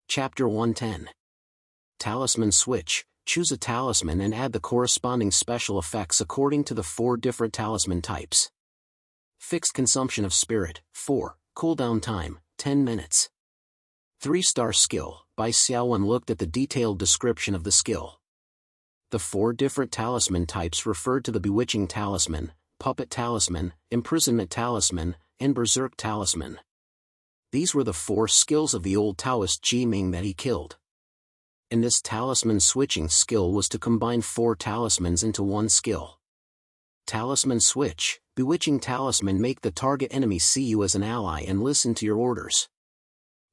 Chapter 110. Talisman Switch. Choose a talisman and add the corresponding special effects according to the 4 different talisman types. Fixed consumption of spirit, 4. Cooldown time, 10 minutes. 3-star skill. Bai Xiaowen looked at the detailed description of the skill. The 4 different talisman types referred to the Bewitching Talisman, Puppet Talisman, Imprisonment Talisman, and Berserk Talisman. These were the 4 skills of the old Taoist Jiming that he killed. And this talisman switching skill was to combine 4 talismans into one skill. Talisman Switch. Bewitching Talisman. Make the target enemy see you as an ally and listen to your orders.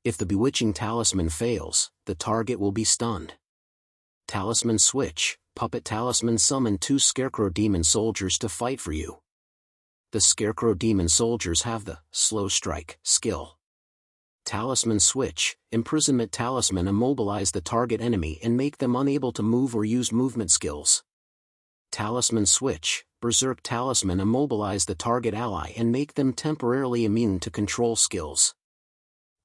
If the Bewitching Talisman fails, the target will be stunned. Talisman Switch. Puppet Talisman. Summon 2 Scarecrow Demon Soldiers to fight for you. The Scarecrow Demon Soldiers have the Slow Strike skill. Talisman Switch. Imprisonment Talisman. Immobilize the target enemy and make them unable to move or use movement skills. Talisman Switch. Berserk Talisman. Immobilize the target ally and make them temporarily immune to control skills.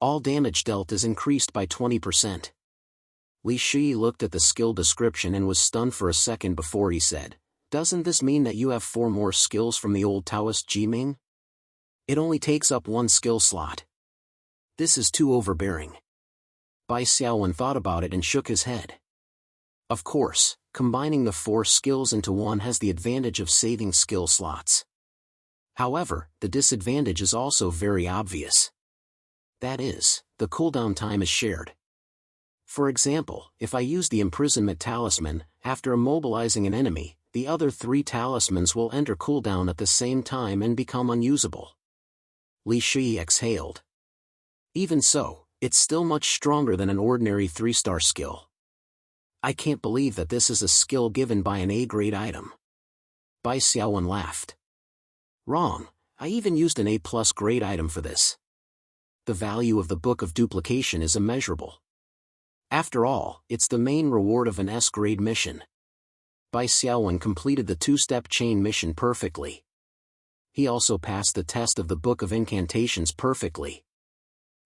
All damage dealt is increased by 20%. Li Shi looked at the skill description and was stunned for a second before he said, "Doesn't this mean that you have 4 more skills from the old Taoist Jiming? It only takes up 1 skill slot. This is too overbearing." Bai Xiaowen thought about it and shook his head. Of course, combining the 4 skills into one has the advantage of saving skill slots. However, the disadvantage is also very obvious. That is, the cooldown time is shared. For example, if I use the Imprisonment Talisman, after immobilizing an enemy, the other 3 talismans will enter cooldown at the same time and become unusable. Li Shi exhaled. Even so, it's still much stronger than an ordinary 3-star skill. I can't believe that this is a skill given by an A-grade item. Bai Xiaowen laughed. Wrong, I even used an A+ grade item for this. The value of the Book of Duplication is immeasurable. After all, it's the main reward of an S-grade mission. Bai Xiaowen completed the 2-step chain mission perfectly. He also passed the test of the Book of Incantations perfectly.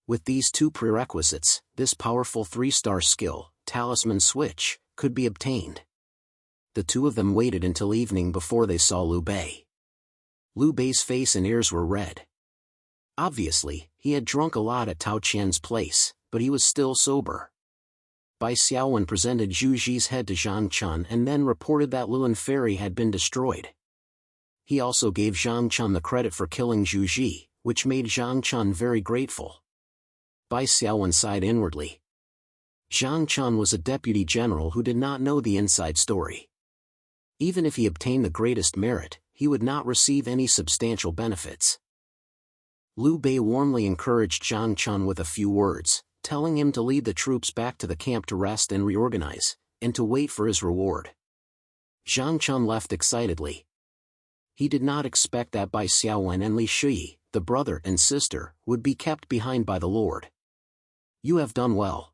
With these 2 prerequisites, this powerful 3-star skill, Talisman Switch, could be obtained. The 2 of them waited until evening before they saw Liu Bei. Liu Bei's face and ears were red. Obviously, he had drunk a lot at Tao Qian's place, but he was still sober. Bai Xiaowen presented Zhu Ji's head to Zhang Chun and then reported that Luan Ferry had been destroyed. He also gave Zhang Chun the credit for killing Zhu Ji, which made Zhang Chun very grateful. Bai Xiaowen sighed inwardly. Zhang Chun was a deputy general who did not know the inside story. Even if he obtained the greatest merit, he would not receive any substantial benefits. Liu Bei warmly encouraged Zhang Chun with a few words, telling him to lead the troops back to the camp to rest and reorganize, and to wait for his reward. Zhang Chun left excitedly. He did not expect that Bai Xiaowen and Li Shi, the brother and sister, would be kept behind by the Lord. You have done well.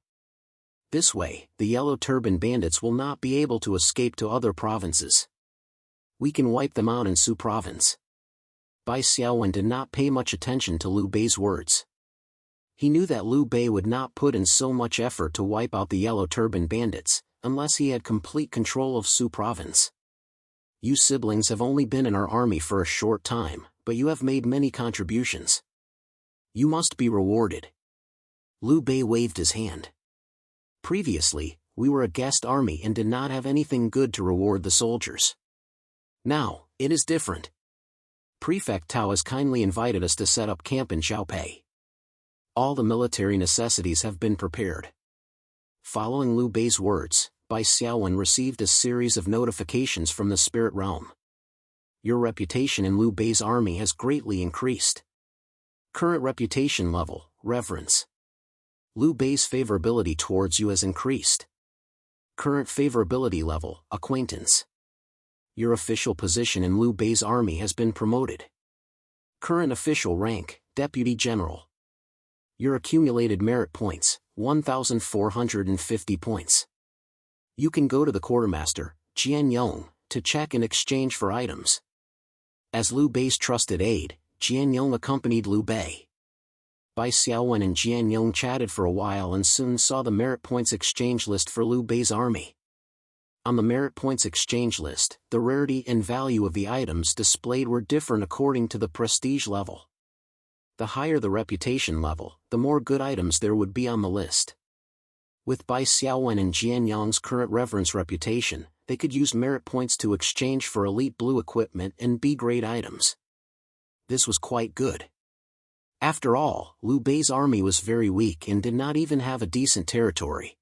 This way, the Yellow Turban bandits will not be able to escape to other provinces. We can wipe them out in Su province. Bai Xiaowen did not pay much attention to Liu Bei's words. He knew that Liu Bei would not put in so much effort to wipe out the Yellow Turban bandits, unless he had complete control of Su province. You siblings have only been in our army for a short time, but you have made many contributions. You must be rewarded. Liu Bei waved his hand. Previously, we were a guest army and did not have anything good to reward the soldiers. Now, it is different. Prefect Tao has kindly invited us to set up camp in Xiaopei. All the military necessities have been prepared. Following Liu Bei's words, Bai Xiaowen received a series of notifications from the spirit realm. Your reputation in Liu Bei's army has greatly increased. Current reputation level, reverence. Liu Bei's favorability towards you has increased. Current favorability level, acquaintance. Your official position in Liu Bei's army has been promoted. Current official rank, Deputy General. Your accumulated merit points, 1,450 points. You can go to the quartermaster, Jian Yong, to check and exchange for items. As Liu Bei's trusted aide, Jian Yong accompanied Liu Bei. Bai Xiaowen and Jian Yong chatted for a while and soon saw the merit points exchange list for Liu Bei's army. On the merit points exchange list, the rarity and value of the items displayed were different according to the prestige level. The higher the reputation level, the more good items there would be on the list. With Bai Xiaowen and Jian Yong's current reverence reputation, they could use merit points to exchange for elite blue equipment and B-grade items. This was quite good. After all, Liu Bei's army was very weak and did not even have a decent territory.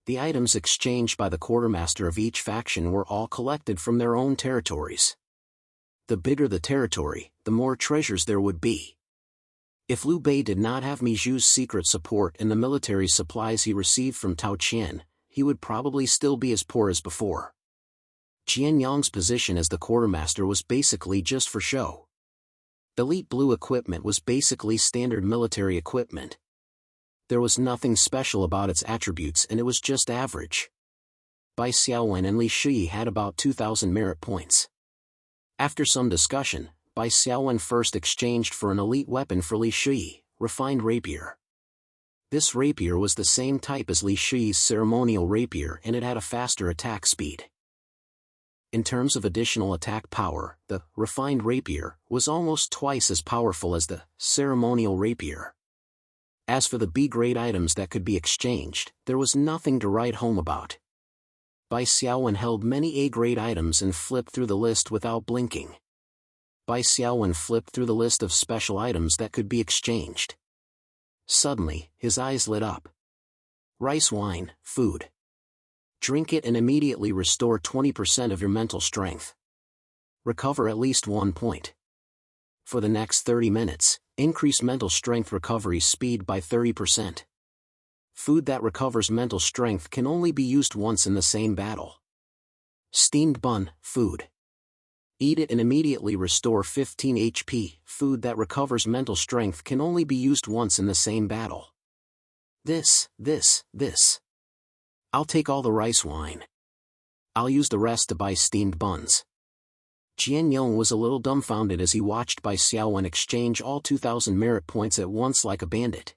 The items exchanged by the quartermaster of each faction were all collected from their own territories. The bigger the territory, the more treasures there would be. If Liu Bei did not have Miju's secret support and the military supplies he received from Tao Qian, he would probably still be as poor as before. Jian Yong's position as the quartermaster was basically just for show. Elite blue equipment was basically standard military equipment. There was nothing special about its attributes and it was just average. Bai Xiaowen and Li Shi had about 2,000 merit points. After some discussion, Bai Xiaowen first exchanged for an elite weapon for Li Shi, refined rapier. This rapier was the same type as Li Shi's ceremonial rapier and it had a faster attack speed. In terms of additional attack power, the refined rapier was almost twice as powerful as the ceremonial rapier. As for the B-grade items that could be exchanged, there was nothing to write home about. Bai Xiaowen held many A-grade items and flipped through the list without blinking. Bai Xiaowen flipped through the list of special items that could be exchanged. Suddenly, his eyes lit up. Rice wine, food. Drink it and immediately restore 20% of your mental strength. Recover at least 1 point. For the next 30 minutes, increase mental strength recovery speed by 30%. Food that recovers mental strength can only be used once in the same battle. Steamed bun, food. Eat it and immediately restore 15 HP. Food that recovers mental strength can only be used once in the same battle. This. I'll take all the rice wine. I'll use the rest to buy steamed buns. Jian Yong was a little dumbfounded as he watched Bai Xiaowen exchange all 2,000 merit points at once like a bandit.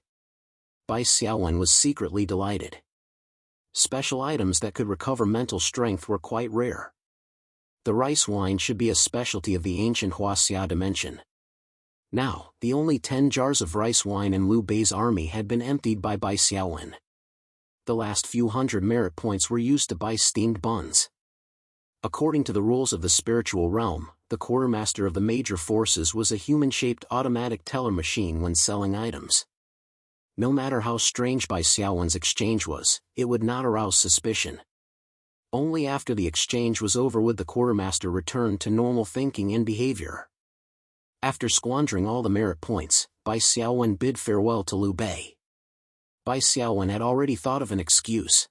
Bai Xiaowen was secretly delighted. Special items that could recover mental strength were quite rare. The rice wine should be a specialty of the ancient Huaxia dimension. Now, the only 10 jars of rice wine in Liu Bei's army had been emptied by Bai Xiaowen. The last few hundred merit points were used to buy steamed buns. According to the rules of the spiritual realm, the quartermaster of the major forces was a human-shaped automatic teller machine when selling items. No matter how strange Bai Xiaowen's exchange was, it would not arouse suspicion. Only after the exchange was over would the quartermaster return to normal thinking and behavior. After squandering all the merit points, Bai Xiaowen bid farewell to Liu Bei. Bai Xiaowen had already thought of an excuse.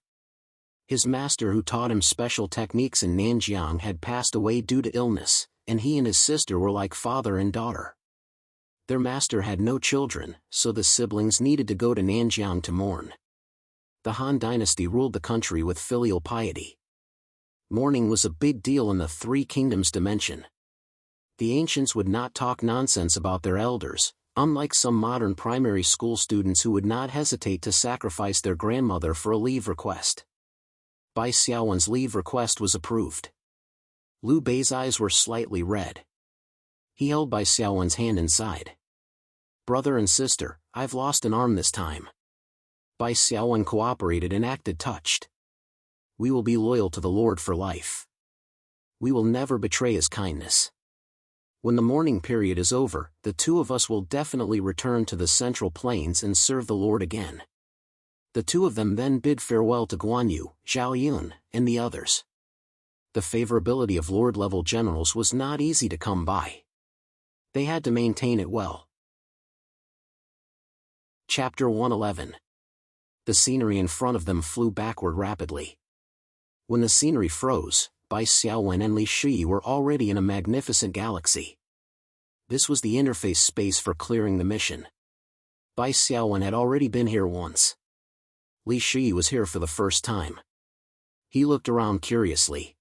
His master who taught him special techniques in Nanjiang had passed away due to illness, and he and his sister were like father and daughter. Their master had no children, so the siblings needed to go to Nanjiang to mourn. The Han dynasty ruled the country with filial piety. Mourning was a big deal in the Three Kingdoms dimension. The ancients would not talk nonsense about their elders, unlike some modern primary school students who would not hesitate to sacrifice their grandmother for a leave request. Bai Xiaowen's leave request was approved. Liu Bei's eyes were slightly red. He held Bai Xiaowen's hand inside. Brother and sister, I've lost an arm this time. Bai Xiaowen cooperated and acted touched. We will be loyal to the Lord for life. We will never betray his kindness. When the mourning period is over, the two of us will definitely return to the Central Plains and serve the Lord again. The two of them then bid farewell to Guan Yu, Zhao Yun, and the others. The favorability of Lord-level generals was not easy to come by. They had to maintain it well. Chapter 111. The scenery in front of them flew backward rapidly. When the scenery froze, Bai Xiaowen and Li Shi were already in a magnificent galaxy. This was the interface space for clearing the mission. Bai Xiaowen had already been here once. Li Shi was here for the first time. He looked around curiously.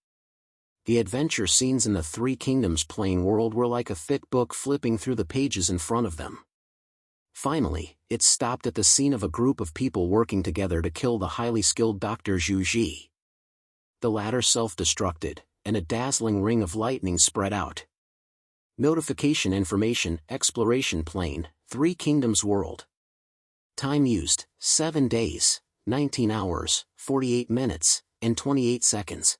The adventure scenes in the Three Kingdoms playing world were like a thick book flipping through the pages in front of them. Finally, it stopped at the scene of a group of people working together to kill the highly skilled Dr. Zhu Ji. The latter self-destructed, and a dazzling ring of lightning spread out. Notification information, exploration plane, Three Kingdoms world. Time used, 7 days, 19 hours, 48 minutes, and 28 seconds.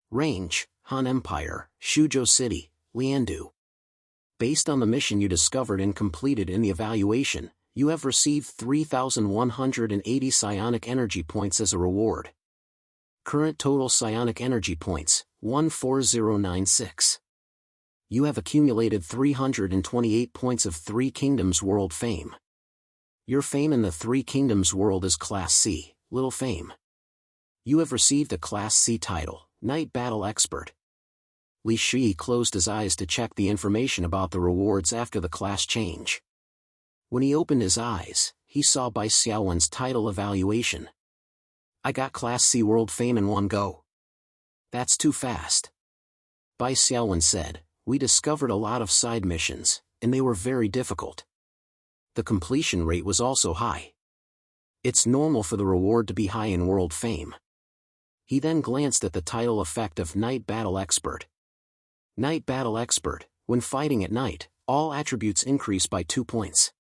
Range, Han Empire, Shuzhou City, Liandu. Based on the mission you discovered and completed in the evaluation, you have received 3,180 psionic energy points as a reward. Current total psionic energy points, 14096. You have accumulated 328 points of Three Kingdoms world fame. Your fame in the Three Kingdoms world is Class C, Little Fame. You have received a Class C title, Night Battle Expert. Li Shi closed his eyes to check the information about the rewards after the class change. When he opened his eyes, he saw Bai Xiaowen's title evaluation. I got Class C world fame in one go. That's too fast. Bai Xiaowen said, we discovered a lot of side missions, and they were very difficult. The completion rate was also high. It's normal for the reward to be high in world fame. He then glanced at the title effect of Night Battle Expert. Night Battle Expert, when fighting at night, all attributes increase by 2 points.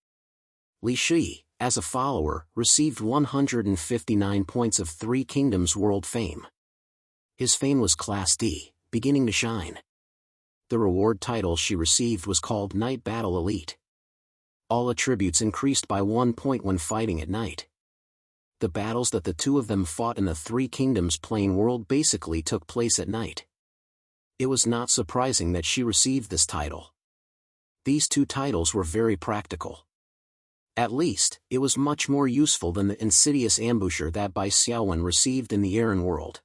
Li Shi, as a follower, received 159 points of Three Kingdoms world fame. His fame was Class D, beginning to shine. The reward title she received was called Night Battle Elite. All attributes increased by 1 point when fighting at night. The battles that the two of them fought in the Three Kingdoms plane world basically took place at night. It was not surprising that she received this title. These two titles were very practical. At least, it was much more useful than the insidious ambusher that Bai Xiaowen received in the Aaron world.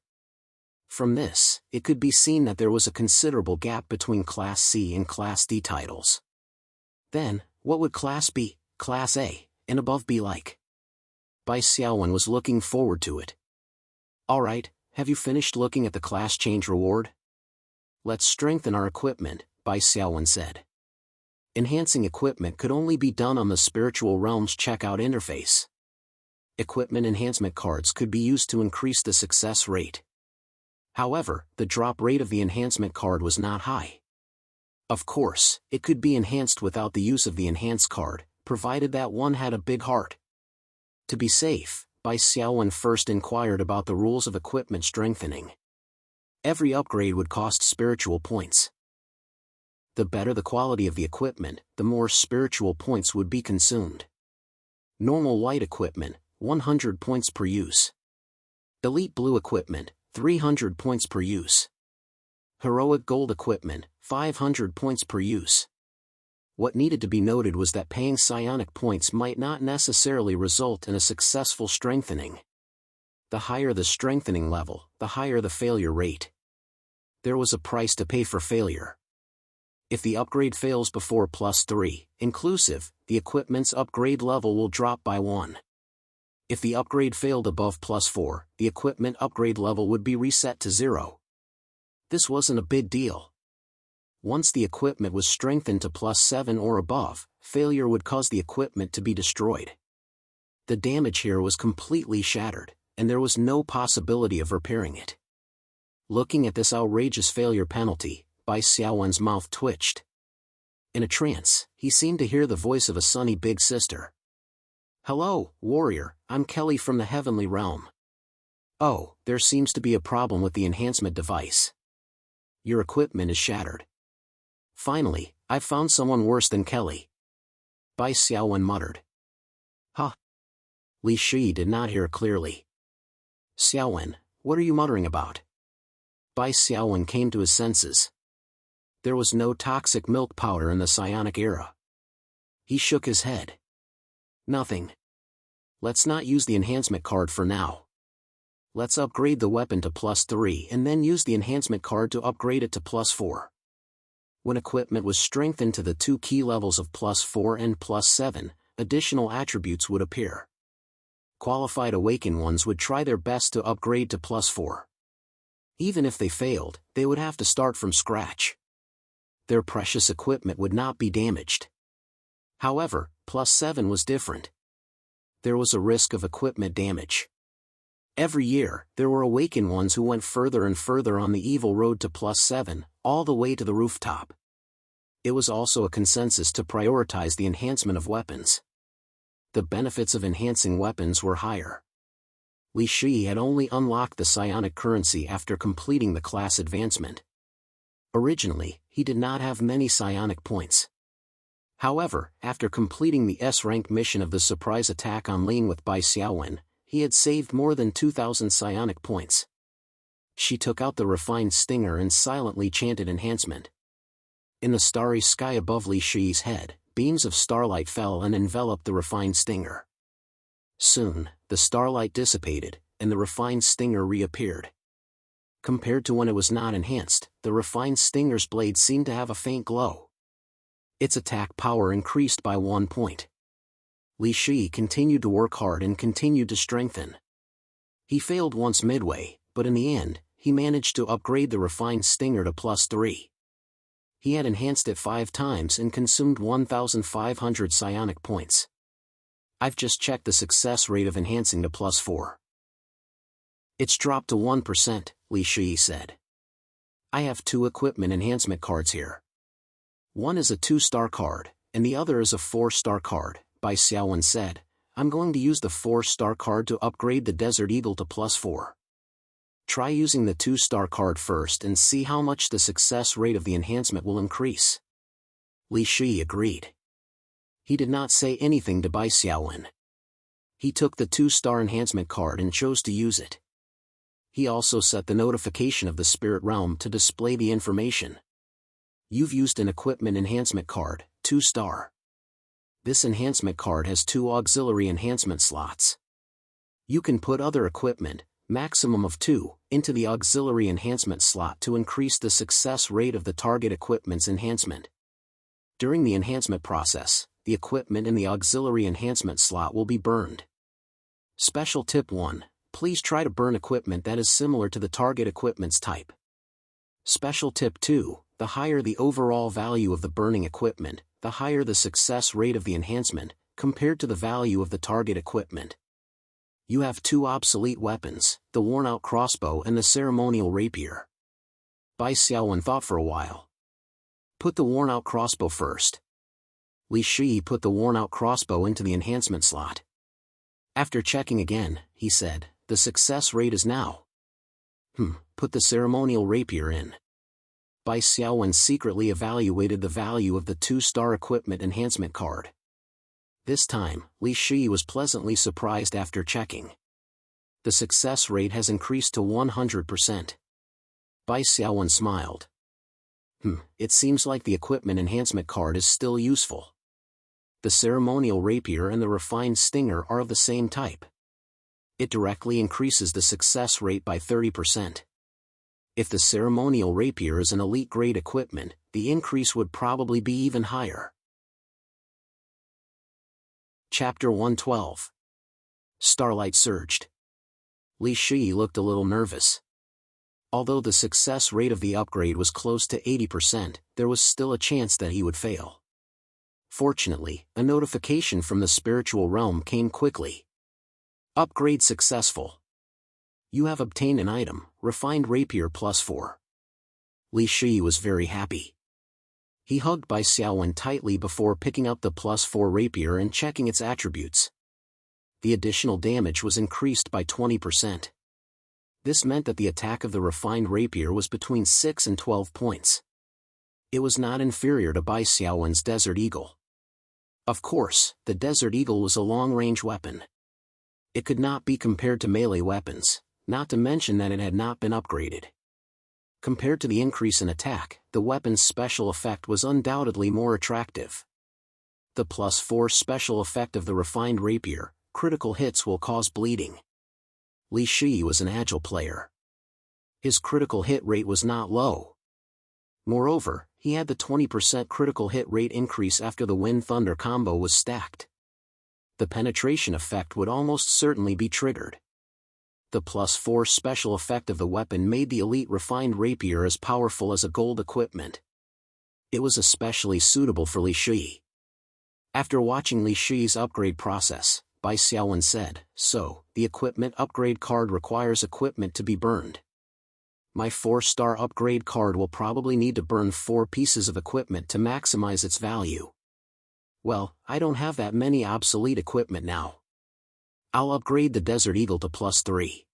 From this, it could be seen that there was a considerable gap between Class C and Class D titles. Then, what would Class B, Class A, and above be like? Bai Xiaowen was looking forward to it. Alright, have you finished looking at the class change reward? Let's strengthen our equipment, Bai Xiaowen said. Enhancing equipment could only be done on the Spiritual Realms checkout interface. Equipment enhancement cards could be used to increase the success rate. However, the drop rate of the enhancement card was not high. Of course, it could be enhanced without the use of the enhanced card, provided that one had a big heart. To be safe, Bai Xiaowen first inquired about the rules of equipment strengthening. Every upgrade would cost spiritual points. The better the quality of the equipment, the more spiritual points would be consumed. Normal white equipment, 100 points per use. Elite blue equipment, 300 points per use. Heroic gold equipment, 500 points per use. What needed to be noted was that paying psionic points might not necessarily result in a successful strengthening. The higher the strengthening level, the higher the failure rate. There was a price to pay for failure. If the upgrade fails before +3, inclusive, the equipment's upgrade level will drop by 1. If the upgrade failed above +4, the equipment upgrade level would be reset to 0. This wasn't a big deal. Once the equipment was strengthened to +7 or above, failure would cause the equipment to be destroyed. The damage here was completely shattered, and there was no possibility of repairing it. Looking at this outrageous failure penalty, Bai Xiaowen's mouth twitched. In a trance, he seemed to hear the voice of a sunny big sister. Hello, warrior, I'm Kelly from the Heavenly Realm. Oh, there seems to be a problem with the enhancement device. Your equipment is shattered. Finally, I've found someone worse than Kelly. Bai Xiaowen muttered. Huh? Li Shi did not hear clearly. Xiaowen, what are you muttering about? Bai Xiaowen came to his senses. There was no toxic milk powder in the psionic era. He shook his head. Nothing. Let's not use the enhancement card for now. Let's upgrade the weapon to +3 and then use the enhancement card to upgrade it to +4. When equipment was strengthened to the two key levels of +4 and +7, additional attributes would appear. Qualified awakened ones would try their best to upgrade to +4. Even if they failed, they would have to start from scratch. Their precious equipment would not be damaged. However, +7 was different. There was a risk of equipment damage. Every year, there were awakened ones who went further and further on the evil road to +7, all the way to the rooftop. It was also a consensus to prioritize the enhancement of weapons. The benefits of enhancing weapons were higher. Li Shi had only unlocked the psionic currency after completing the class advancement. Originally, he did not have many psionic points. However, after completing the S-rank mission of the surprise attack on Ling with Bai Xiaowen, he had saved more than 2,000 psionic points. She took out the refined stinger and silently chanted enhancement. In the starry sky above Li Shi's head, beams of starlight fell and enveloped the refined stinger. Soon, the starlight dissipated, and the refined stinger reappeared. Compared to when it was not enhanced, the refined stinger's blade seemed to have a faint glow. Its attack power increased by 1 point. Li Shi continued to work hard and continued to strengthen. He failed once midway, but in the end, he managed to upgrade the refined stinger to +3. He had enhanced it 5 times and consumed 1,500 psionic points. I've just checked the success rate of enhancing to +4. It's dropped to 1%, Li Shi said. I have 2 equipment enhancement cards here. One is a 2-star card, and the other is a 4-star card, Bai Xiaowen said. I'm going to use the 4-star card to upgrade the Desert Eagle to +4. Try using the 2-star card first and see how much the success rate of the enhancement will increase. Li Shi agreed. He did not say anything to Bai Xiaowen. He took the 2-star enhancement card and chose to use it. He also set the notification of the spirit realm to display the information. You've used an equipment enhancement card, 2-star. This enhancement card has 2 auxiliary enhancement slots. You can put other equipment, maximum of 2, into the auxiliary enhancement slot to increase the success rate of the target equipment's enhancement. During the enhancement process, the equipment in the auxiliary enhancement slot will be burned. Special tip 1. Please try to burn equipment that is similar to the target equipment's type. Special tip 2. The higher the overall value of the burning equipment, the higher the success rate of the enhancement, compared to the value of the target equipment. You have 2 obsolete weapons, the worn-out crossbow and the ceremonial rapier. Bai Xiaowen thought for a while. Put the worn-out crossbow first. Li Shi put the worn-out crossbow into the enhancement slot. After checking again, he said, the success rate is now. Put the ceremonial rapier in. Bai Xiaowen secretly evaluated the value of the 2-star equipment enhancement card. This time, Li Shi was pleasantly surprised after checking. The success rate has increased to 100%. Bai Xiaowen smiled. It seems like the equipment enhancement card is still useful. The ceremonial rapier and the refined stinger are of the same type. It directly increases the success rate by 30%. If the ceremonial rapier is an elite-grade equipment, the increase would probably be even higher. Chapter 112. Starlight surged. Li Shi looked a little nervous. Although the success rate of the upgrade was close to 80%, there was still a chance that he would fail. Fortunately, a notification from the spiritual realm came quickly. Upgrade successful. You have obtained an item, refined rapier +4. Li Shi was very happy. He hugged Bai Xiaowen tightly before picking up the +4 rapier and checking its attributes. The additional damage was increased by 20%. This meant that the attack of the refined rapier was between 6 and 12 points. It was not inferior to Bai Xiaowen's Desert Eagle. Of course, the Desert Eagle was a long-range weapon. It could not be compared to melee weapons, not to mention that it had not been upgraded. Compared to the increase in attack, the weapon's special effect was undoubtedly more attractive. The +4 special effect of the refined rapier, critical hits will cause bleeding. Li Shi was an agile player. His critical hit rate was not low. Moreover, he had the 20% critical hit rate increase after the Wind-Thunder combo was stacked. The penetration effect would almost certainly be triggered. The +4 special effect of the weapon made the elite refined rapier as powerful as a gold equipment. It was especially suitable for Li Shi. After watching Li Shi's upgrade process, Bai Xiaowen said, "So, the equipment upgrade card requires equipment to be burned. My 4-star upgrade card will probably need to burn 4 pieces of equipment to maximize its value. Well, I don't have that many obsolete equipment now. I'll upgrade the Desert Eagle to +3.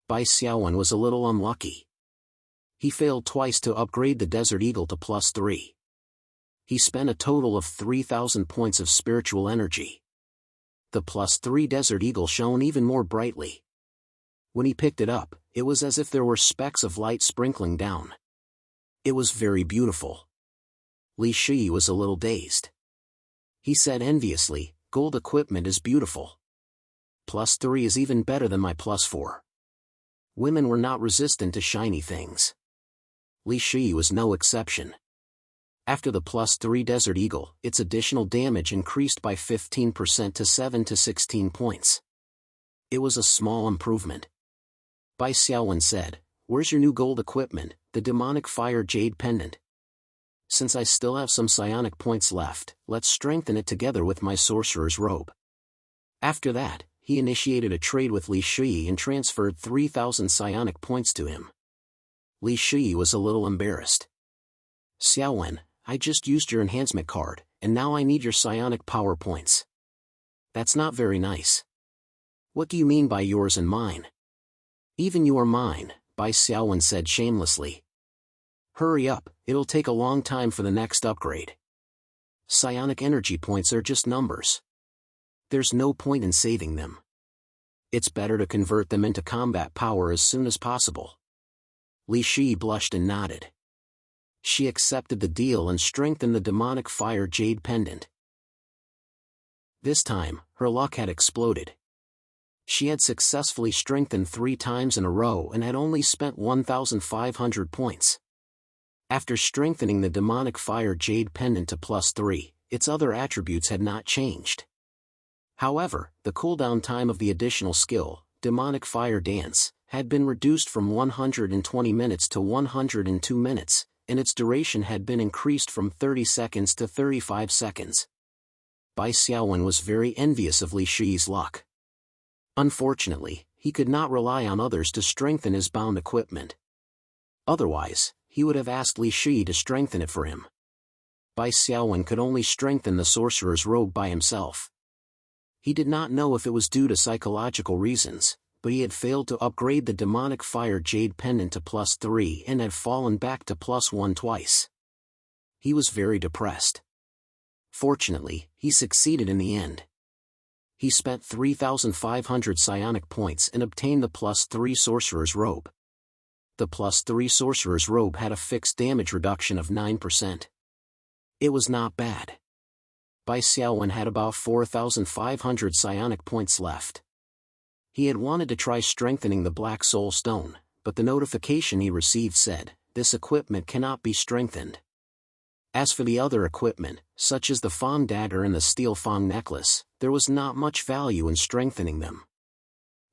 Bai Xiaowen was a little unlucky. He failed twice to upgrade the Desert Eagle to +3. He spent a total of 3,000 points of spiritual energy. The +3 Desert Eagle shone even more brightly. When he picked it up, it was as if there were specks of light sprinkling down. It was very beautiful. Li Shi was a little dazed. He said enviously, "Gold equipment is beautiful. +3 is even better than my +4. Women were not resistant to shiny things. Li Shi was no exception. After the +3 Desert Eagle, its additional damage increased by 15% to 7 to 16 points. It was a small improvement. Bai Xiaowen said, "Where's your new gold equipment, the demonic fire jade pendant? Since I still have some psionic points left, let's strengthen it together with my sorcerer's robe." After that, he initiated a trade with Li Shi and transferred 3,000 psionic points to him. Li Shi was a little embarrassed. "Xiaowen, I just used your enhancement card, and now I need your psionic power points. That's not very nice." "What do you mean by yours and mine?" "Even you are mine," Bai Xiaowen said shamelessly. "Hurry up, it'll take a long time for the next upgrade. Psionic energy points are just numbers. There's no point in saving them. It's better to convert them into combat power as soon as possible." Li Shi blushed and nodded. She accepted the deal and strengthened the demonic fire jade pendant. This time, her luck had exploded. She had successfully strengthened 3 times in a row and had only spent 1,500 points. After strengthening the demonic fire jade pendant to +3, its other attributes had not changed. However, the cooldown time of the additional skill, demonic fire dance, had been reduced from 120 minutes to 102 minutes, and its duration had been increased from 30 seconds to 35 seconds. Bai Xiaowen was very envious of Li Shi's luck. Unfortunately, he could not rely on others to strengthen his bound equipment. Otherwise, he would have asked Li Shi to strengthen it for him. Bai Xiaowen could only strengthen the sorcerer's robe by himself. He did not know if it was due to psychological reasons, but he had failed to upgrade the demonic fire jade pendant to +3 and had fallen back to +1 twice. He was very depressed. Fortunately, he succeeded in the end. He spent 3,500 psionic points and obtained the +3 sorcerer's robe. The +3 sorcerer's robe had a fixed damage reduction of 9%. It was not bad. Bai Xiaowen had about 4,500 psionic points left. He had wanted to try strengthening the Black Soul Stone, but the notification he received said, "This equipment cannot be strengthened." As for the other equipment, such as the Fang Dagger and the Steel Fang Necklace, there was not much value in strengthening them.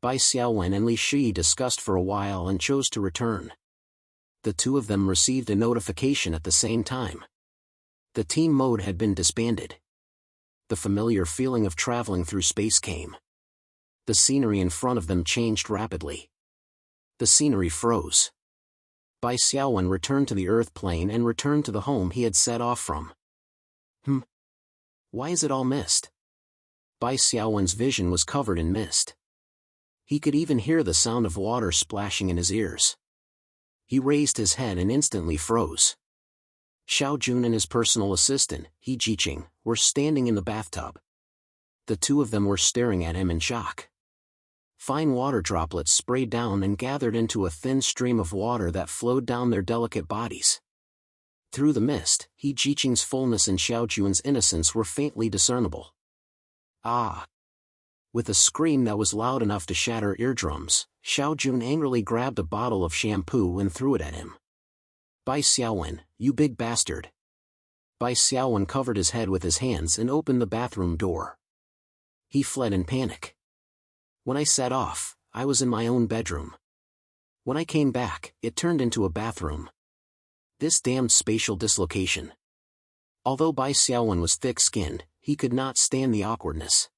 Bai Xiaowen and Li Shi discussed for a while and chose to return. The two of them received a notification at the same time. The team mode had been disbanded. The familiar feeling of traveling through space came. The scenery in front of them changed rapidly. The scenery froze. Bai Xiaowen returned to the Earth plane and returned to the home he had set off from. Why is it all mist? Bai Xiaowen's vision was covered in mist. He could even hear the sound of water splashing in his ears. He raised his head and instantly froze. Xiao Jun and his personal assistant, He Jiqing, were standing in the bathtub. The two of them were staring at him in shock. Fine water droplets sprayed down and gathered into a thin stream of water that flowed down their delicate bodies. Through the mist, He Jiqing's fullness and Xiao Jun's innocence were faintly discernible. Ah! With a scream that was loud enough to shatter eardrums, Xiao Jun angrily grabbed a bottle of shampoo and threw it at him. "Bai Xiaowen, you big bastard!" Bai Xiaowen covered his head with his hands and opened the bathroom door. He fled in panic. "When I set off, I was in my own bedroom. When I came back, it turned into a bathroom. This damned spatial dislocation." Although Bai Xiaowen was thick-skinned, he could not stand the awkwardness.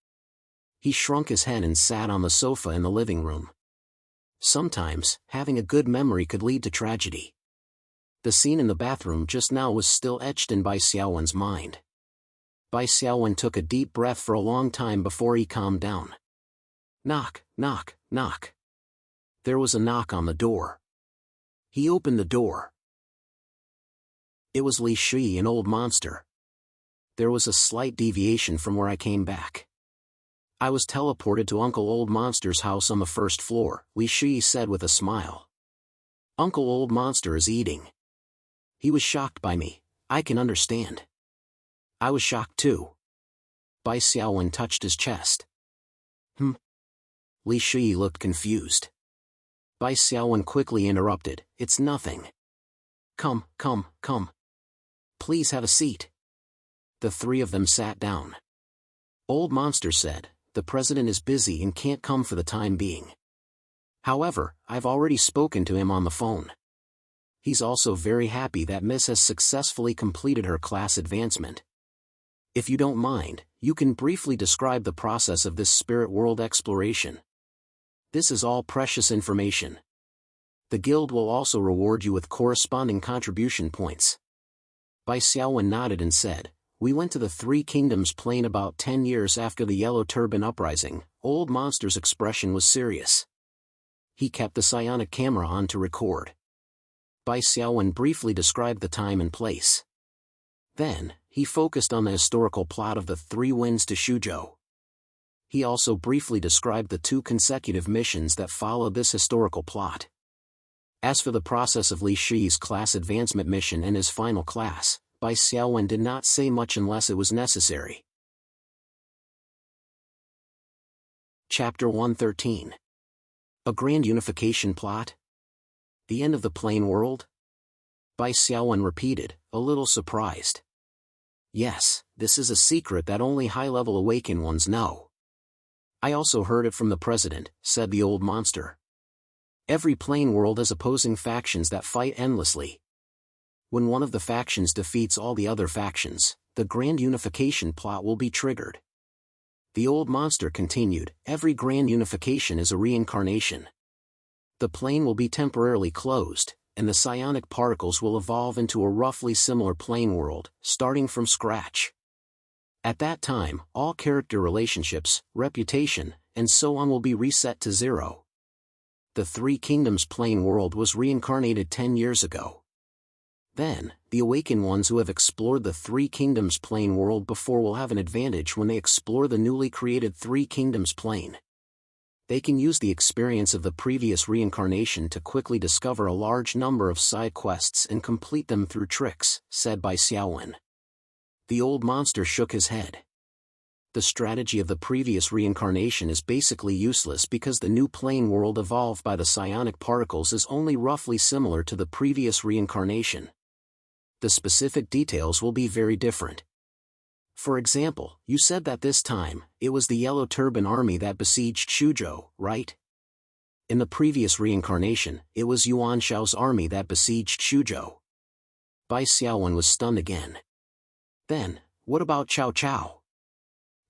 He shrunk his head and sat on the sofa in the living room. Sometimes, having a good memory could lead to tragedy. The scene in the bathroom just now was still etched in Bai Xiaowen's mind. Bai Xiaowen took a deep breath for a long time before he calmed down. Knock, knock, knock. There was a knock on the door. He opened the door. It was Li Shi, an old monster. There was a slight deviation from where I came back. I was teleported to Uncle Old Monster's house on the first floor, Li Shi said with a smile. Uncle Old Monster is eating. He was shocked by me, I can understand. I was shocked too. Bai Xiaowen touched his chest. Li Shi looked confused. Bai Xiaowen quickly interrupted, it's nothing. Come, come, come. Please have a seat. The three of them sat down. Old Monster said, the president is busy and can't come for the time being. However, I've already spoken to him on the phone. He's also very happy that Miss has successfully completed her class advancement. If you don't mind, you can briefly describe the process of this spirit world exploration. This is all precious information. The guild will also reward you with corresponding contribution points. Bai Xiaowen nodded and said, we went to the Three Kingdoms plain about 10 years after the Yellow Turban Uprising. Old Monster's expression was serious. He kept the psionic camera on to record. Bai Xiaowen briefly described the time and place. Then, he focused on the historical plot of the Three Winds to Shuzhou. He also briefly described the 2 consecutive missions that followed this historical plot. As for the process of Li Shi's class advancement mission and his final class, Bai Xiaowen did not say much unless it was necessary. Chapter 113. A Grand Unification Plot? The end of the Plane World? Bai Xiaowen repeated, a little surprised. Yes, this is a secret that only high-level awakened ones know. I also heard it from the president, said the old monster. Every plane world has opposing factions that fight endlessly. When one of the factions defeats all the other factions, the Grand Unification plot will be triggered. The old monster continued, every Grand Unification is a reincarnation. The plane will be temporarily closed, and the psionic particles will evolve into a roughly similar plane world, starting from scratch. At that time, all character relationships, reputation, and so on will be reset to 0. The Three Kingdoms plane world was reincarnated 10 years ago. Then, the awakened ones who have explored the Three Kingdoms plane world before will have an advantage when they explore the newly created Three Kingdoms plane. They can use the experience of the previous reincarnation to quickly discover a large number of side quests and complete them through tricks, said Bai Xiaowen. The old monster shook his head. The strategy of the previous reincarnation is basically useless because the new plane world evolved by the psionic particles is only roughly similar to the previous reincarnation. The specific details will be very different. For example, you said that this time, it was the Yellow Turban Army that besieged Shuzhou, right? In the previous reincarnation, it was Yuan Shao's army that besieged Shuzhou. Bai Xiaowen was stunned again. Then, what about Cao Cao?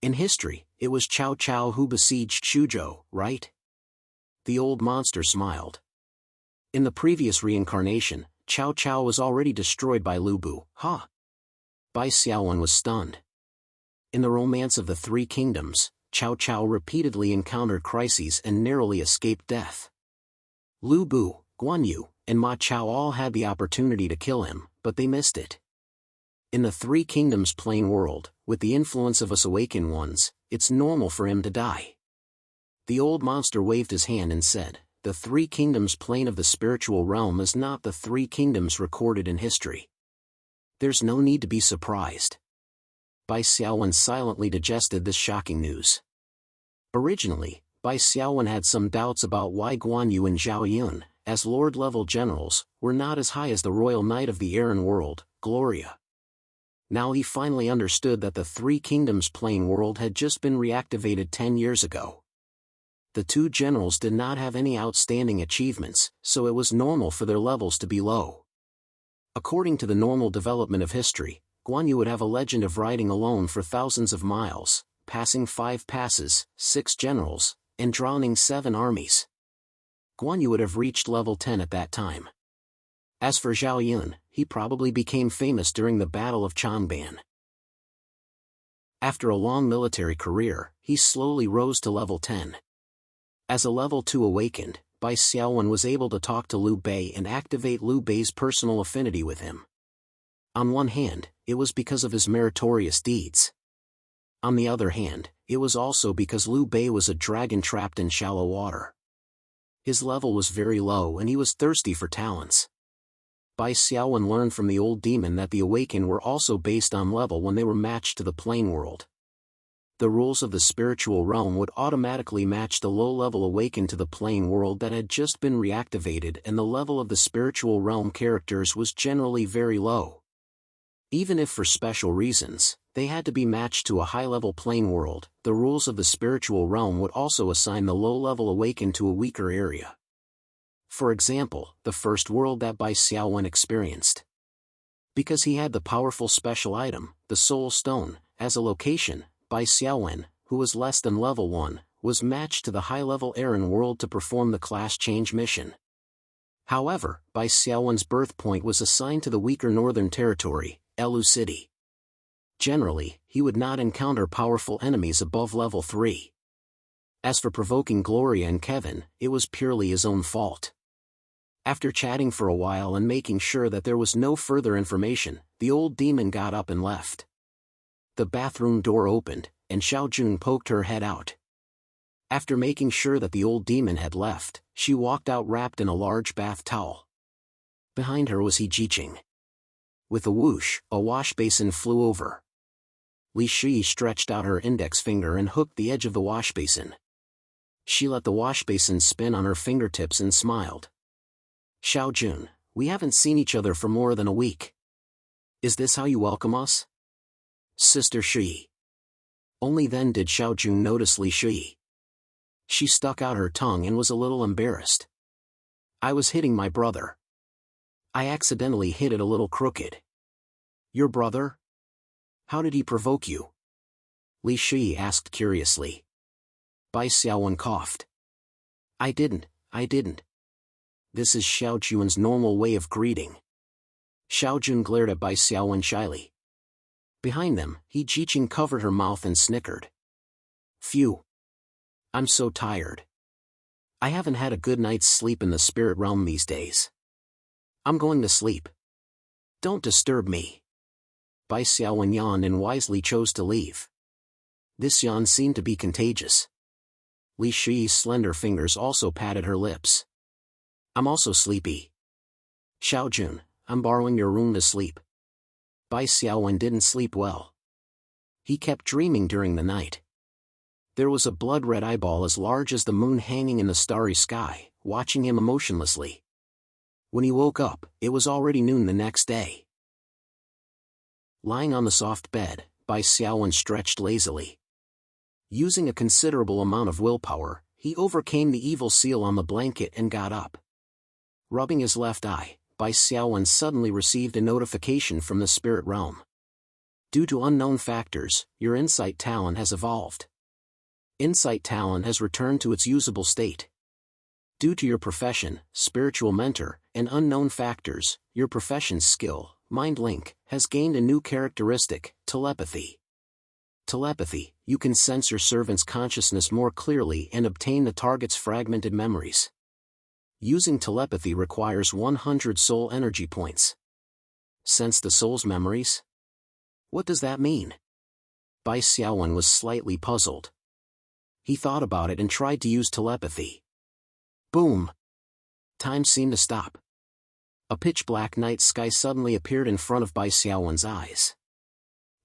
In history, it was Cao Cao who besieged Shuzhou, right? The old monster smiled. In the previous reincarnation, Cao Cao was already destroyed by Lu Bu, huh? Bai Xiaowen was stunned. In the Romance of the Three Kingdoms, Cao Cao repeatedly encountered crises and narrowly escaped death. Lu Bu, Guan Yu, and Ma Chao all had the opportunity to kill him, but they missed it. In the Three Kingdoms plane world, with the influence of us awakened ones, it's normal for him to die. The old monster waved his hand and said, the Three Kingdoms plane of the spiritual realm is not the Three Kingdoms recorded in history. There's no need to be surprised. Bai Xiaowen silently digested this shocking news. Originally, Bai Xiaowen had some doubts about why Guan Yu and Zhao Yun, as Lord-level generals, were not as high as the Royal Knight of the Aran world, Gloria. Now he finally understood that the Three Kingdoms plane world had just been reactivated 10 years ago. The two generals did not have any outstanding achievements, so it was normal for their levels to be low. According to the normal development of history, Guan Yu would have a legend of riding alone for thousands of miles, passing 5 passes, 6 generals, and drowning 7 armies. Guan Yu would have reached level 10 at that time. As for Zhao Yun, he probably became famous during the Battle of Changban. After a long military career, he slowly rose to level 10. As a level 2 awakened, Bai Xiaowen was able to talk to Liu Bei and activate Liu Bei's personal affinity with him. On one hand, it was because of his meritorious deeds. On the other hand, it was also because Liu Bei was a dragon trapped in shallow water. His level was very low and he was thirsty for talents. Bai Xiaowen learned from the old demon that the awakened were also based on level when they were matched to the plane world. The rules of the spiritual realm would automatically match the low-level awakened to the plane world that had just been reactivated, and the level of the spiritual realm characters was generally very low. Even if for special reasons, they had to be matched to a high-level plane world, the rules of the spiritual realm would also assign the low-level awakened to a weaker area. For example, the first world that Bai Xiaowen experienced. Because he had the powerful special item, the Soul Stone, as a location, Bai Xiaowen, who was less than level 1, was matched to the high-level Aaron world to perform the class change mission. However, Bai Xiaowen's birth point was assigned to the weaker northern territory, Elu City. Generally, he would not encounter powerful enemies above level 3. As for provoking Gloria and Kevin, it was purely his own fault. After chatting for a while and making sure that there was no further information, the old demon got up and left. The bathroom door opened, and Xiao Jun poked her head out. After making sure that the old demon had left, she walked out wrapped in a large bath towel. Behind her was He Jiqing. With a whoosh, a wash basin flew over. Li Shi stretched out her index finger and hooked the edge of the wash basin. She let the wash basin spin on her fingertips and smiled. Xiao Jun, we haven't seen each other for more than a week. Is this how you welcome us? Sister Shi. Only then did Xiao Jun notice Li Shi. She stuck out her tongue and was a little embarrassed. I was hitting my brother. I accidentally hit it a little crooked. Your brother? How did he provoke you? Li Shi asked curiously. Bai Xiaowen coughed. I didn't. This is Xiao Jun's normal way of greeting. Xiao Jun glared at Bai Xiaowen shyly. Behind them, He Jiqing covered her mouth and snickered. Phew. I'm so tired. I haven't had a good night's sleep in the spirit realm these days. I'm going to sleep. Don't disturb me. Bai Xiaowen yawned and wisely chose to leave. This yawn seemed to be contagious. Li Shi's slender fingers also patted her lips. I'm also sleepy. Xiao Jun, I'm borrowing your room to sleep. Bai Xiaowen didn't sleep well. He kept dreaming during the night. There was a blood-red eyeball as large as the moon hanging in the starry sky, watching him emotionlessly. When he woke up, it was already noon the next day. Lying on the soft bed, Bai Xiaowen stretched lazily. Using a considerable amount of willpower, he overcame the evil seal on the blanket and got up. Rubbing his left eye, Bai Xiaowen suddenly received a notification from the spirit realm. Due to unknown factors, your insight talent has evolved. Insight talent has returned to its usable state. Due to your profession, spiritual mentor, and unknown factors, your profession's skill, mind link, has gained a new characteristic, telepathy. Telepathy, you can sense your servant's consciousness more clearly and obtain the target's fragmented memories. Using telepathy requires 100 soul energy points. Sense the soul's memories? What does that mean? Bai Xiaowen was slightly puzzled. He thought about it and tried to use telepathy. Boom! Time seemed to stop. A pitch-black night sky suddenly appeared in front of Bai Xiaowen's eyes.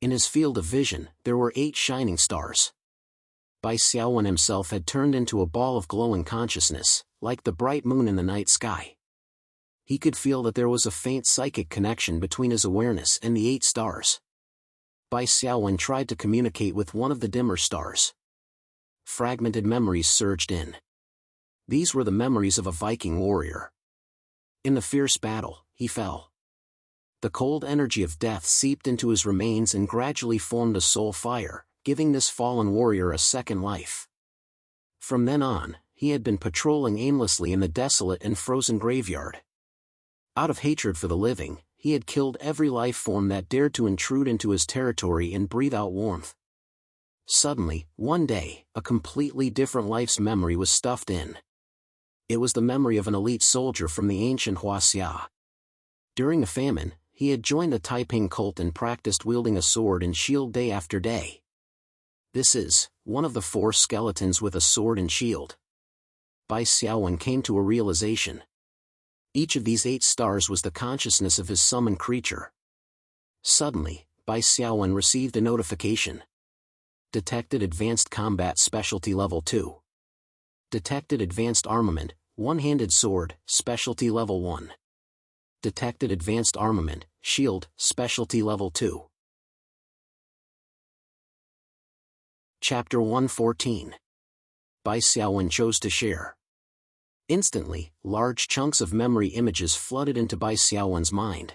In his field of vision, there were 8 shining stars. Bai Xiaowen himself had turned into a ball of glowing consciousness, like the bright moon in the night sky. He could feel that there was a faint psychic connection between his awareness and the 8 stars. Bai Xiaowen tried to communicate with one of the dimmer stars. Fragmented memories surged in. These were the memories of a Viking warrior. In the fierce battle, he fell. The cold energy of death seeped into his remains and gradually formed a soul fire, giving this fallen warrior a second life. From then on, he had been patrolling aimlessly in the desolate and frozen graveyard. Out of hatred for the living, he had killed every life form that dared to intrude into his territory and breathe out warmth. Suddenly, one day, a completely different life's memory was stuffed in. It was the memory of an elite soldier from the ancient Huaxia. During the famine, he had joined the Taiping cult and practiced wielding a sword and shield day after day. This is one of the 4 skeletons with a sword and shield. Bai Xiaowen came to a realization. Each of these 8 stars was the consciousness of his summoned creature. Suddenly, Bai Xiaowen received a notification. Detected Advanced Combat Specialty Level 2. Detected Advanced Armament, One-Handed Sword, Specialty Level 1. Detected Advanced Armament, Shield, Specialty Level 2. Chapter 114. Bai Xiaowen chose to share. Instantly, large chunks of memory images flooded into Bai Xiaowen's mind.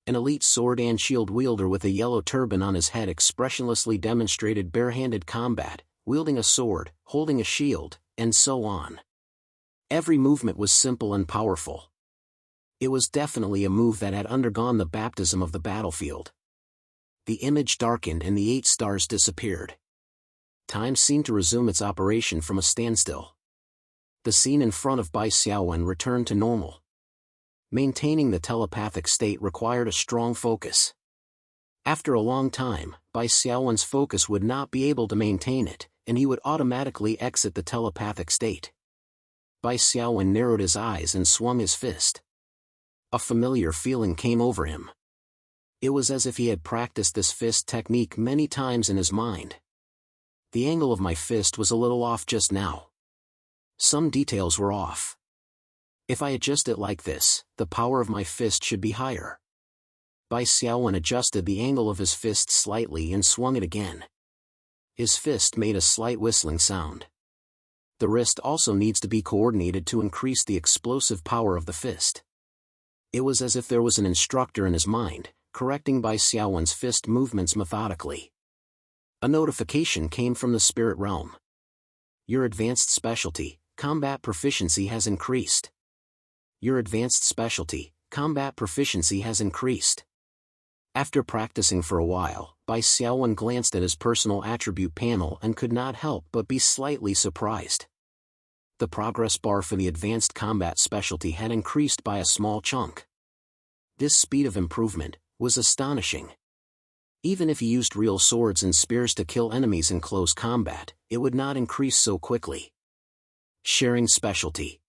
An elite sword and shield wielder with a yellow turban on his head expressionlessly demonstrated barehanded combat, wielding a sword, holding a shield, and so on. Every movement was simple and powerful. It was definitely a move that had undergone the baptism of the battlefield. The image darkened and the 8 stars disappeared. Time seemed to resume its operation from a standstill. The scene in front of Bai Xiaowen returned to normal. Maintaining the telepathic state required a strong focus. After a long time, Bai Xiaowen's focus would not be able to maintain it, and he would automatically exit the telepathic state. Bai Xiaowen narrowed his eyes and swung his fist. A familiar feeling came over him. It was as if he had practiced this fist technique many times in his mind. The angle of my fist was a little off just now. Some details were off. If I adjust it like this, the power of my fist should be higher. Bai Xiaowen adjusted the angle of his fist slightly and swung it again. His fist made a slight whistling sound. The wrist also needs to be coordinated to increase the explosive power of the fist. It was as if there was an instructor in his mind, correcting Bai Xiaowen's fist movements methodically. A notification came from the spirit realm. Your advanced specialty, combat proficiency has increased. Your advanced specialty, combat proficiency has increased. After practicing for a while, Bai Xiaowen glanced at his personal attribute panel and could not help but be slightly surprised. The progress bar for the advanced combat specialty had increased by a small chunk. This speed of improvement was astonishing. Even if he used real swords and spears to kill enemies in close combat, it would not increase so quickly. Sharing specialty.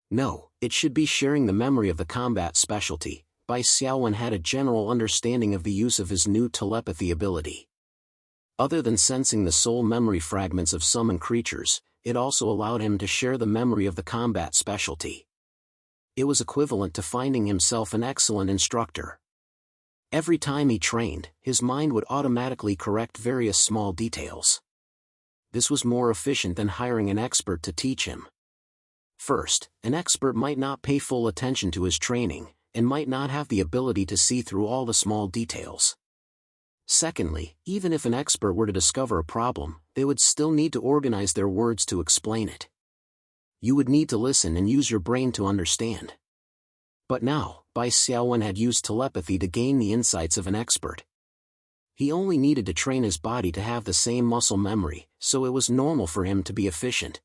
No, it should be sharing the memory of the combat specialty. Bai Xiaowen had a general understanding of the use of his new telepathy ability. Other than sensing the soul memory fragments of summoned creatures, it also allowed him to share the memory of the combat specialty. It was equivalent to finding himself an excellent instructor. Every time he trained, his mind would automatically correct various small details. This was more efficient than hiring an expert to teach him. First, an expert might not pay full attention to his training, and might not have the ability to see through all the small details. Secondly, even if an expert were to discover a problem, they would still need to organize their words to explain it. You would need to listen and use your brain to understand. But now, Bai Xiaowen had used telepathy to gain the insights of an expert. He only needed to train his body to have the same muscle memory, so it was normal for him to be efficient.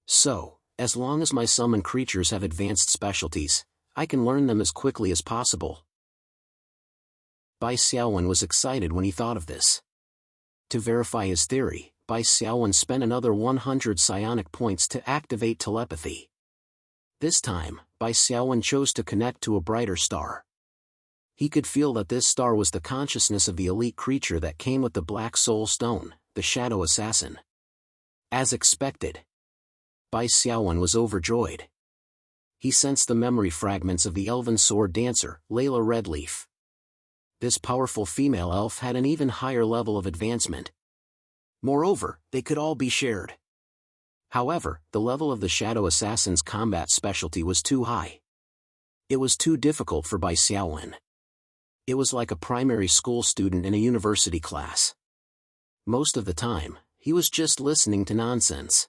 So, as long as my summoned creatures have advanced specialties, I can learn them as quickly as possible. Bai Xiaowen was excited when he thought of this. To verify his theory, Bai Xiaowen spent another 100 psionic points to activate telepathy. This time, Bai Xiaowen chose to connect to a brighter star. He could feel that this star was the consciousness of the elite creature that came with the Black Soul Stone, the Shadow Assassin. As expected, Bai Xiaowen was overjoyed. He sensed the memory fragments of the elven sword dancer, Layla Redleaf. This powerful female elf had an even higher level of advancement. Moreover, they could all be shared. However, the level of the Shadow Assassin's combat specialty was too high. It was too difficult for Bai Xiaowen. It was like a primary school student in a university class. Most of the time, he was just listening to nonsense.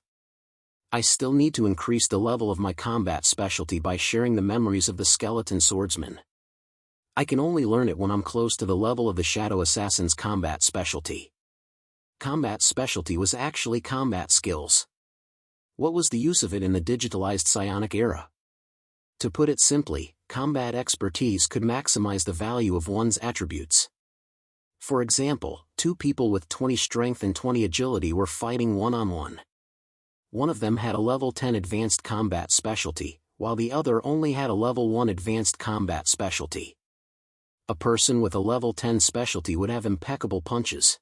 I still need to increase the level of my combat specialty by sharing the memories of the skeleton swordsman. I can only learn it when I'm close to the level of the shadow assassin's combat specialty. Combat specialty was actually combat skills. What was the use of it in the digitalized psionic era? To put it simply, combat expertise could maximize the value of one's attributes. For example, two people with 20 strength and 20 agility were fighting one-on-one. One of them had a level 10 advanced combat specialty, while the other only had a level 1 advanced combat specialty. A person with a level 10 specialty would have impeccable punches.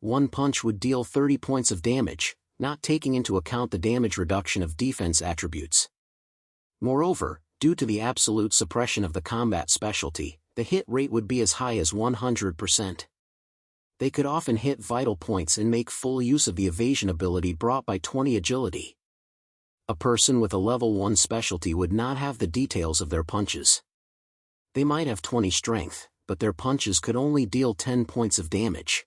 One punch would deal 30 points of damage, not taking into account the damage reduction of defense attributes. Moreover, due to the absolute suppression of the combat specialty, the hit rate would be as high as 100%. They could often hit vital points and make full use of the evasion ability brought by 20 agility. A person with a level 1 specialty would not have the details of their punches. They might have 20 strength, but their punches could only deal 10 points of damage.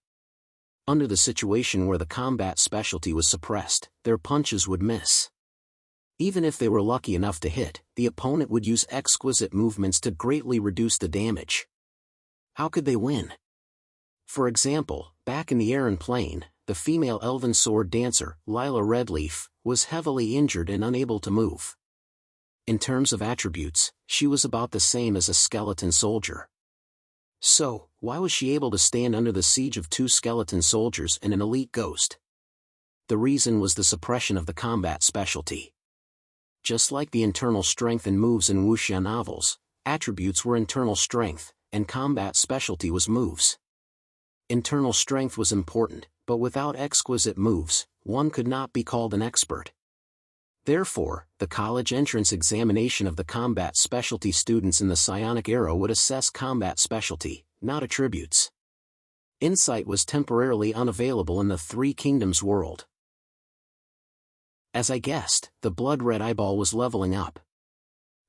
Under the situation where the combat specialty was suppressed, their punches would miss. Even if they were lucky enough to hit, the opponent would use exquisite movements to greatly reduce the damage. How could they win? For example, back in the Aran Plain, the female elven sword dancer, Lila Redleaf, was heavily injured and unable to move. In terms of attributes, she was about the same as a skeleton soldier. So, why was she able to stand under the siege of 2 skeleton soldiers and an elite ghost? The reason was the suppression of the combat specialty. Just like the internal strength and moves in wuxia novels, attributes were internal strength, and combat specialty was moves. Internal strength was important, but without exquisite moves, one could not be called an expert. Therefore, the college entrance examination of the combat specialty students in the psionic era would assess combat specialty, not attributes. Insight was temporarily unavailable in the Three Kingdoms world. As I guessed, the blood-red eyeball was leveling up.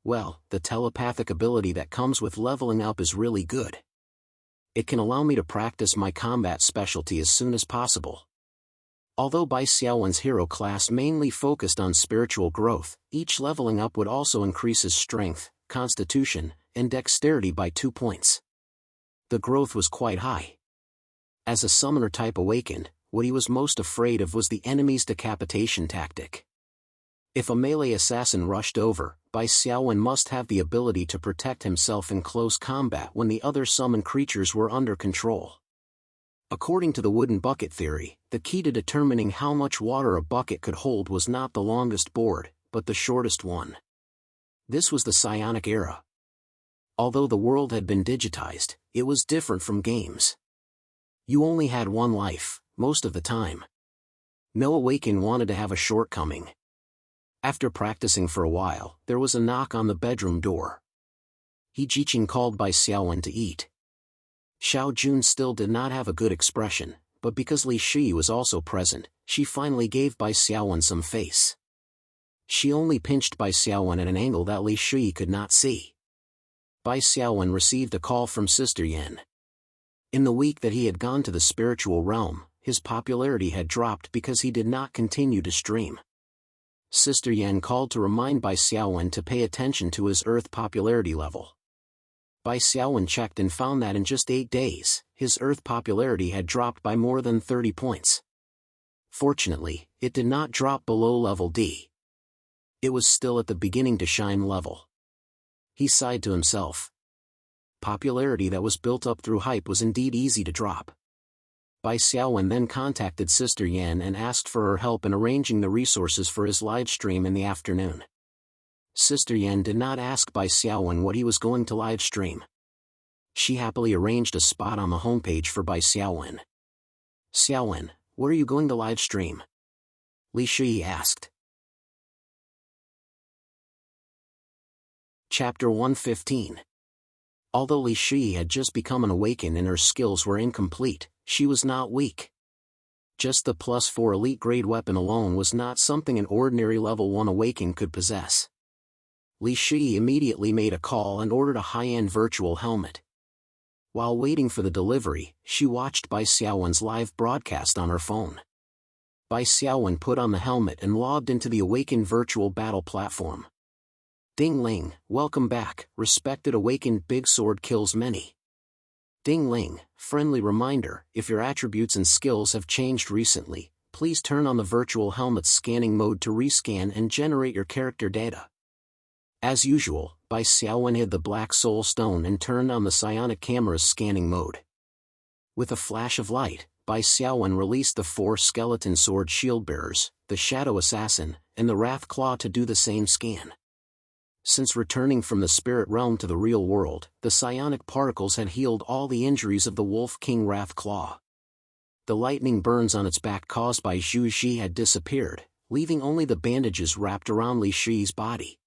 Well, the telepathic ability that comes with leveling up is really good. It can allow me to practice my combat specialty as soon as possible. Although Bai Xiaowen's hero class mainly focused on spiritual growth, each leveling up would also increase his strength, constitution, and dexterity by 2 points. The growth was quite high. As a summoner type awakened, what he was most afraid of was the enemy's decapitation tactic. If a melee assassin rushed over, Bai Xiaowen must have the ability to protect himself in close combat when the other summoned creatures were under control. According to the wooden bucket theory, the key to determining how much water a bucket could hold was not the longest board, but the shortest one. This was the psionic era. Although the world had been digitized, it was different from games. You only had one life, most of the time. No awakened wanted to have a shortcoming. After practicing for a while, there was a knock on the bedroom door. He Jiqing called Bai Xiaowen to eat. Xiao Jun still did not have a good expression, but because Li Shi was also present, she finally gave Bai Xiaowen some face. She only pinched Bai Xiaowen at an angle that Li Shi could not see. Bai Xiaowen received a call from Sister Yan. In the week that he had gone to the spiritual realm, his popularity had dropped because he did not continue to stream. Sister Yan called to remind Bai Xiaowen to pay attention to his Earth popularity level. Bai Xiaowen checked and found that in just 8 days, his Earth popularity had dropped by more than 30 points. Fortunately, it did not drop below level D. It was still at the beginning to shine level. He sighed to himself. Popularity that was built up through hype was indeed easy to drop. Bai Xiaowen then contacted Sister Yan and asked for her help in arranging the resources for his live stream in the afternoon. Sister Yan did not ask Bai Xiaowen what he was going to live stream. She happily arranged a spot on the homepage for Bai Xiaowen. Xiaowen, what are you going to live stream? Li Shi asked. Chapter 115. Although Li Shi had just become an awakened and her skills were incomplete, she was not weak. Just the +4 elite grade weapon alone was not something an ordinary level 1 awakened could possess. Li Shi immediately made a call and ordered a high-end virtual helmet. While waiting for the delivery, she watched Bai Xiaowen's live broadcast on her phone. Bai Xiaowen put on the helmet and logged into the awakened virtual battle platform. Ding Ling, welcome back, respected awakened big sword kills many. Ding Ling, friendly reminder, if your attributes and skills have changed recently, please turn on the virtual helmet's scanning mode to rescan and generate your character data. As usual, Bai Xiaowen hid the black soul stone and turned on the psionic camera's scanning mode. With a flash of light, Bai Xiaowen released the 4 skeleton sword shield bearers, the Shadow Assassin, and the Wrath Claw to do the same scan. Since returning from the spirit realm to the real world, the psionic particles had healed all the injuries of the Wolf King Wrath Claw. The lightning burns on its back caused by Zhu Ji had disappeared, leaving only the bandages wrapped around Li Shi's body.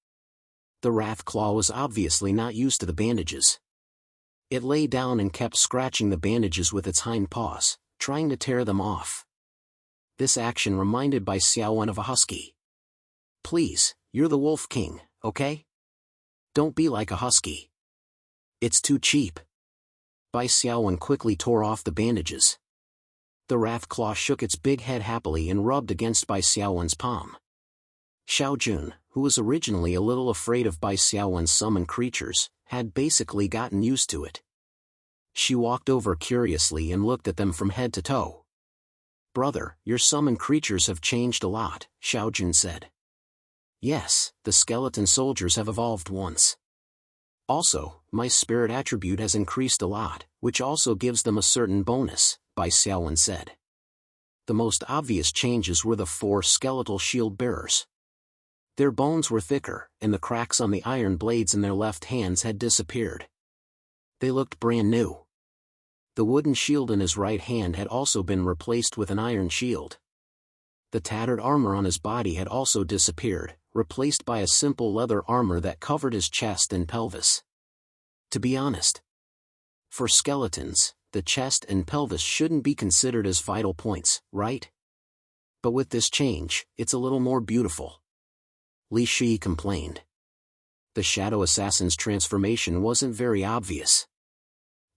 The Wrath Claw was obviously not used to the bandages. It lay down and kept scratching the bandages with its hind paws, trying to tear them off. This action reminded Bai Xiaowen of a husky. Please, you're the Wolf King, okay? Don't be like a husky. It's too cheap. Bai Xiaowen quickly tore off the bandages. The Wrath Claw shook its big head happily and rubbed against Bai Xiaowen's palm. Xiao Jun, who was originally a little afraid of Bai Xiaowen's summoned creatures, had basically gotten used to it. She walked over curiously and looked at them from head to toe. Brother, your summoned creatures have changed a lot, Xiao Jun said. Yes, the skeleton soldiers have evolved once. Also, my spirit attribute has increased a lot, which also gives them a certain bonus, Bai Xiaowen said. The most obvious changes were the 4 skeletal shield bearers. Their bones were thicker, and the cracks on the iron blades in their left hands had disappeared. They looked brand new. The wooden shield in his right hand had also been replaced with an iron shield. The tattered armor on his body had also disappeared, replaced by a simple leather armor that covered his chest and pelvis. To be honest, for skeletons, the chest and pelvis shouldn't be considered as vital points, right? But with this change, it's a little more beautiful. Li Shi complained. The Shadow Assassin's transformation wasn't very obvious.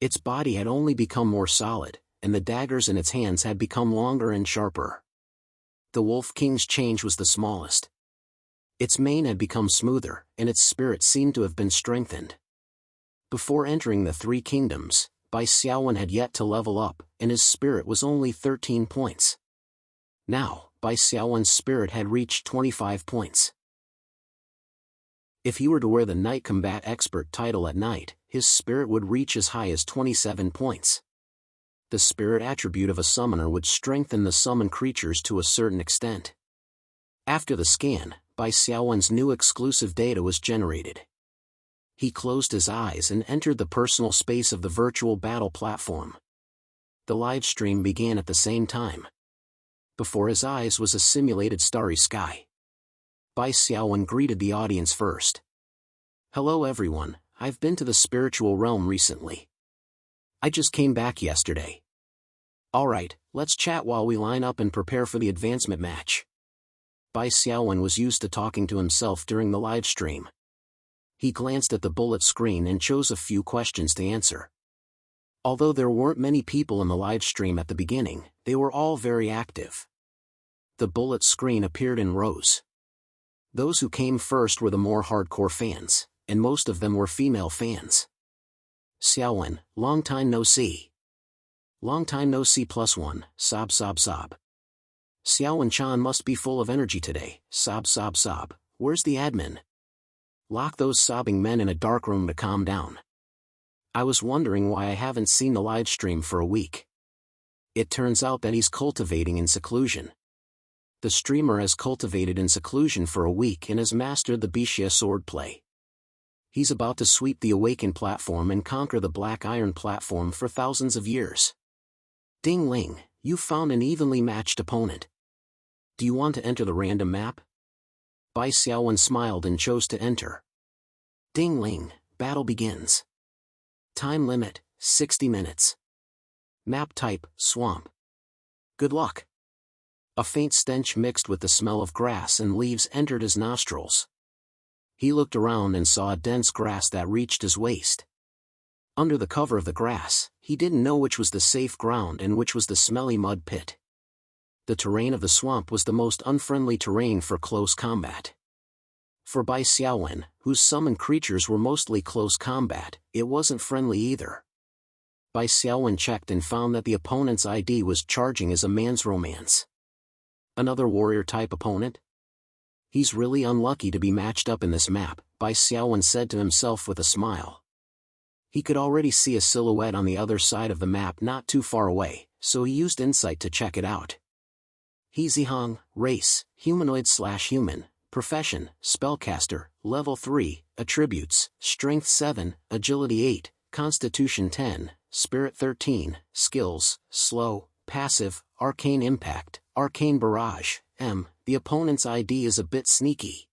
Its body had only become more solid, and the daggers in its hands had become longer and sharper. The Wolf King's change was the smallest. Its mane had become smoother, and its spirit seemed to have been strengthened. Before entering the 3 kingdoms, Bai Xiaowen had yet to level up, and his spirit was only 13 points. Now, Bai Xiaowen's spirit had reached 25 points. If he were to wear the Night Combat Expert title at night, his spirit would reach as high as 27 points. The spirit attribute of a summoner would strengthen the summoned creatures to a certain extent. After the scan, Bai Xiaowen's new exclusive data was generated. He closed his eyes and entered the personal space of the virtual battle platform. The live stream began at the same time. Before his eyes was a simulated starry sky. Bai Xiaowen greeted the audience first. Hello everyone, I've been to the spiritual realm recently. I just came back yesterday. Alright, let's chat while we line up and prepare for the advancement match. Bai Xiaowen was used to talking to himself during the live stream. He glanced at the bullet screen and chose a few questions to answer. Although there weren't many people in the live stream at the beginning, they were all very active. The bullet screen appeared in rows. Those who came first were the more hardcore fans, and most of them were female fans. Xiaowen, long time no see. Long time no see +1, sob sob sob. Xiaowen-chan must be full of energy today, sob sob sob, where's the admin? Lock those sobbing men in a dark room to calm down. I was wondering why I haven't seen the live stream for a week. It turns out that he's cultivating in seclusion. The streamer has cultivated in seclusion for a week and has mastered the Bixia swordplay. He's about to sweep the awakened platform and conquer the black iron platform for thousands of years. Ding Ling, you found an evenly matched opponent. Do you want to enter the random map? Bai Xiaowen smiled and chose to enter. Ding Ling, battle begins. Time limit, 60 minutes. Map type, swamp. Good luck. A faint stench mixed with the smell of grass and leaves entered his nostrils. He looked around and saw a dense grass that reached his waist. Under the cover of the grass, he didn't know which was the safe ground and which was the smelly mud pit. The terrain of the swamp was the most unfriendly terrain for close combat. For Bai Xiaowen, whose summoned creatures were mostly close combat, it wasn't friendly either. Bai Xiaowen checked and found that the opponent's ID was charging as a man's romance. Another warrior-type opponent? He's really unlucky to be matched up in this map, Bai Xiaowen said to himself with a smile. He could already see a silhouette on the other side of the map not too far away, so he used insight to check it out. He Zihong, race, humanoid/human, profession, spellcaster, level 3, attributes, strength 7, agility 8, constitution 10, spirit 13, skills, slow, passive, arcane impact, arcane barrage, The opponent's ID is a bit sneaky.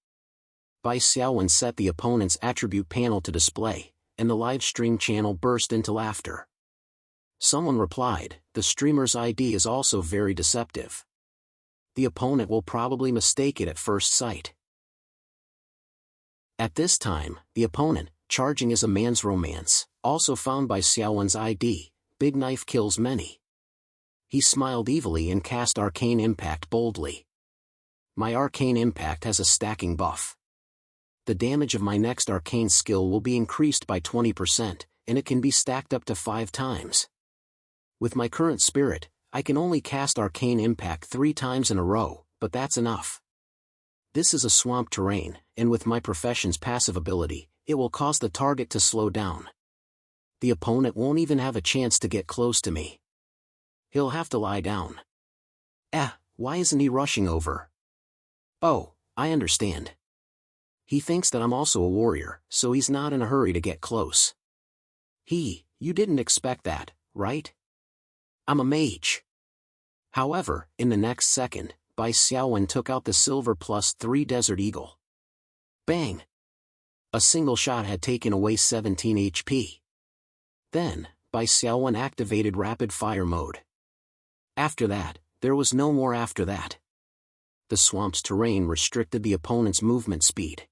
Bai Xiaowen set the opponent's attribute panel to display, and the live stream channel burst into laughter. Someone replied, the streamer's ID is also very deceptive. The opponent will probably mistake it at first sight. At this time, the opponent, charging as a man's romance, also found Bai Xiaowen's ID, big knife kills many. He smiled evilly and cast arcane impact boldly. My arcane impact has a stacking buff. The damage of my next arcane skill will be increased by 20%, and it can be stacked up to 5 times. With my current spirit, I can only cast arcane impact 3 times in a row, but that's enough. This is a swamp terrain, and with my profession's passive ability, it will cause the target to slow down. The opponent won't even have a chance to get close to me. He'll have to lie down. Why isn't he rushing over? Oh, I understand. He thinks that I'm also a warrior, so he's not in a hurry to get close. You didn't expect that, right? I'm a mage. However, in the next second, Bai Xiaowen took out the silver +3 Desert Eagle. Bang! A single shot had taken away 17 HP. Then, Bai Xiaowen activated rapid fire mode. After that, there was no more after that. The swamp's terrain restricted the opponent's movement speed.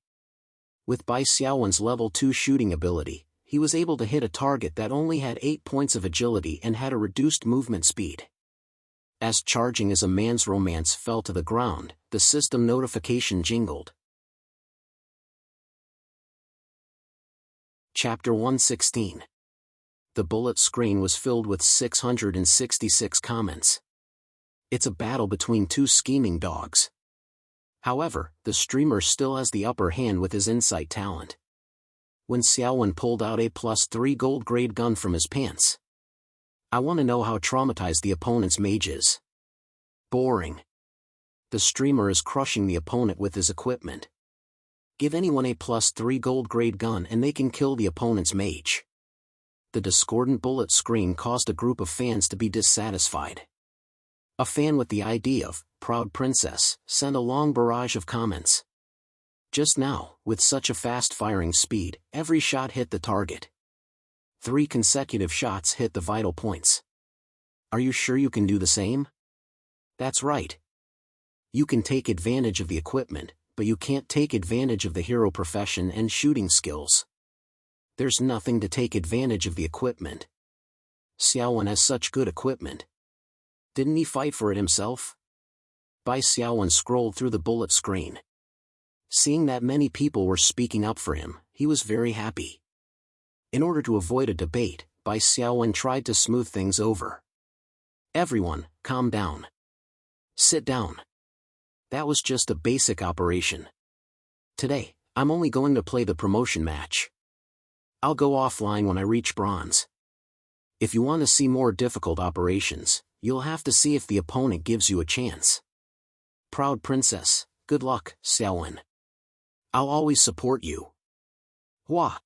With Bai Xiaowen's level 2 shooting ability, he was able to hit a target that only had 8 points of agility and had a reduced movement speed. As charging as a man's romance fell to the ground, the system notification jingled. Chapter 116. The bullet screen was filled with 666 comments. It's a battle between 2 scheming dogs. However, the streamer still has the upper hand with his insight talent. When Xiaowen pulled out a +3 gold-grade gun from his pants. I want to know how traumatized the opponent's mage is. Boring. The streamer is crushing the opponent with his equipment. Give anyone a +3 gold-grade gun and they can kill the opponent's mage. The discordant bullet screen caused a group of fans to be dissatisfied. A fan with the ID of Proud Princess sent a long barrage of comments. Just now, with such a fast firing speed, every shot hit the target. 3 consecutive shots hit the vital points. Are you sure you can do the same? That's right. You can take advantage of the equipment, but you can't take advantage of the hero profession and shooting skills. There's nothing to take advantage of the equipment. Xiaowen has such good equipment. Didn't he fight for it himself? Bai Xiaowen scrolled through the bullet screen. Seeing that many people were speaking up for him, he was very happy. In order to avoid a debate, Bai Xiaowen tried to smooth things over. Everyone, calm down. Sit down. That was just a basic operation. Today, I'm only going to play the promotion match. I'll go offline when I reach bronze. If you want to see more difficult operations, you'll have to see if the opponent gives you a chance. Proud Princess, good luck, Xiaowen. I'll always support you. Hua!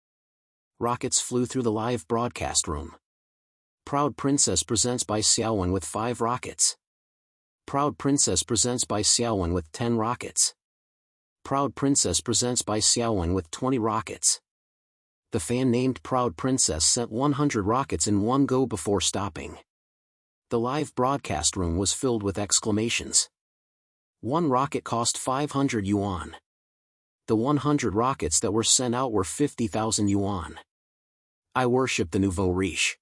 Rockets flew through the live broadcast room. Proud Princess presents Bai Xiaowen with 5 rockets. Proud Princess presents Bai Xiaowen with 10 rockets. Proud Princess presents Bai Xiaowen with 20 rockets. The fan named Proud Princess sent 100 rockets in one go before stopping. The live broadcast room was filled with exclamations. 1 rocket cost 500 yuan. The 100 rockets that were sent out were 50,000 yuan. I worship the nouveau riche.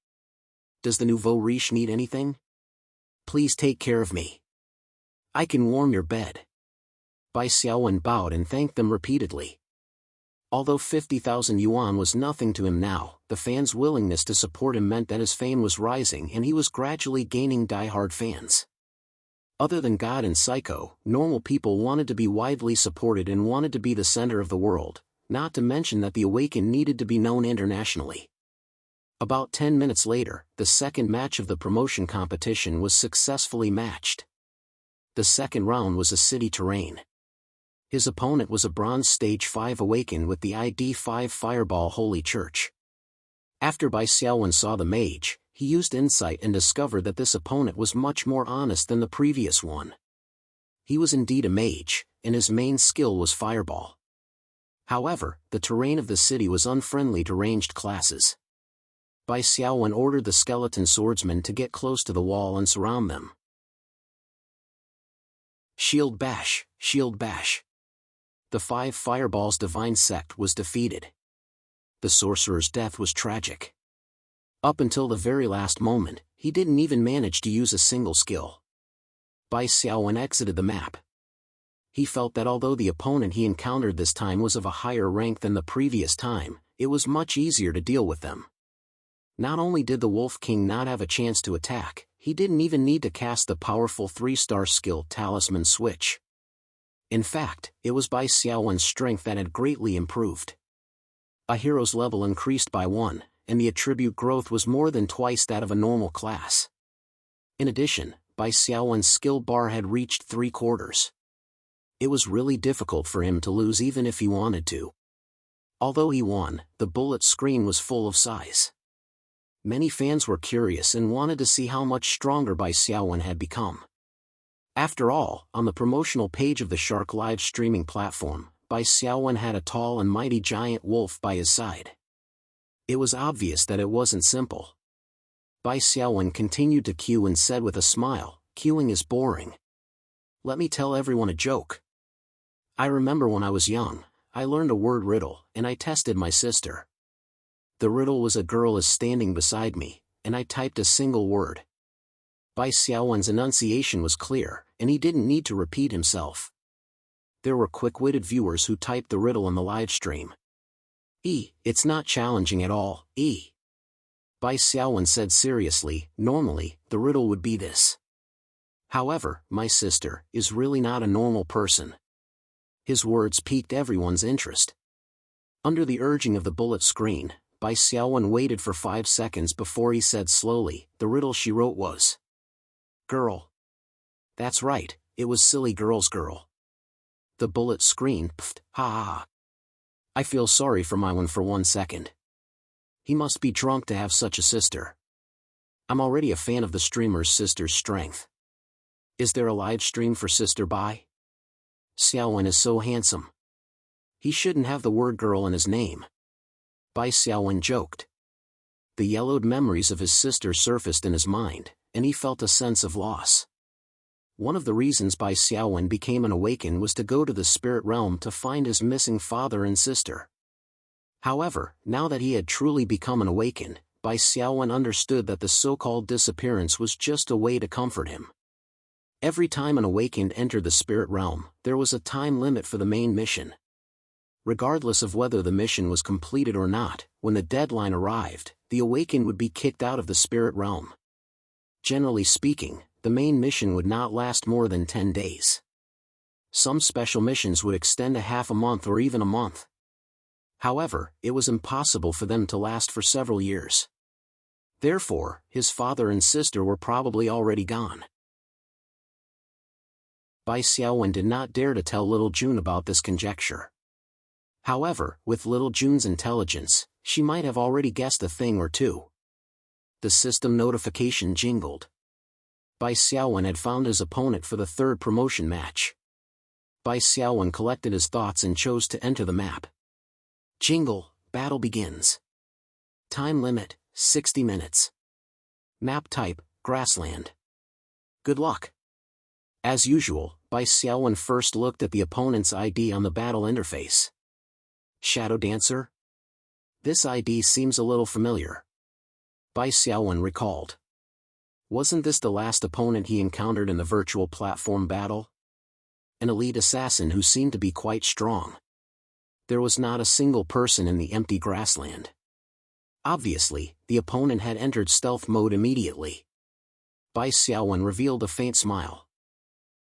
Does the nouveau riche need anything? Please take care of me. I can warm your bed. Bai Xiaowen bowed and thanked them repeatedly. Although 50,000 yuan was nothing to him now, the fans' willingness to support him meant that his fame was rising and he was gradually gaining die-hard fans. Other than God and Psycho, normal people wanted to be widely supported and wanted to be the center of the world, not to mention that the Awakened needed to be known internationally. About 10 minutes later, the second match of the promotion competition was successfully matched. The second round was a city terrain. His opponent was a Bronze Stage 5 Awakened with the ID 5 Fireball Holy Church. After Bai Xiaowen saw the mage, he used insight and discovered that this opponent was much more honest than the previous one. He was indeed a mage, and his main skill was Fireball. However, the terrain of the city was unfriendly to ranged classes. Bai Xiaowen ordered the skeleton swordsmen to get close to the wall and surround them. Shield bash, shield bash. The 5 Fireballs divine sect was defeated. The sorcerer's death was tragic. Up until the very last moment, he didn't even manage to use a single skill. Bai Xiaowen exited the map. He felt that although the opponent he encountered this time was of a higher rank than the previous time, it was much easier to deal with them. Not only did the Wolf King not have a chance to attack, he didn't even need to cast the powerful 3-star skill Talisman Switch. In fact, it was Bai Xiaowen's strength that had greatly improved. A hero's level increased by 1, and the attribute growth was more than twice that of a normal class. In addition, Bai Xiaowen's skill bar had reached 3/4. It was really difficult for him to lose even if he wanted to. Although he won, the bullet screen was full of size. Many fans were curious and wanted to see how much stronger Bai Xiaowen had become. After all, on the promotional page of the Shark live streaming platform, Bai Xiaowen had a tall and mighty giant wolf by his side. It was obvious that it wasn't simple. Bai Xiaowen continued to queue and said with a smile, "Queuing is boring. Let me tell everyone a joke. I remember when I was young, I learned a word riddle, and I tested my sister. The riddle was a girl is standing beside me, and I typed a single word." Bai Xiaowen's enunciation was clear, and he didn't need to repeat himself. There were quick-witted viewers who typed the riddle on the live stream. It's not challenging at all, Bai Xiaowen said seriously. Normally, the riddle would be this. However, my sister is really not a normal person. His words piqued everyone's interest. Under the urging of the bullet screen, Bai Xiaowen waited for 5 seconds before he said slowly, the riddle she wrote was girl. That's right, it was silly girl's girl. The bullet screen, pfft, ha ha ha. I feel sorry for my one for 1 second. He must be drunk to have such a sister. I'm already a fan of the streamer's sister's strength. Is there a live stream for Sister Bai? Xiaowen is so handsome. He shouldn't have the word girl in his name. Bai Xiaowen joked. The yellowed memories of his sister surfaced in his mind, and he felt a sense of loss. One of the reasons Bai Xiaowen became an Awakened was to go to the spirit realm to find his missing father and sister. However, now that he had truly become an Awakened, Bai Xiaowen understood that the so-called disappearance was just a way to comfort him. Every time an Awakened entered the spirit realm, there was a time limit for the main mission. Regardless of whether the mission was completed or not, when the deadline arrived, the Awakened would be kicked out of the spirit realm. Generally speaking, the main mission would not last more than 10 days. Some special missions would extend a half a month or even a month. However, it was impossible for them to last for several years. Therefore, his father and sister were probably already gone. Bai Xiaowen did not dare to tell little June about this conjecture. However, with little June's intelligence, she might have already guessed a thing or two. The system notification jingled. Bai Xiaowen had found his opponent for the 3rd promotion match. Bai Xiaowen collected his thoughts and chose to enter the map. Jingle, battle begins. Time limit, 60 minutes. Map type, grassland. Good luck. As usual, Bai Xiaowen first looked at the opponent's ID on the battle interface. Shadow Dancer? This ID seems a little familiar. Bai Xiaowen recalled. Wasn't this the last opponent he encountered in the virtual platform battle? An elite assassin who seemed to be quite strong. There was not a single person in the empty grassland. Obviously, the opponent had entered stealth mode immediately. Bai Xiaowen revealed a faint smile.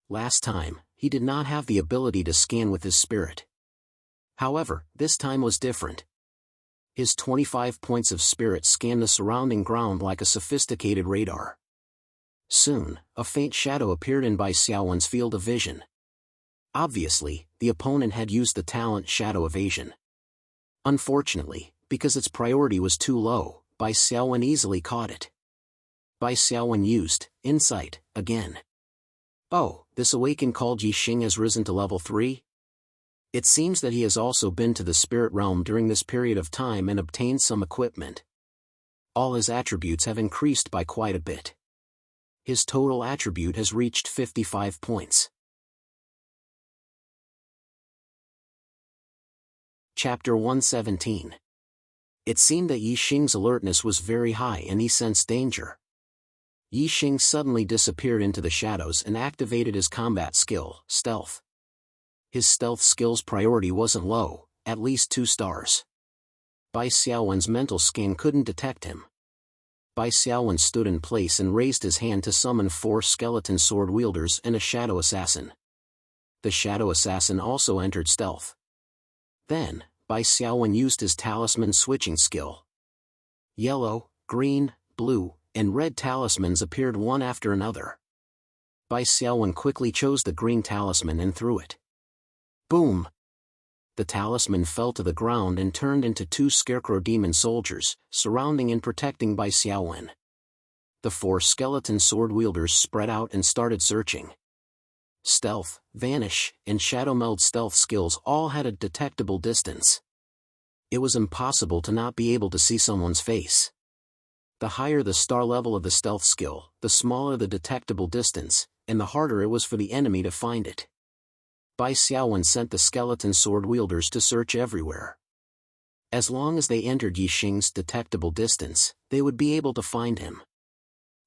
Last time, he did not have the ability to scan with his spirit. However, this time was different. His 25 points of spirit scanned the surrounding ground like a sophisticated radar. Soon, a faint shadow appeared in Bai Xiaowen's field of vision. Obviously, the opponent had used the talent Shadow Evasion. Unfortunately, because its priority was too low, Bai Xiaowen easily caught it. Bai Xiaowen used Insight again. Oh, this awakened called Yi Xing has risen to level 3? It seems that he has also been to the spirit realm during this period of time and obtained some equipment. All his attributes have increased by quite a bit. His total attribute has reached 55 points. Chapter 117. It seemed that Yi Xing's alertness was very high and he sensed danger. Yi Xing suddenly disappeared into the shadows and activated his combat skill, Stealth. His stealth skill's priority wasn't low, at least 2 stars. Bai Xiaowen's mental scan couldn't detect him. Bai Xiaowen stood in place and raised his hand to summon 4 skeleton sword wielders and a shadow assassin. The shadow assassin also entered stealth. Then, Bai Xiaowen used his talisman switching skill. Yellow, green, blue, and red talismans appeared one after another. Bai Xiaowen quickly chose the green talisman and threw it. Boom! The talisman fell to the ground and turned into 2 scarecrow demon soldiers, surrounding and protecting Bai Xiaowen. The 4 skeleton sword wielders spread out and started searching. Stealth, Vanish, and Shadow Meld stealth skills all had a detectable distance. It was impossible to not be able to see someone's face. The higher the star level of the stealth skill, the smaller the detectable distance, and the harder it was for the enemy to find it. Bai Xiaowen sent the skeleton sword wielders to search everywhere. As long as they entered Yi Xing's detectable distance, they would be able to find him.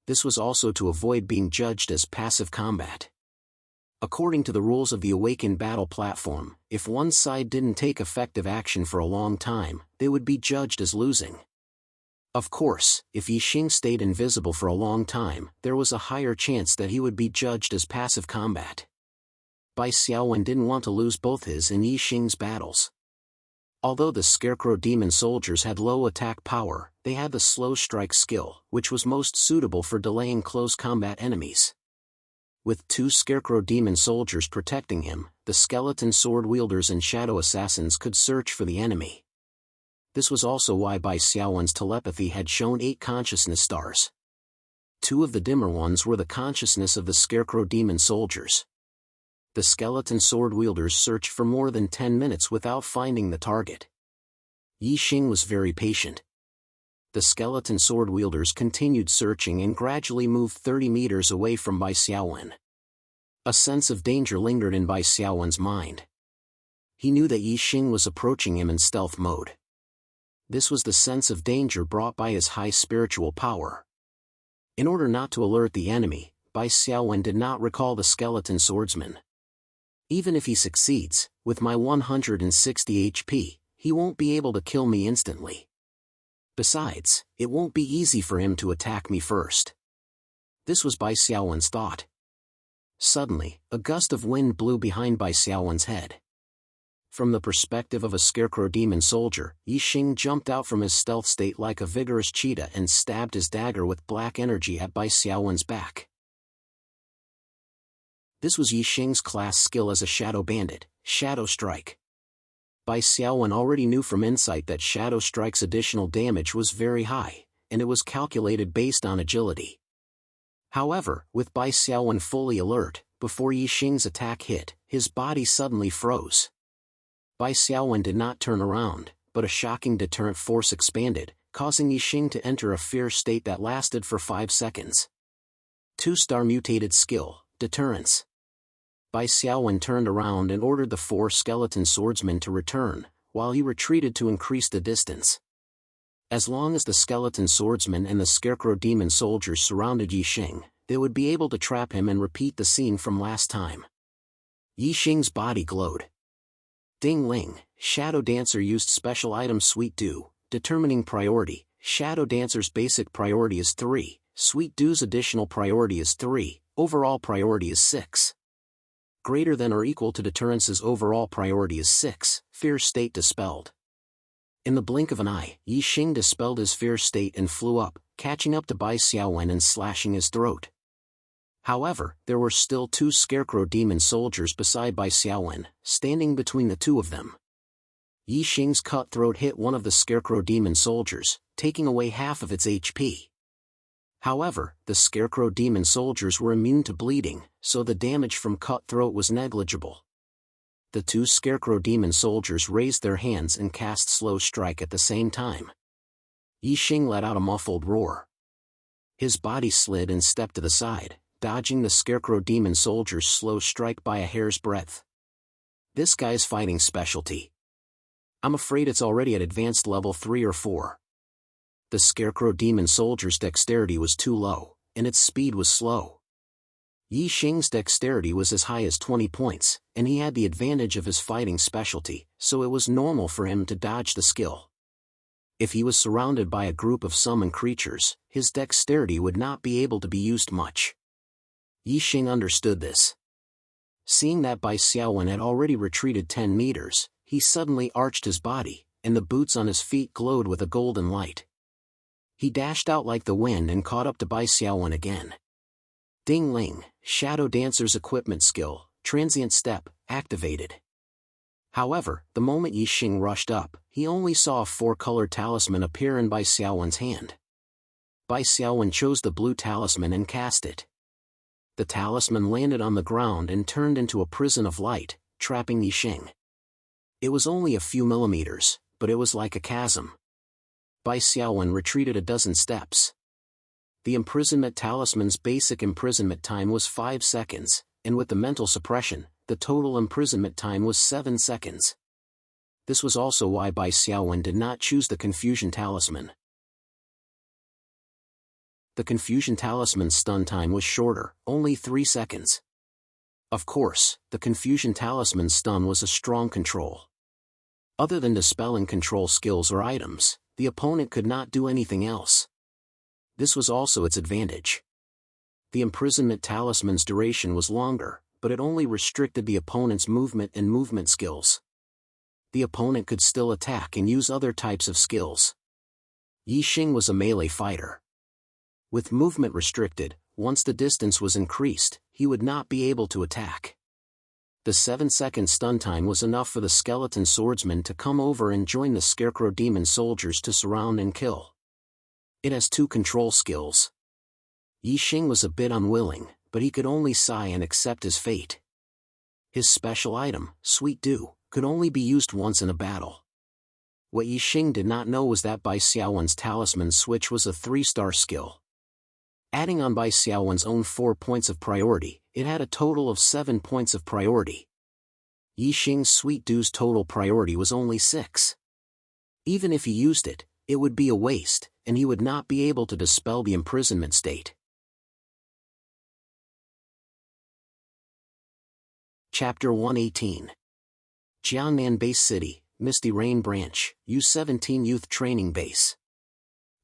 This was also to avoid being judged as passive combat. According to the rules of the awakened battle platform, if one side didn't take effective action for a long time, they would be judged as losing. Of course, if Yi Xing stayed invisible for a long time, there was a higher chance that he would be judged as passive combat. Bai Xiaowen didn't want to lose both his and Yi Xing's battles. Although the scarecrow demon soldiers had low attack power, they had the slow strike skill, which was most suitable for delaying close combat enemies. With 2 scarecrow demon soldiers protecting him, the skeleton sword wielders and shadow assassins could search for the enemy. This was also why Bai Xiaowen's telepathy had shown 8 consciousness stars. 2 of the dimmer ones were the consciousness of the scarecrow demon soldiers. The skeleton sword wielders searched for more than 10 minutes without finding the target. Yi Xing was very patient. The skeleton sword wielders continued searching and gradually moved 30 meters away from Bai Xiaowen. A sense of danger lingered in Bai Xiaowen's mind. He knew that Yi Xing was approaching him in stealth mode. This was the sense of danger brought by his high spiritual power. In order not to alert the enemy, Bai Xiaowen did not recall the skeleton swordsman. Even if he succeeds, with my 160 HP, he won't be able to kill me instantly. Besides, it won't be easy for him to attack me first. This was Bai Xiaowen's thought. Suddenly, a gust of wind blew behind Bai Xiaowen's head. From the perspective of a scarecrow demon soldier, Yi Xing jumped out from his stealth state like a vigorous cheetah and stabbed his dagger with black energy at Bai Xiaowen's back. This was Yi Xing's class skill as a shadow bandit, Shadow Strike. Bai Xiaowen already knew from insight that Shadow Strike's additional damage was very high, and it was calculated based on agility. However, with Bai Xiaowen fully alert, before Yi Xing's attack hit, his body suddenly froze. Bai Xiaowen did not turn around, but a shocking deterrent force expanded, causing Yi Xing to enter a fear state that lasted for 5 seconds. 2-star mutated skill, Deterrence. Bai Xiaowen turned around and ordered the 4 skeleton swordsmen to return, while he retreated to increase the distance. As long as the skeleton swordsman and the scarecrow demon soldiers surrounded Yi Xing, they would be able to trap him and repeat the scene from last time. Yi Xing's body glowed. Ding Ling, Shadow Dancer used special item Sweet Dew, determining priority. Shadow Dancer's basic priority is 3, Sweet Dew's additional priority is 3, overall priority is 6. Greater than or equal to Deterrence's overall priority is 6, Fear State dispelled. In the blink of an eye, Yi Xing dispelled his fear state and flew up, catching up to Bai Xiaowen and slashing his throat. However, there were still 2 scarecrow demon soldiers beside Bai Xiaowen, standing between the two of them. Yi Xing's cutthroat hit one of the scarecrow demon soldiers, taking away half of its HP. However, the scarecrow demon soldiers were immune to bleeding, so the damage from cutthroat was negligible. The 2 scarecrow demon soldiers raised their hands and cast Slow Strike at the same time. Yi Xing let out a muffled roar. His body slid and stepped to the side, dodging the scarecrow demon soldier's Slow Strike by a hair's breadth. This guy's fighting specialty. I'm afraid it's already at advanced level 3 or 4. The scarecrow demon soldier's dexterity was too low, and its speed was slow. Yi Xing's dexterity was as high as 20 points, and he had the advantage of his fighting specialty, so it was normal for him to dodge the skill. If he was surrounded by a group of summoned creatures, his dexterity would not be able to be used much. Yi Xing understood this. Seeing that Bai Xiaowen had already retreated 10 meters, he suddenly arched his body, and the boots on his feet glowed with a golden light. He dashed out like the wind and caught up to Bai Xiaowen again. Ding Ling, Shadow Dancer's equipment skill, Transient Step, activated. However, the moment Yi Xing rushed up, he only saw a 4-colored talisman appear in Bai Xiaowen's hand. Bai Xiaowen chose the blue talisman and cast it. The talisman landed on the ground and turned into a prison of light, trapping Yi Xing. It was only a few millimeters, but it was like a chasm. Bai Xiaowen retreated a dozen steps. The imprisonment talisman's basic imprisonment time was 5 seconds, and with the mental suppression, the total imprisonment time was 7 seconds. This was also why Bai Xiaowen did not choose the confusion talisman. The confusion talisman's stun time was shorter, only 3 seconds. Of course, the confusion talisman's stun was a strong control. Other than dispelling control skills or items, the opponent could not do anything else. This was also its advantage. The imprisonment talisman's duration was longer, but it only restricted the opponent's movement and movement skills. The opponent could still attack and use other types of skills. Yi Xing was a melee fighter. With movement restricted, once the distance was increased, he would not be able to attack. The 7-second stun time was enough for the skeleton swordsman to come over and join the scarecrow demon soldiers to surround and kill. It has 2 control skills. Yi Xing was a bit unwilling, but he could only sigh and accept his fate. His special item, Sweet Dew, could only be used once in a battle. What Yi Xing did not know was that Bai Xiaowen's talisman switch was a 3-star skill. Adding on Bai Xiaowen's own 4 points of priority, it had a total of 7 points of priority. Yi Xing's Sweet Dew's total priority was only 6. Even if he used it, it would be a waste, and he would not be able to dispel the imprisonment state. Chapter 118. Jiangnan Base City, Misty Rain Branch, U-17 Youth Training Base.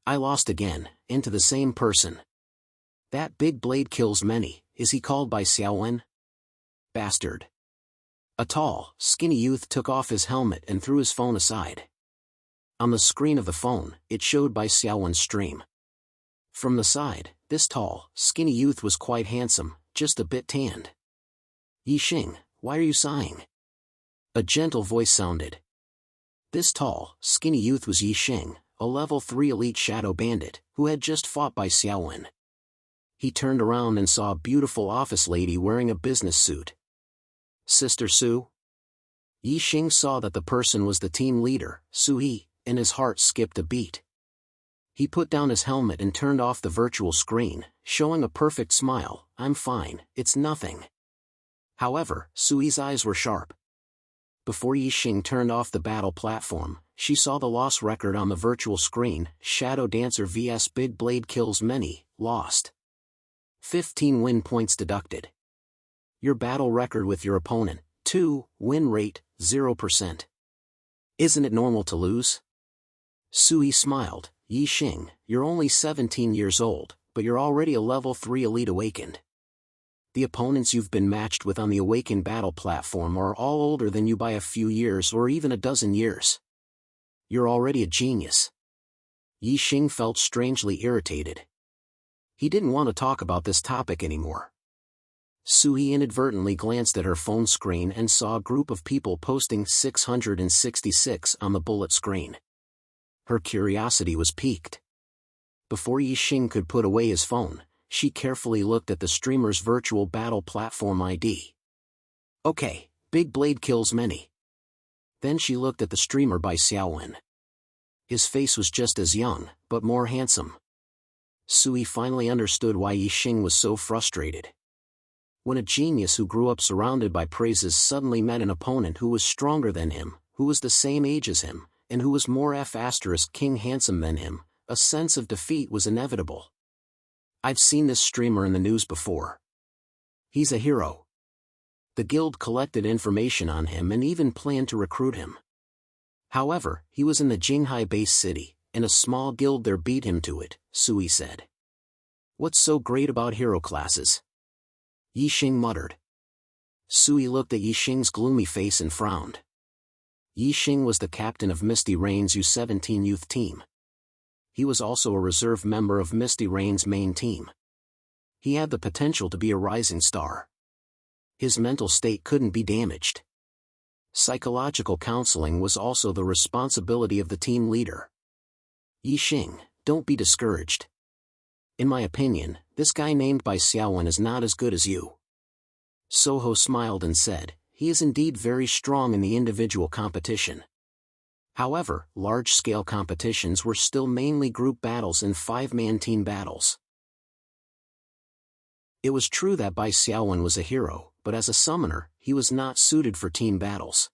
I lost again, and to the same person. That big blade kills many, is he called Bai Xiaowen? Bastard. A tall, skinny youth took off his helmet and threw his phone aside. On the screen of the phone, it showed Bai Xiaowen's stream. From the side, this tall, skinny youth was quite handsome, just a bit tanned. Yi Xing, why are you sighing? A gentle voice sounded. This tall, skinny youth was Yi Xing, a level 3 elite shadow bandit, who had just fought Bai Xiaowen. He turned around and saw a beautiful office lady wearing a business suit. Sister Su? Yi Xing saw that the person was the team leader, Su Yi, and his heart skipped a beat. He put down his helmet and turned off the virtual screen, showing a perfect smile. I'm fine, it's nothing. However, Su Yi's eyes were sharp. Before Yixing turned off the battle platform, she saw the loss record on the virtual screen: Shadow Dancer vs Big Blade kills many, lost. 15 win points deducted. Your battle record with your opponent: 2, win rate, 0%. Isn't it normal to lose? Sui smiled. Yixing, you're only 17 years old, but you're already a level 3 elite awakened. The opponents you've been matched with on the awakened battle platform are all older than you by a few years or even a dozen years. You're already a genius. Yixing felt strangely irritated. He didn't want to talk about this topic anymore. Sui inadvertently glanced at her phone screen and saw a group of people posting 666 on the bullet screen. Her curiosity was piqued. Before Yixing could put away his phone, she carefully looked at the streamer's virtual battle platform ID. Okay, Big Blade kills many. Then she looked at the streamer by Xiaowen. His face was just as young, but more handsome. Sui finally understood why Yixing was so frustrated. When a genius who grew up surrounded by praises suddenly met an opponent who was stronger than him, who was the same age as him, and who was more *King handsome than him, a sense of defeat was inevitable. I've seen this streamer in the news before. He's a hero. The guild collected information on him and even planned to recruit him. However, he was in the Jinghai base city, and a small guild there beat him to it, Sui said. What's so great about hero classes? Yixing muttered. Sui looked at Yixing's gloomy face and frowned. Yixing was the captain of Misty Rain's U17 youth team. He was also a reserve member of Misty Rain's main team. He had the potential to be a rising star. His mental state couldn't be damaged. Psychological counseling was also the responsibility of the team leader. Yixing, don't be discouraged. In my opinion, this guy named by Xiaowen is not as good as you. Soho smiled and said, he is indeed very strong in the individual competition. However, large-scale competitions were still mainly group battles and 5-man team battles. It was true that Bai Xiaowen was a hero, but as a summoner, he was not suited for team battles.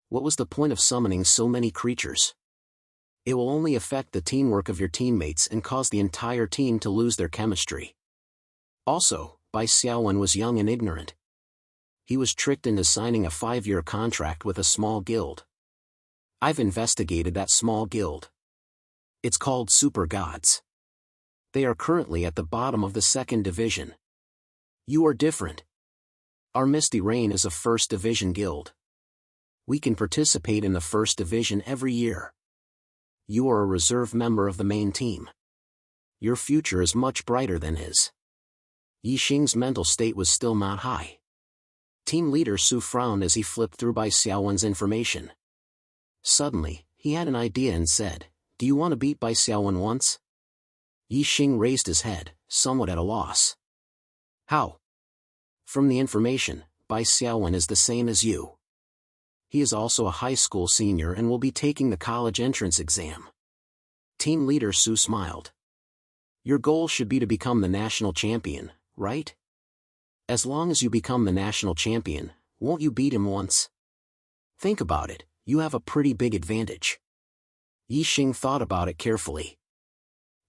What was the point of summoning so many creatures? It will only affect the teamwork of your teammates and cause the entire team to lose their chemistry. Also, Bai Xiaowen was young and ignorant. He was tricked into signing a 5-year contract with a small guild. I've investigated that small guild. It's called Super Gods. They are currently at the bottom of the 2nd division. You are different. Our Misty Rain is a 1st division guild. We can participate in the 1st division every year. You are a reserve member of the main team. Your future is much brighter than his. Yixing's mental state was still not high. Team leader Su frowned as he flipped through Bai Xiaowen's information. Suddenly, he had an idea and said, do you want to beat Bai Xiaowen once? Yixing raised his head, somewhat at a loss. How? From the information, Bai Xiaowen is the same as you. He is also a high school senior and will be taking the college entrance exam. Team leader Su smiled. Your goal should be to become the national champion, right? As long as you become the national champion, won't you beat him once? Think about it. You have a pretty big advantage. Yixing thought about it carefully.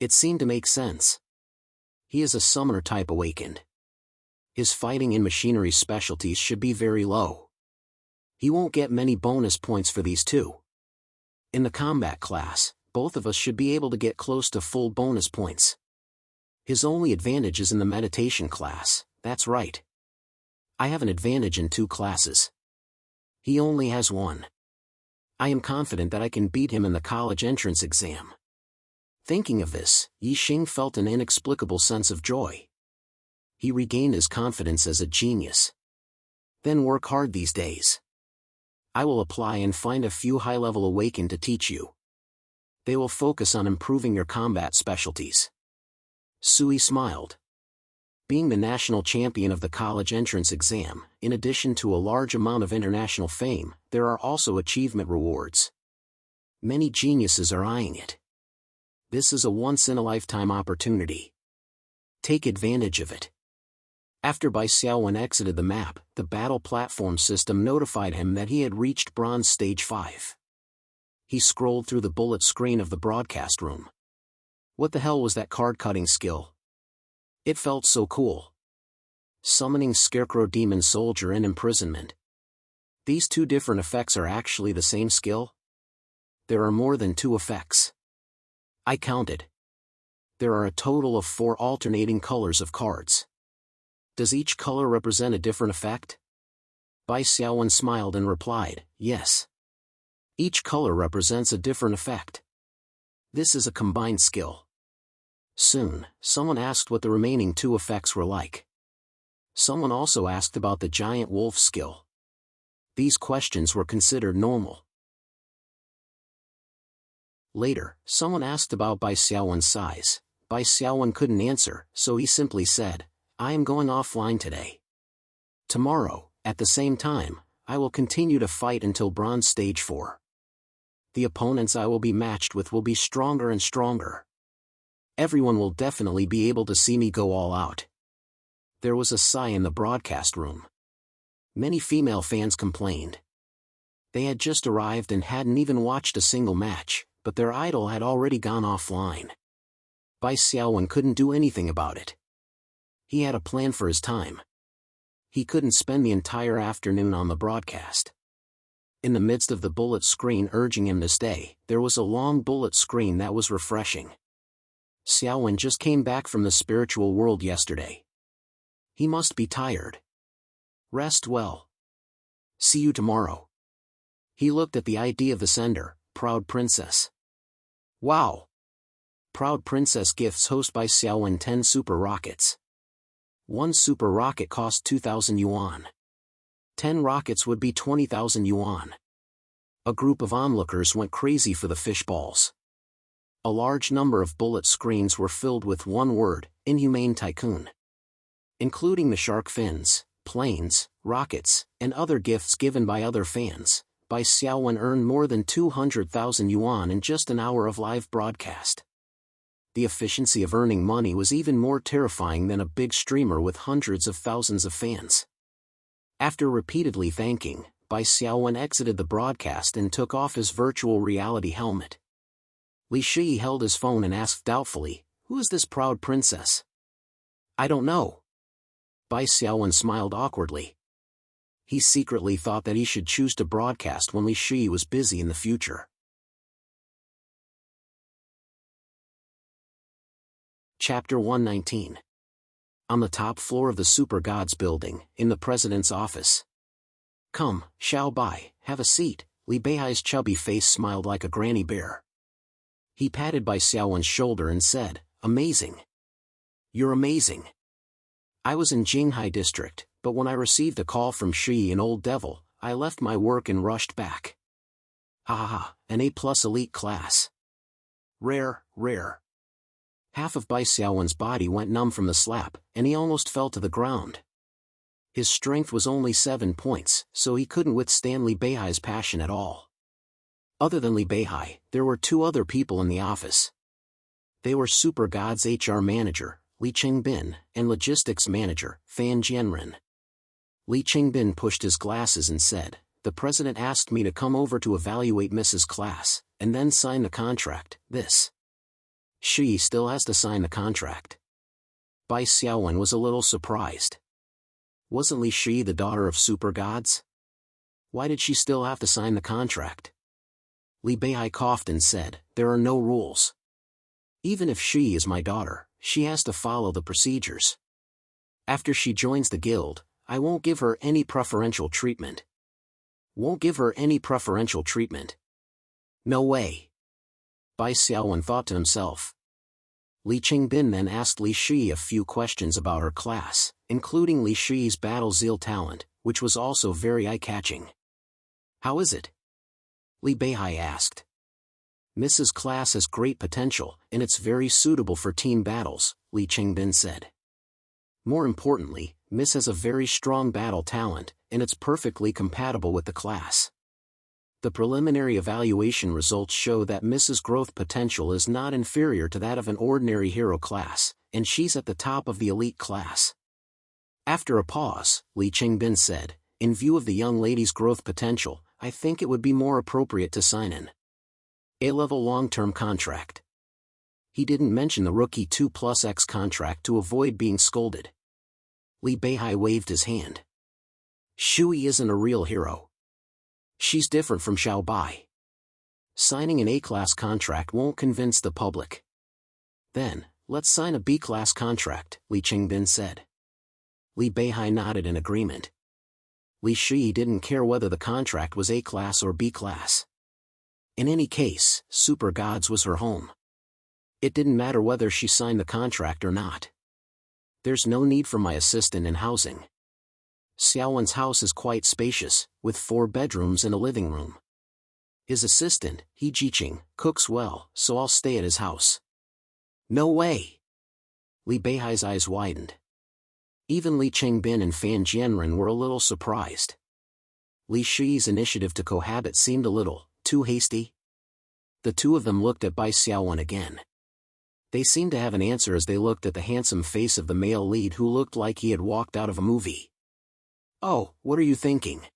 It seemed to make sense. He is a summoner type awakened. His fighting and machinery specialties should be very low. He won't get many bonus points for these two. In the combat class, both of us should be able to get close to full bonus points. His only advantage is in the meditation class, that's right. I have an advantage in 2 classes. He only has 1. I am confident that I can beat him in the college entrance exam. Thinking of this, Yixing felt an inexplicable sense of joy. He regained his confidence as a genius. Then work hard these days. I will apply and find a few high-level awakened to teach you. They will focus on improving your combat specialties. Sui smiled. Being the national champion of the college entrance exam, in addition to a large amount of international fame, there are also achievement rewards. Many geniuses are eyeing it. This is a once-in-a-lifetime opportunity. Take advantage of it. After Bai Xiaowen exited the map, the battle platform system notified him that he had reached Bronze Stage 5. He scrolled through the bullet screen of the broadcast room. What the hell was that card-cutting skill? It felt so cool. Summoning Scarecrow Demon Soldier and Imprisonment. These two different effects are actually the same skill? There are more than 2 effects. I counted. There are a total of 4 alternating colors of cards. Does each color represent a different effect? Bai Xiaowen smiled and replied, yes. Each color represents a different effect. This is a combined skill. Soon, someone asked what the remaining 2 effects were like. Someone also asked about the giant wolf skill. These questions were considered normal. Later, someone asked about Bai Xiaowen's size. Bai Xiaowen couldn't answer, so he simply said, I am going offline today. Tomorrow, at the same time, I will continue to fight until Bronze Stage 4. The opponents I will be matched with will be stronger and stronger. Everyone will definitely be able to see me go all out. There was a sigh in the broadcast room. Many female fans complained. They had just arrived and hadn't even watched a single match, but their idol had already gone offline. Bai Xiaowen couldn't do anything about it. He had a plan for his time. He couldn't spend the entire afternoon on the broadcast. In the midst of the bullet screen urging him to stay, there was a long bullet screen that was refreshing. Xiaowen just came back from the spiritual world yesterday. He must be tired. Rest well. See you tomorrow. He looked at the ID of the sender, Proud Princess. Wow! Proud Princess gifts host Bai Xiaowen 10 super rockets. 1 super rocket cost 2,000 yuan. 10 rockets would be 20,000 yuan. A group of onlookers went crazy for the fish balls. A large number of bullet screens were filled with one word, Inhumane Tycoon. Including the shark fins, planes, rockets, and other gifts given by other fans, Bai Xiaowen earned more than 200,000 yuan in just an hour of live broadcast. The efficiency of earning money was even more terrifying than a big streamer with hundreds of thousands of fans. After repeatedly thanking, Bai Xiaowen exited the broadcast and took off his virtual reality helmet. Li Shi held his phone and asked doubtfully, "Who is this proud princess?" "I don't know." Bai Xiaowen smiled awkwardly. He secretly thought that he should choose to broadcast when Li Shi was busy in the future. Chapter 119. On the top floor of the Super Gods building, in the president's office. "Come, Xiao Bai, have a seat." Li Beihai's chubby face smiled like a granny bear. He patted Bai Xiaowen's shoulder and said, "Amazing. You're amazing. I was in Jinghai district, but when I received a call from Shi and Old Devil, I left my work and rushed back. Ah, an A+ elite class. Rare, rare." Half of Bai Xiaowen's body went numb from the slap, and he almost fell to the ground. His strength was only 7 points, so he couldn't withstand Li Beihai's passion at all. Other than Li Beihai, there were 2 other people in the office. They were Super Gods HR Manager, Li Qingbin, and Logistics Manager, Fan Jianren. Li Qingbin pushed his glasses and said, "The president asked me to come over to evaluate Mrs. Class, and then sign the contract, this. She still has to sign the contract." Bai Xiaowen was a little surprised. Wasn't Li Shi the daughter of Super Gods? Why did she still have to sign the contract? Li Beihai coughed and said, "There are no rules. Even if she is my daughter, she has to follow the procedures. After she joins the guild, I won't give her any preferential treatment." Won't give her any preferential treatment? No way. Bai Xiaowen thought to himself. Li Qingbin then asked Li Shi a few questions about her class, including Li Shi's battle zeal talent, which was also very eye-catching. "How is it?" Li Beihai asked. "Mrs. Class has great potential, and it's very suitable for team battles," Li Qingbin said. "More importantly, Miss has a very strong battle talent, and it's perfectly compatible with the class. The preliminary evaluation results show that Mrs. growth potential is not inferior to that of an ordinary hero class, and she's at the top of the elite class. After a pause, Li Qingbin said, "In view of the young lady's growth potential, I think it would be more appropriate to sign an A-level long-term contract." He didn't mention the rookie 2+X contract to avoid being scolded. Li Beihai waved his hand. "Shui isn't a real hero. She's different from Xiao Bai. Signing an A-class contract won't convince the public." "Then, let's sign a B-class contract," Li Qingbin said. Li Beihai nodded in agreement. Li Shui didn't care whether the contract was A-class or B-class. In any case, Super Gods was her home. It didn't matter whether she signed the contract or not. "There's no need for my assistant in housing. Xiaowen's house is quite spacious, with 4 bedrooms and a living room. His assistant, He Jiqing, cooks well, so I'll stay at his house." "No way!" Li Beihai's eyes widened. Even Li Qingbin and Fan Jianren were a little surprised. Li Shui's initiative to cohabit seemed a little too hasty. The two of them looked at Bai Xiaowen again. They seemed to have an answer as they looked at the handsome face of the male lead who looked like he had walked out of a movie. "Oh, what are you thinking?"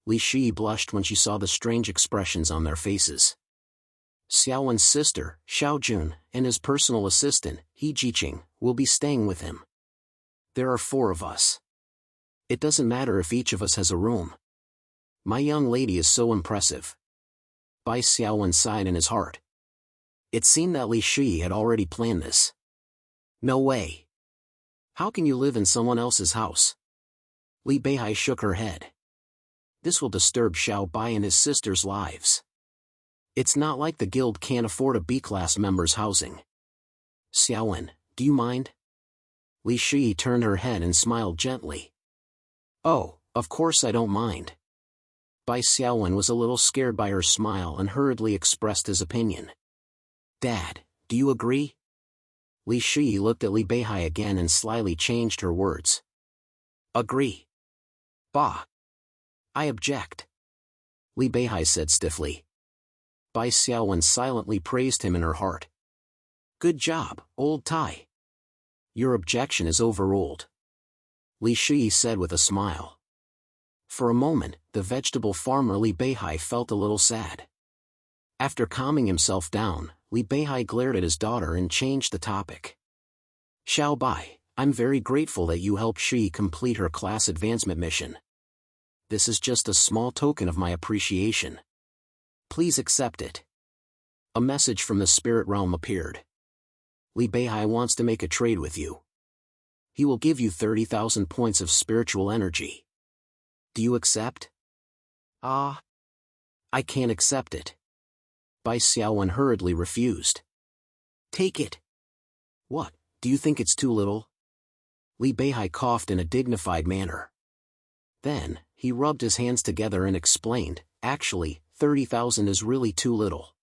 Li Shui blushed when she saw the strange expressions on their faces. Xiaowen's sister, Xiaojun, and his personal assistant, He Jiqing, will be staying with him. There are 4 of us. It doesn't matter if each of us has a room. My young lady is so impressive. Bai Xiaowen sighed in his heart. It seemed that Li Shui had already planned this. "No way. How can you live in someone else's house?" Li Beihai shook her head. "This will disturb Xiao Bai and his sister's lives. It's not like the guild can't afford a B-class member's housing. Xiaowen, do you mind?" Li Shui turned her head and smiled gently. "Oh, of course I don't mind." Bai Xiaowen was a little scared by her smile and hurriedly expressed his opinion. "Dad, do you agree?" Li Shui looked at Li Beihai again and slyly changed her words. "Agree." "Bah. I object," Li Beihai said stiffly. Bai Xiaowen silently praised him in her heart. "Good job, old Tai. Your objection is overruled," Li Shui said with a smile. For a moment, the vegetable farmer Li Beihai felt a little sad. After calming himself down, Li Beihai glared at his daughter and changed the topic. "Xiao Bai, I'm very grateful that you helped Shui complete her class advancement mission. This is just a small token of my appreciation. Please accept it." A message from the spirit realm appeared. "Li Beihai wants to make a trade with you. He will give you 30,000 points of spiritual energy. Do you accept?" "Ah. I can't accept it." Bai Xiaowen hurriedly refused. "Take it." "What, do you think it's too little?" Li Beihai coughed in a dignified manner. Then, he rubbed his hands together and explained, "Actually, 30,000 is really too little.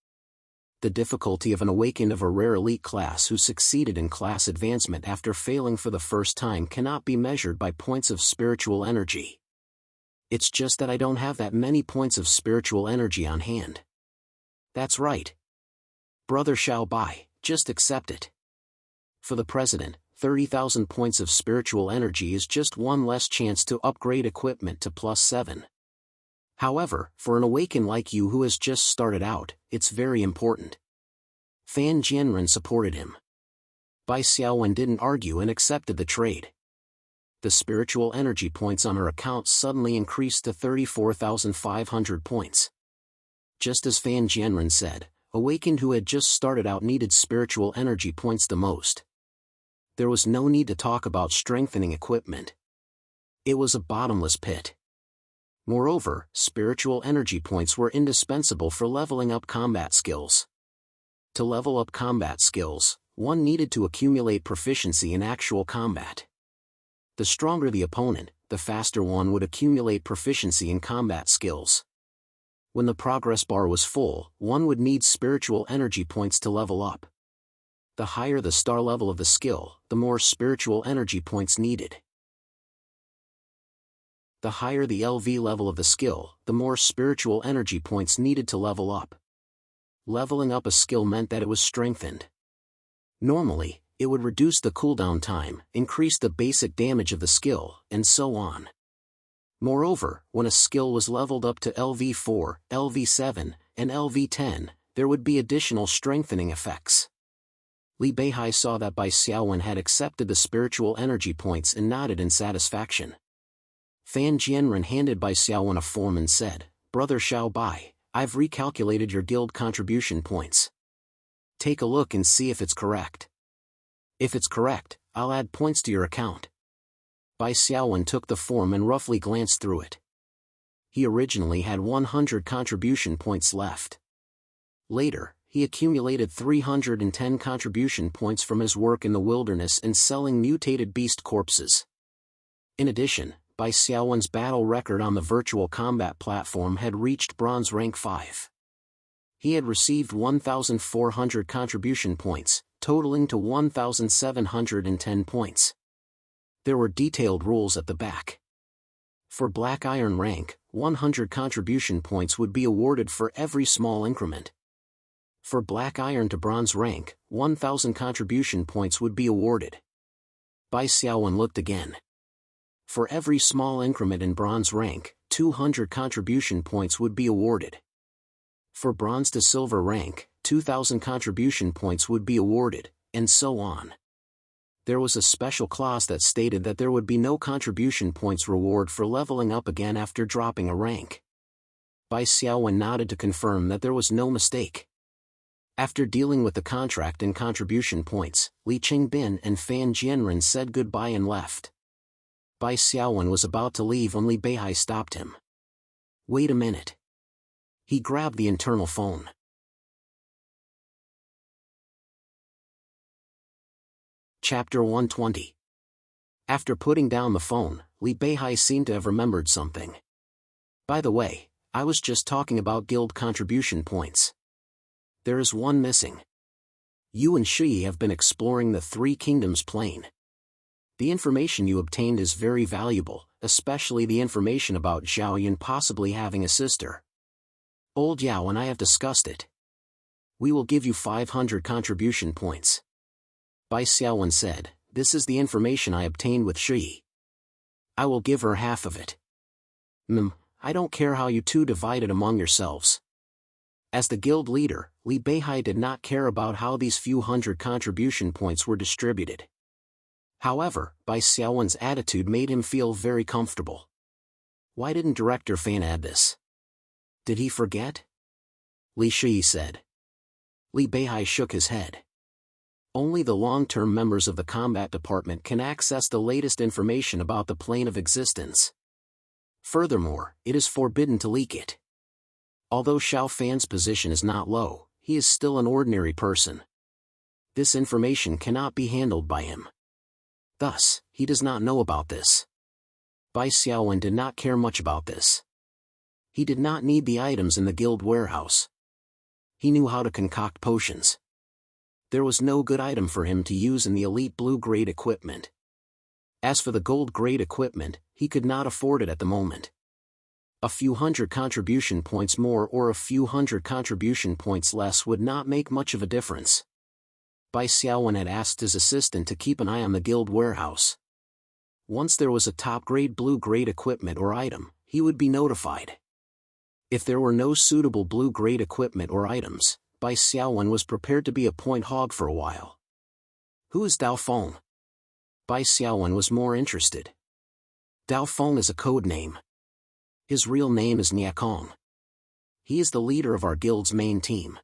The difficulty of an awakened of a rare elite class who succeeded in class advancement after failing for the first time cannot be measured by points of spiritual energy. It's just that I don't have that many points of spiritual energy on hand." "That's right. Brother Xiao Bai, just accept it. For the president, 30,000 points of spiritual energy is just one less chance to upgrade equipment to +7. However, for an awakened like you who has just started out, it's very important." Fan Jianren supported him. Bai Xiaowen didn't argue and accepted the trade. The spiritual energy points on her account suddenly increased to 34,500 points. Just as Fan Jianren said, awakened who had just started out needed spiritual energy points the most. There was no need to talk about strengthening equipment. It was a bottomless pit. Moreover, spiritual energy points were indispensable for leveling up combat skills. To level up combat skills, one needed to accumulate proficiency in actual combat. The stronger the opponent, the faster one would accumulate proficiency in combat skills. When the progress bar was full, one would need spiritual energy points to level up. The higher the star level of the skill, the more spiritual energy points needed. The higher the LV level of the skill, the more spiritual energy points needed to level up. Leveling up a skill meant that it was strengthened. Normally, it would reduce the cooldown time, increase the basic damage of the skill, and so on. Moreover, when a skill was leveled up to LV4, LV7, and LV10, there would be additional strengthening effects. Li Beihai saw that Bai Xiaowen had accepted the spiritual energy points and nodded in satisfaction. Fan Jianren handed Bai Xiaowen a form and said, "Brother Xiao Bai, I've recalculated your guild contribution points. Take a look and see if it's correct. If it's correct, I'll add points to your account." Bai Xiaowen took the form and roughly glanced through it. He originally had 100 contribution points left. Later, he accumulated 310 contribution points from his work in the wilderness and selling mutated beast corpses. In addition, Bai Xiaowen's battle record on the virtual combat platform had reached bronze rank 5. He had received 1,400 contribution points, totaling to 1,710 points. There were detailed rules at the back. For Black Iron rank, 100 contribution points would be awarded for every small increment. For Black Iron to Bronze rank, 1,000 contribution points would be awarded. Bai Xiaowen looked again. For every small increment in Bronze rank, 200 contribution points would be awarded. For Bronze to Silver rank, 2,000 contribution points would be awarded, and so on. There was a special clause that stated that there would be no contribution points reward for leveling up again after dropping a rank. Bai Xiaowen nodded to confirm that there was no mistake. After dealing with the contract and contribution points, Li Qingbin and Fan Jianren said goodbye and left. Bai Xiaowen was about to leave when Li Beihai stopped him. "Wait a minute." He grabbed the internal phone. Chapter 120. After putting down the phone, Li Beihai seemed to have remembered something. "By the way, I was just talking about guild contribution points. There is one missing. You and Shi have been exploring the Three Kingdoms plain. The information you obtained is very valuable, especially the information about Zhao Yun possibly having a sister. Old Yao and I have discussed it. We will give you 500 contribution points." Bai Xiaowen said, "This is the information I obtained with Shi. I will give her half of it." I don't care how you two divide it among yourselves." As the guild leader, Li Beihai did not care about how these few hundred contribution points were distributed. However, Bai Xiaowen's attitude made him feel very comfortable. Why didn't Director Fan add this? Did he forget? Li Shi said. Li Beihai shook his head. Only the long-term members of the combat department can access the latest information about the plane of existence. Furthermore, it is forbidden to leak it. Although Xiao Fan's position is not low, he is still an ordinary person. This information cannot be handled by him. Thus, he does not know about this. Bai Xiaowen did not care much about this. He did not need the items in the guild warehouse. He knew how to concoct potions. There was no good item for him to use in the elite blue-grade equipment. As for the gold-grade equipment, he could not afford it at the moment. A few hundred contribution points more or a few hundred contribution points less would not make much of a difference. Bai Xiaowen had asked his assistant to keep an eye on the guild warehouse. Once there was a top-grade blue-grade equipment or item, he would be notified. If there were no suitable blue-grade equipment or items, Bai Xiaowen was prepared to be a point hog for a while. Who is Dao Feng? Bai Xiaowen was more interested. Dao Feng is a code name. His real name is Niakong. He is the leader of our guild's main team.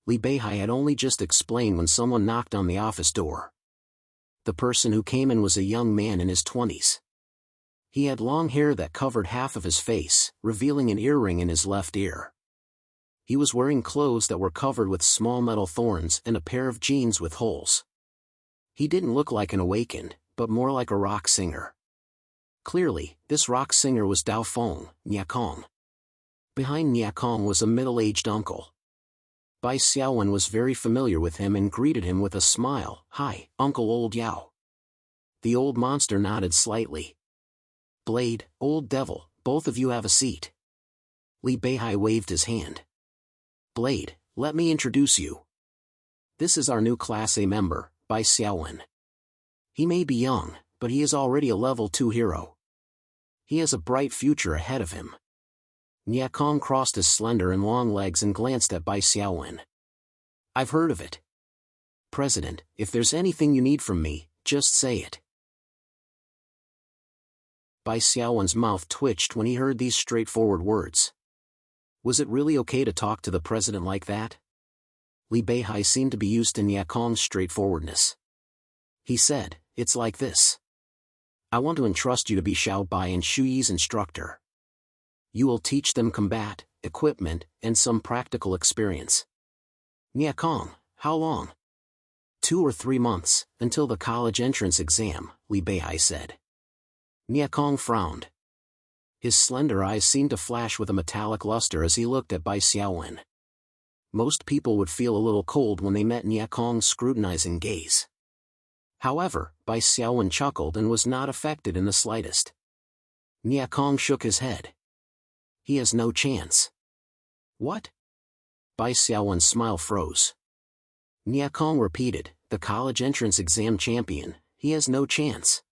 Li Beihai had only just explained when someone knocked on the office door. The person who came in was a young man in his 20s. He had long hair that covered half of his face, revealing an earring in his left ear. He was wearing clothes that were covered with small metal thorns and a pair of jeans with holes. He didn't look like an awakened, but more like a rock singer. Clearly, this rock singer was Dao Feng, Niakong. Behind Niakong was a middle-aged uncle. Bai Xiaowen was very familiar with him and greeted him with a smile. "Hi, Uncle Old Yao." The old monster nodded slightly. "Blade, Old Devil, both of you have a seat." Li Beihai waved his hand. "Blade, let me introduce you. This is our new Class A member, by Xiaowen. He may be young, but he is already a level 2 hero. He has a bright future ahead of him. Kong crossed his slender and long legs and glanced at Bai Xiaowen. I've heard of it. President, if there's anything you need from me, just say it. Bai Xiaowen's mouth twitched when he heard these straightforward words. Was it really okay to talk to the president like that? Li Beihai seemed to be used to Kong's straightforwardness. He said, it's like this. I want to entrust you to be Xiao Bai and Shu Yi's instructor. You will teach them combat, equipment, and some practical experience. Kong, how long? 2 or 3 months, until the college entrance exam, Li Beihai said. Kong frowned. His slender eyes seemed to flash with a metallic luster as he looked at Bai Xiaowen. Most people would feel a little cold when they met Kong's scrutinizing gaze. However, Bai Xiaowen chuckled and was not affected in the slightest. Kong shook his head. He has no chance. What? Bai Xiaowen's smile froze. Kong repeated, the college entrance exam champion, he has no chance.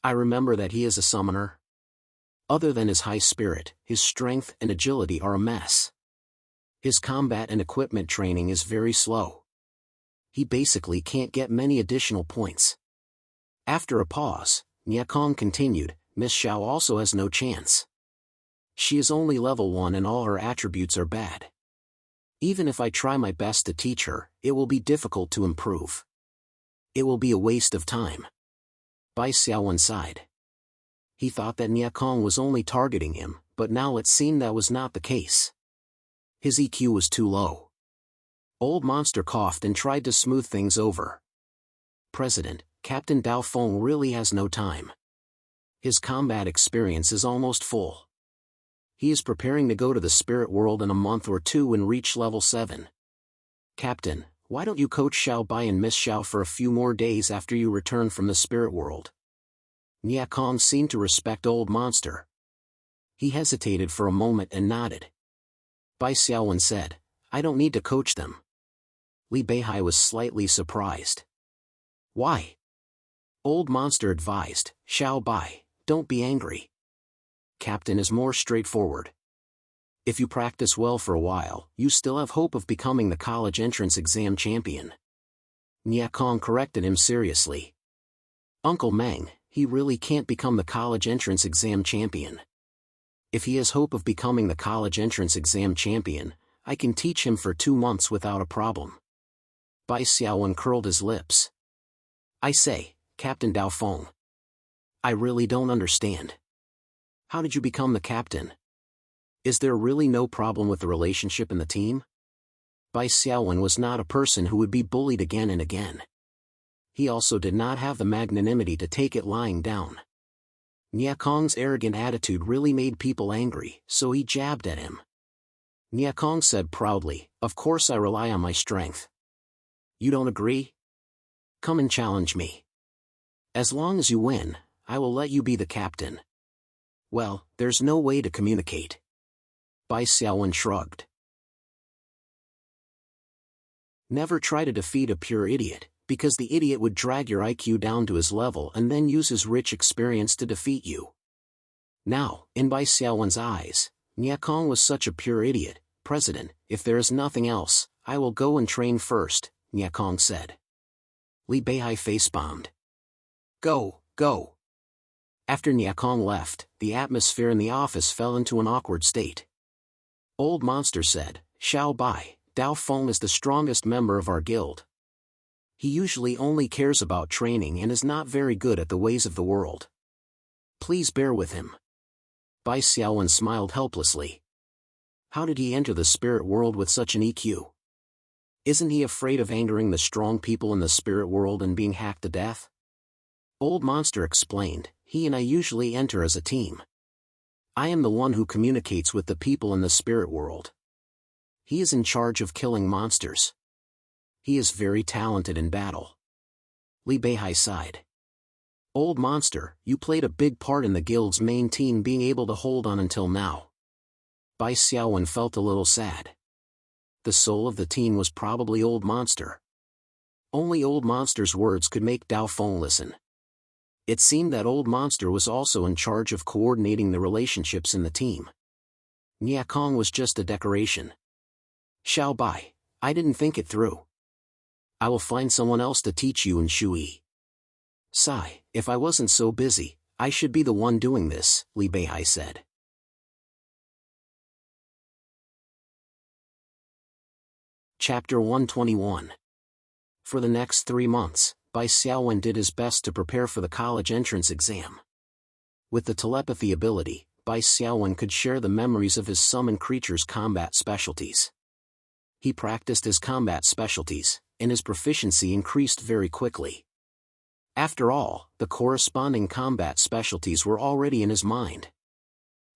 I remember that he is a summoner. Other than his high spirit, his strength and agility are a mess. His combat and equipment training is very slow. He basically can't get many additional points. After a pause, Kong continued, Miss Xiao also has no chance. She is only level 1 and all her attributes are bad. Even if I try my best to teach her, it will be difficult to improve. It will be a waste of time. Bai Xiaowen sighed. He thought that Kong was only targeting him, but now it seemed that was not the case. His EQ was too low. Old Monster coughed and tried to smooth things over. President, Captain Dao Feng really has no time. His combat experience is almost full. He is preparing to go to the spirit world in a month or 2 and reach level 7. Captain, why don't you coach Xiao Bai and Miss Xiao for a few more days after you return from the spirit world? Kong seemed to respect Old Monster. He hesitated for a moment and nodded. Bai Xiaowen said, I don't need to coach them. Li Beihai was slightly surprised. Why? Old Monster advised, Xiao Bai, don't be angry. Captain is more straightforward. If you practice well for a while, you still have hope of becoming the college entrance exam champion. Kong corrected him seriously. Uncle Meng, he really can't become the college entrance exam champion. If he has hope of becoming the college entrance exam champion, I can teach him for 2 months without a problem. Bai Xiaowen curled his lips. I say, Captain Dao Feng. I really don't understand. How did you become the captain? Is there really no problem with the relationship in the team? Bai Xiaowen was not a person who would be bullied again and again. He also did not have the magnanimity to take it lying down. Kong's arrogant attitude really made people angry, so he jabbed at him. Kong said proudly, of course I rely on my strength. You don't agree? Come and challenge me. As long as you win, I will let you be the captain. Well, there's no way to communicate. Bai Xiaowen shrugged. Never try to defeat a pure idiot, because the idiot would drag your IQ down to his level and then use his rich experience to defeat you. Now, in Bai Xiaowen's eyes, Kong was such a pure idiot. President, if there is nothing else, I will go and train first, Kong said. Li Beihai face-bombed. Go, go. After Kong left, the atmosphere in the office fell into an awkward state. Old Monster said, Xiao Bai, Dao Feng is the strongest member of our guild. He usually only cares about training and is not very good at the ways of the world. Please bear with him. Bai Xiaowen smiled helplessly. How did he enter the spirit world with such an EQ? Isn't he afraid of angering the strong people in the spirit world and being hacked to death? Old Monster explained, he and I usually enter as a team. I am the one who communicates with the people in the spirit world. He is in charge of killing monsters. He is very talented in battle. Li Beihai sighed. Old Monster, you played a big part in the guild's main team being able to hold on until now. Bai Xiaowen felt a little sad. The soul of the team was probably Old Monster. Only Old Monster's words could make Dao Feng listen. It seemed that Old Monster was also in charge of coordinating the relationships in the team. Nia Kong was just a decoration. Xiao Bai, I didn't think it through. I will find someone else to teach you in Shui. Sigh, if I wasn't so busy, I should be the one doing this, Li Beihai said. Chapter 121. For the next 3 months, Bai Xiaowen did his best to prepare for the college entrance exam. With the telepathy ability, Bai Xiaowen could share the memories of his summoned creatures' combat specialties. He practiced his combat specialties, and his proficiency increased very quickly. After all, the corresponding combat specialties were already in his mind.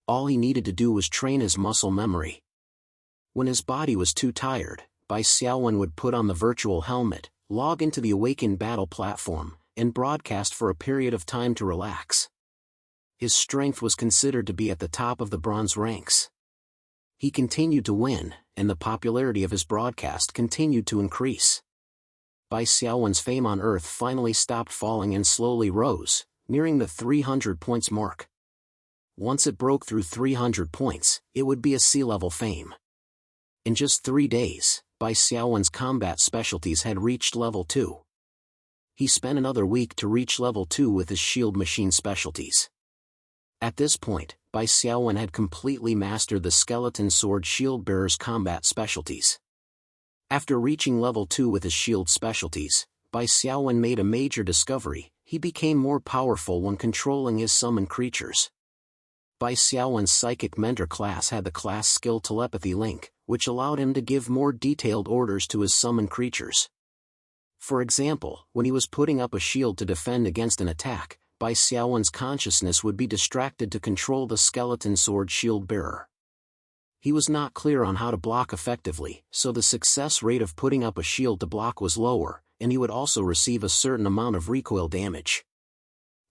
All he needed to do was train his muscle memory. When his body was too tired, Bai Xiaowen would put on the virtual helmet, log into the awakened battle platform, and broadcast for a period of time to relax. His strength was considered to be at the top of the bronze ranks. He continued to win, and the popularity of his broadcast continued to increase. Bai Xiaowen's fame on Earth finally stopped falling and slowly rose, nearing the 300 points mark. Once it broke through 300 points, it would be a sea-level fame. In just 3 days, Bai Xiaowen's combat specialties had reached level 2. He spent another week to reach level 2 with his shield machine specialties. At this point, Bai Xiaowen had completely mastered the skeleton sword shield bearer's combat specialties. After reaching level 2 with his shield specialties, Bai Xiaowen made a major discovery: he became more powerful when controlling his summoned creatures. Bai Xiaowen's psychic mentor class had the class skill telepathy link, which allowed him to give more detailed orders to his summoned creatures. For example, when he was putting up a shield to defend against an attack, Bai Xiaowen's consciousness would be distracted to control the skeleton sword shield bearer. He was not clear on how to block effectively, so the success rate of putting up a shield to block was lower, and he would also receive a certain amount of recoil damage.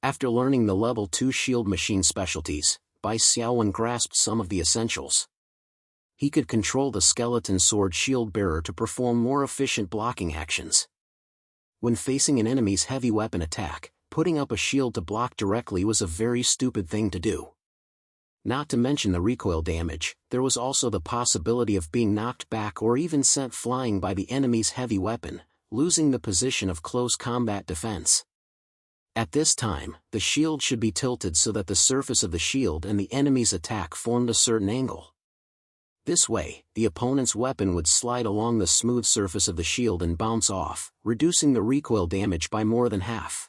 After learning the level 2 shield machine specialties, Bai Xiaowen grasped some of the essentials. He could control the skeleton sword shield bearer to perform more efficient blocking actions. When facing an enemy's heavy weapon attack, putting up a shield to block directly was a very stupid thing to do. Not to mention the recoil damage, there was also the possibility of being knocked back or even sent flying by the enemy's heavy weapon, losing the position of close combat defense. At this time, the shield should be tilted so that the surface of the shield and the enemy's attack formed a certain angle. This way, the opponent's weapon would slide along the smooth surface of the shield and bounce off, reducing the recoil damage by more than half.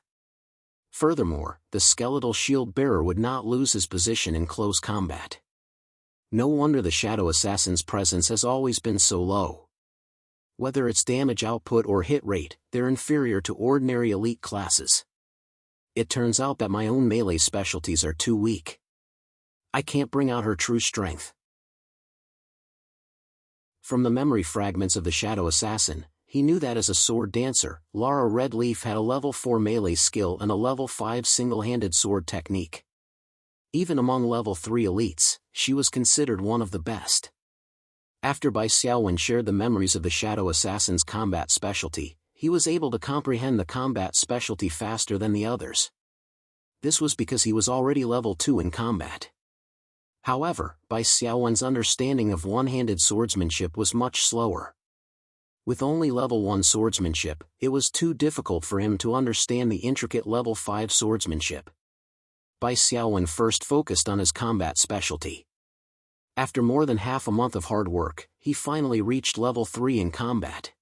Furthermore, the skeletal shield bearer would not lose his position in close combat. No wonder the Shadow Assassin's presence has always been so low. Whether it's damage output or hit rate, they're inferior to ordinary elite classes. It turns out that my own melee specialties are too weak. I can't bring out her true strength. From the memory fragments of the Shadow Assassin, he knew that as a sword dancer, Lara Redleaf had a level 4 melee skill and a level 5 single-handed sword technique. Even among level 3 elites, she was considered one of the best. After Bai Xiaowen shared the memories of the Shadow Assassin's combat specialty, he was able to comprehend the combat specialty faster than the others. This was because he was already level 2 in combat. However, Bai Xiaowen's understanding of one-handed swordsmanship was much slower. With only level 1 swordsmanship, it was too difficult for him to understand the intricate level 5 swordsmanship. Bai Xiaowen first focused on his combat specialty. After more than half a month of hard work, he finally reached level 3 in combat.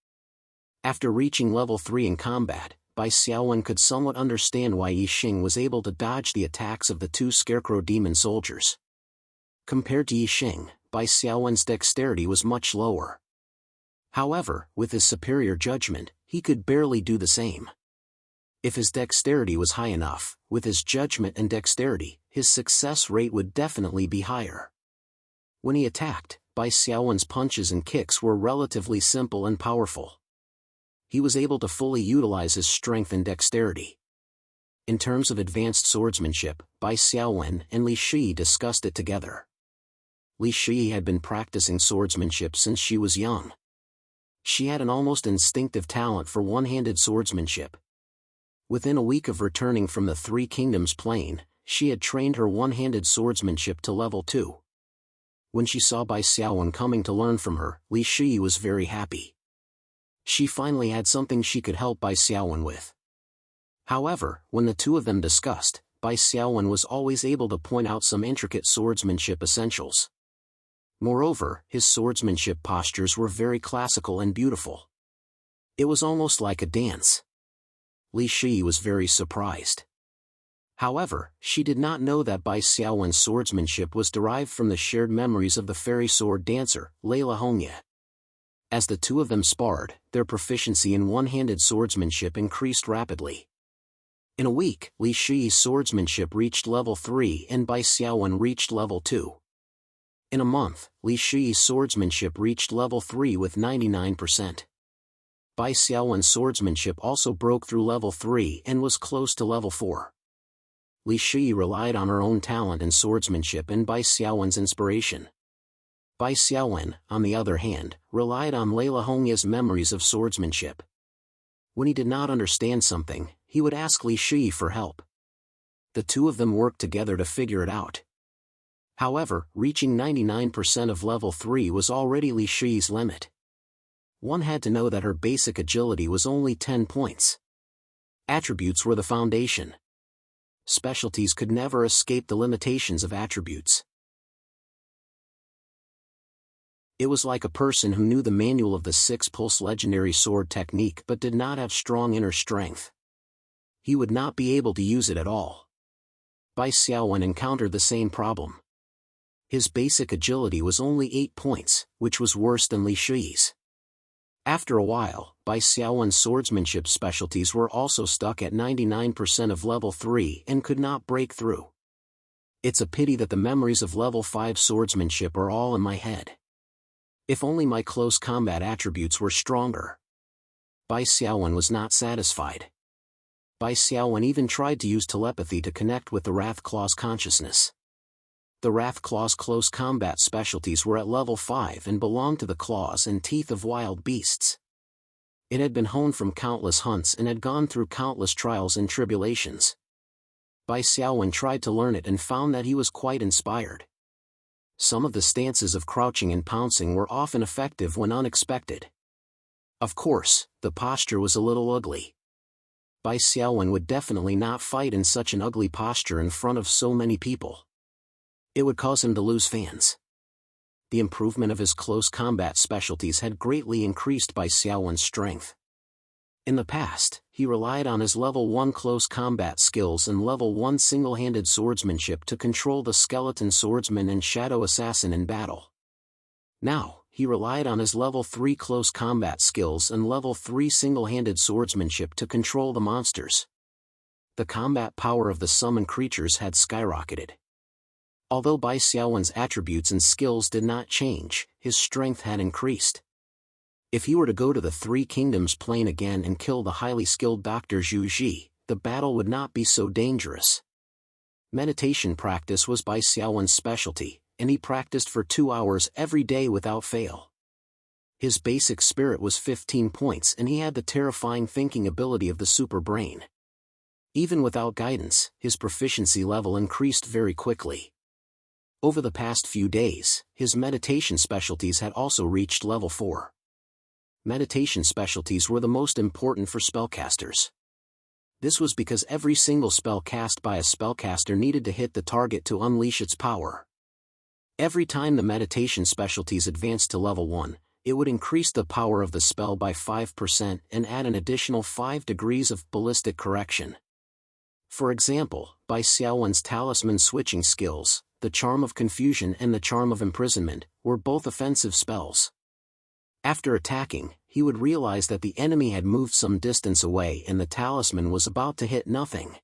After reaching level 3 in combat, Bai Xiaowen could somewhat understand why Yi Xing was able to dodge the attacks of the 2 scarecrow demon soldiers. Compared to Yi Xing, Bai Xiaowen's dexterity was much lower. However, with his superior judgment, he could barely do the same. If his dexterity was high enough, with his judgment and dexterity, his success rate would definitely be higher. When he attacked, Bai Xiaowen's punches and kicks were relatively simple and powerful. He was able to fully utilize his strength and dexterity. In terms of advanced swordsmanship, Bai Xiaowen and Li Shi discussed it together. Li Shi had been practicing swordsmanship since she was young. She had an almost instinctive talent for one-handed swordsmanship. Within a week of returning from the Three Kingdoms plane, she had trained her one-handed swordsmanship to level 2. When she saw Bai Xiaowen coming to learn from her, Li Shi was very happy. She finally had something she could help Bai Xiaowen with. However, when the two of them discussed, Bai Xiaowen was always able to point out some intricate swordsmanship essentials. Moreover, his swordsmanship postures were very classical and beautiful. It was almost like a dance. Li Shi was very surprised. However, she did not know that Bai Xiaowen's swordsmanship was derived from the shared memories of the fairy sword dancer, Layla Hongya. As the two of them sparred, their proficiency in one-handed swordsmanship increased rapidly. In a week, Li Shi's swordsmanship reached level 3 and Bai Xiaowen reached level 2. In a month, Li Shi's swordsmanship reached level 3 with 99%. Bai Xiaowen's swordsmanship also broke through level 3 and was close to level 4. Li Shi relied on her own talent in swordsmanship and Bai Xiaowen's inspiration. Bai Xiaowen, on the other hand, relied on Layla Hongya's memories of swordsmanship. When he did not understand something, he would ask Li Shi for help. The two of them worked together to figure it out. However, reaching 99% of level 3 was already Li Shi's limit. One had to know that her basic agility was only 10 points. Attributes were the foundation. Specialties could never escape the limitations of attributes. It was like a person who knew the manual of the 6-pulse legendary sword technique but did not have strong inner strength. He would not be able to use it at all. Bai Xiaowen encountered the same problem. His basic agility was only 8 points, which was worse than Li Shi's. After a while, Bai Xiaowen's swordsmanship specialties were also stuck at 99% of level 3 and could not break through. It's a pity that the memories of level 5 swordsmanship are all in my head. If only my close combat attributes were stronger. Bai Xiaowen was not satisfied. Bai Xiaowen even tried to use telepathy to connect with the Wrathclaw's consciousness. The Wrathclaw's close combat specialties were at level 5 and belonged to the claws and teeth of wild beasts. It had been honed from countless hunts and had gone through countless trials and tribulations. Bai Xiaowen tried to learn it and found that he was quite inspired. Some of the stances of crouching and pouncing were often effective when unexpected. Of course, the posture was a little ugly. Bai Xiaowen would definitely not fight in such an ugly posture in front of so many people. It would cause him to lose fans. The improvement of his close combat specialties had greatly increased Bai Xiaowen's strength. In the past, he relied on his level 1 close combat skills and level 1 single-handed swordsmanship to control the skeleton swordsman and shadow assassin in battle. Now, he relied on his level 3 close combat skills and level 3 single-handed swordsmanship to control the monsters. The combat power of the summoned creatures had skyrocketed. Although Bai Xiaowen's attributes and skills did not change, his strength had increased. If he were to go to the Three Kingdoms plane again and kill the highly skilled Dr. Zhu Ji, the battle would not be so dangerous. Meditation practice was Bai Xiaowen's specialty, and he practiced for 2 hours every day without fail. His basic spirit was 15 points and he had the terrifying thinking ability of the super brain. Even without guidance, his proficiency level increased very quickly. Over the past few days, his meditation specialties had also reached level 4. Meditation specialties were the most important for spellcasters. This was because every single spell cast by a spellcaster needed to hit the target to unleash its power. Every time the meditation specialties advanced to level 1, it would increase the power of the spell by 5% and add an additional 5 degrees of ballistic correction. For example, Bai Xiaowen's talisman switching skills, the Charm of Confusion and the Charm of Imprisonment, were both offensive spells. After attacking, he would realize that the enemy had moved some distance away and the talisman was about to hit nothing.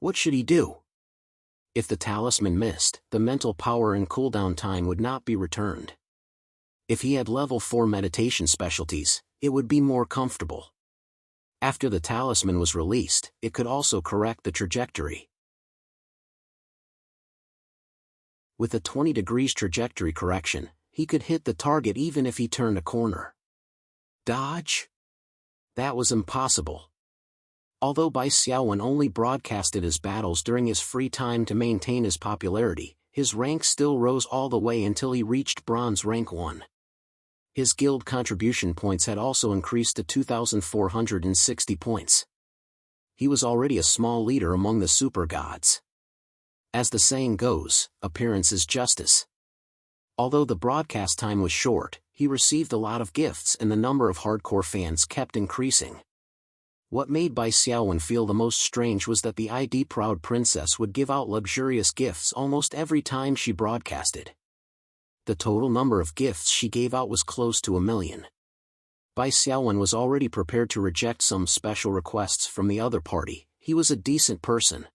What should he do? If the talisman missed, the mental power and cooldown time would not be returned. If he had level 4 meditation specialties, it would be more comfortable. After the talisman was released, it could also correct the trajectory. With a 20 degrees trajectory correction, he could hit the target even if he turned a corner. Dodge? That was impossible. Although Bai Xiaowen only broadcasted his battles during his free time to maintain his popularity, his rank still rose all the way until he reached bronze rank 1. His guild contribution points had also increased to 2,460 points. He was already a small leader among the super gods. As the saying goes, appearance is justice. Although the broadcast time was short, he received a lot of gifts and the number of hardcore fans kept increasing. What made Bai Xiaowen feel the most strange was that the ID-proud princess would give out luxurious gifts almost every time she broadcasted. The total number of gifts she gave out was close to 1 million. Bai Xiaowen was already prepared to reject some special requests from the other party. He was a decent person.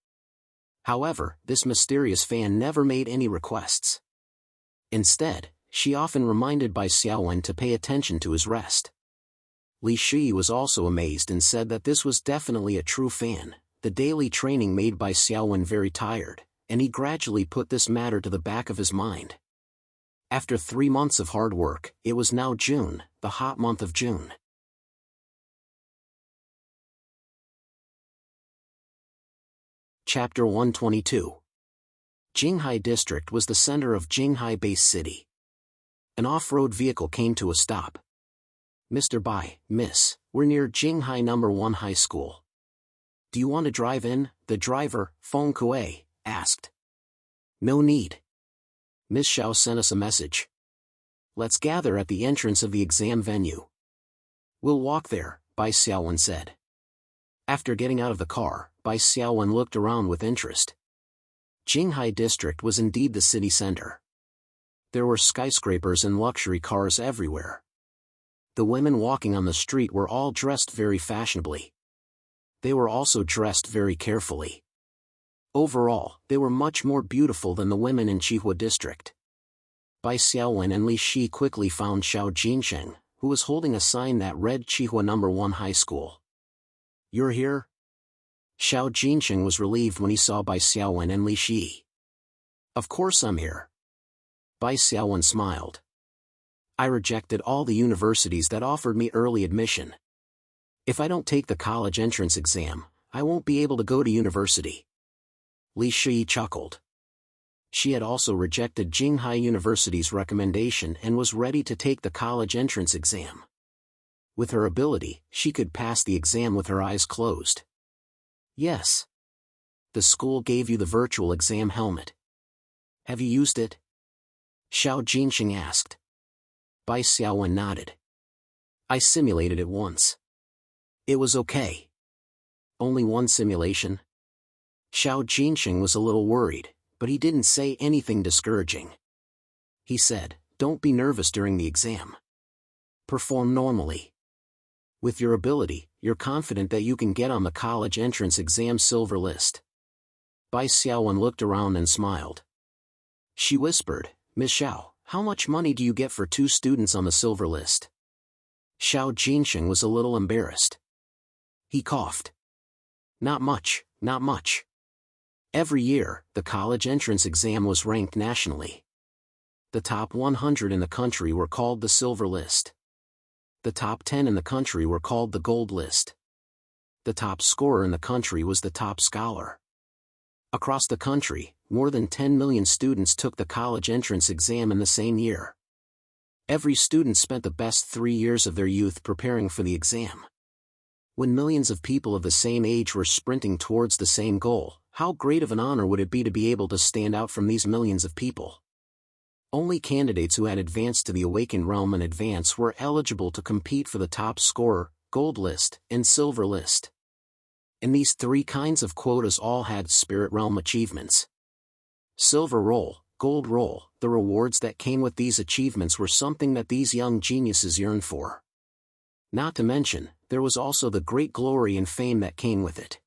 However, this mysterious fan never made any requests. Instead, she often reminded Bai Xiaowen to pay attention to his rest. Li Shi was also amazed and said that this was definitely a true fan. The daily training made Bai Xiaowen very tired, and he gradually put this matter to the back of his mind. After 3 months of hard work, it was now June, the hot month of June. Chapter 122. Jinghai District was the center of Jinghai Base City. An off-road vehicle came to a stop. "Mr. Bai, miss, we're near Jinghai No. 1 High School. Do you want to drive in?" the driver, Feng Kuei, asked. "No need. Miss Xiao sent us a message. Let's gather at the entrance of the exam venue." "We'll walk there," Bai Xiaowen said. After getting out of the car, Bai Xiaowen looked around with interest. Jinghai District was indeed the city center. There were skyscrapers and luxury cars everywhere. The women walking on the street were all dressed very fashionably. They were also dressed very carefully. Overall, they were much more beautiful than the women in Qihua District. Bai Xiaowen and Li Shi quickly found Xiao Jinsheng, who was holding a sign that read Qihua No. 1 High School. "You're here?" Xiao Jinsheng was relieved when he saw Bai Xiaowen and Li Shi. "Of course I'm here." Bai Xiaowen smiled. "I rejected all the universities that offered me early admission. If I don't take the college entrance exam, I won't be able to go to university." Li Shi chuckled. She had also rejected Jinghai University's recommendation and was ready to take the college entrance exam. With her ability, she could pass the exam with her eyes closed. "Yes. The school gave you the virtual exam helmet. Have you used it?" Xiao Jinsheng asked. Bai Xiaowen nodded. "I simulated it once. It was okay." "Only one simulation?" Xiao Jinsheng was a little worried, but he didn't say anything discouraging. He said, "Don't be nervous during the exam. Perform normally. With your ability, you're confident that you can get on the college entrance exam silver list." Bai Xiaowen looked around and smiled. She whispered, "Miss Xiao, how much money do you get for 2 students on the silver list?" Xiao Jinsheng was a little embarrassed. He coughed. "Not much, not much." Every year, the college entrance exam was ranked nationally. The top 100 in the country were called the silver list. The top 10 in the country were called the gold list. The top scorer in the country was the top scholar. Across the country, more than 10 million students took the college entrance exam in the same year. Every student spent the best 3 years of their youth preparing for the exam. When millions of people of the same age were sprinting towards the same goal, how great of an honor would it be to be able to stand out from these millions of people? Only candidates who had advanced to the awakened realm in advance were eligible to compete for the top scorer, gold list, and silver list. And these 3 kinds of quotas all had spirit realm achievements. Silver roll, gold roll, the rewards that came with these achievements were something that these young geniuses yearned for. Not to mention, there was also the great glory and fame that came with it.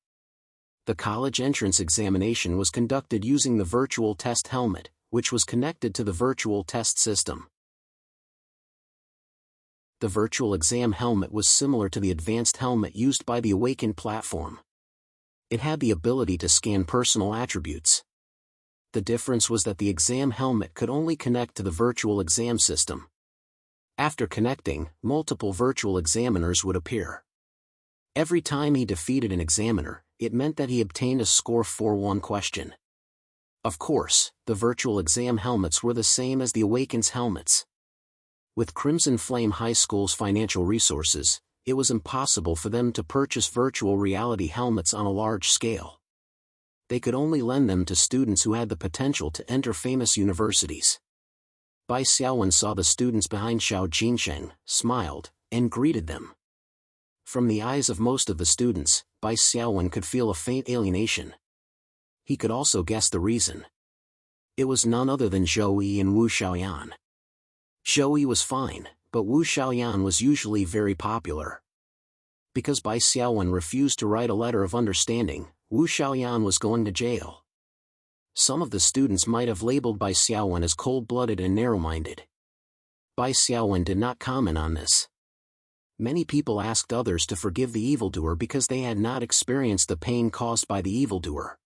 The college entrance examination was conducted using the virtual test helmet, which was connected to the virtual test system. The virtual exam helmet was similar to the advanced helmet used by the Awakened platform. It had the ability to scan personal attributes. The difference was that the exam helmet could only connect to the virtual exam system. After connecting, multiple virtual examiners would appear. Every time he defeated an examiner, it meant that he obtained a score for one question. Of course, the virtual exam helmets were the same as the Awaken's helmets. With Crimson Flame High School's financial resources, it was impossible for them to purchase virtual reality helmets on a large scale. They could only lend them to students who had the potential to enter famous universities. Bai Xiaowen saw the students behind Xiao Jinsheng, smiled, and greeted them. From the eyes of most of the students, Bai Xiaowen could feel a faint alienation. He could also guess the reason. It was none other than Zhou Yi and Wu Xiaoyan. Zhou Yi was fine, but Wu Xiaoyan was usually very popular. Because Bai Xiaowen refused to write a letter of understanding, Wu Xiaoyan was going to jail. Some of the students might have labeled Bai Xiaowen as cold-blooded and narrow-minded. Bai Xiaowen did not comment on this. Many people asked others to forgive the evildoer because they had not experienced the pain caused by the evildoer.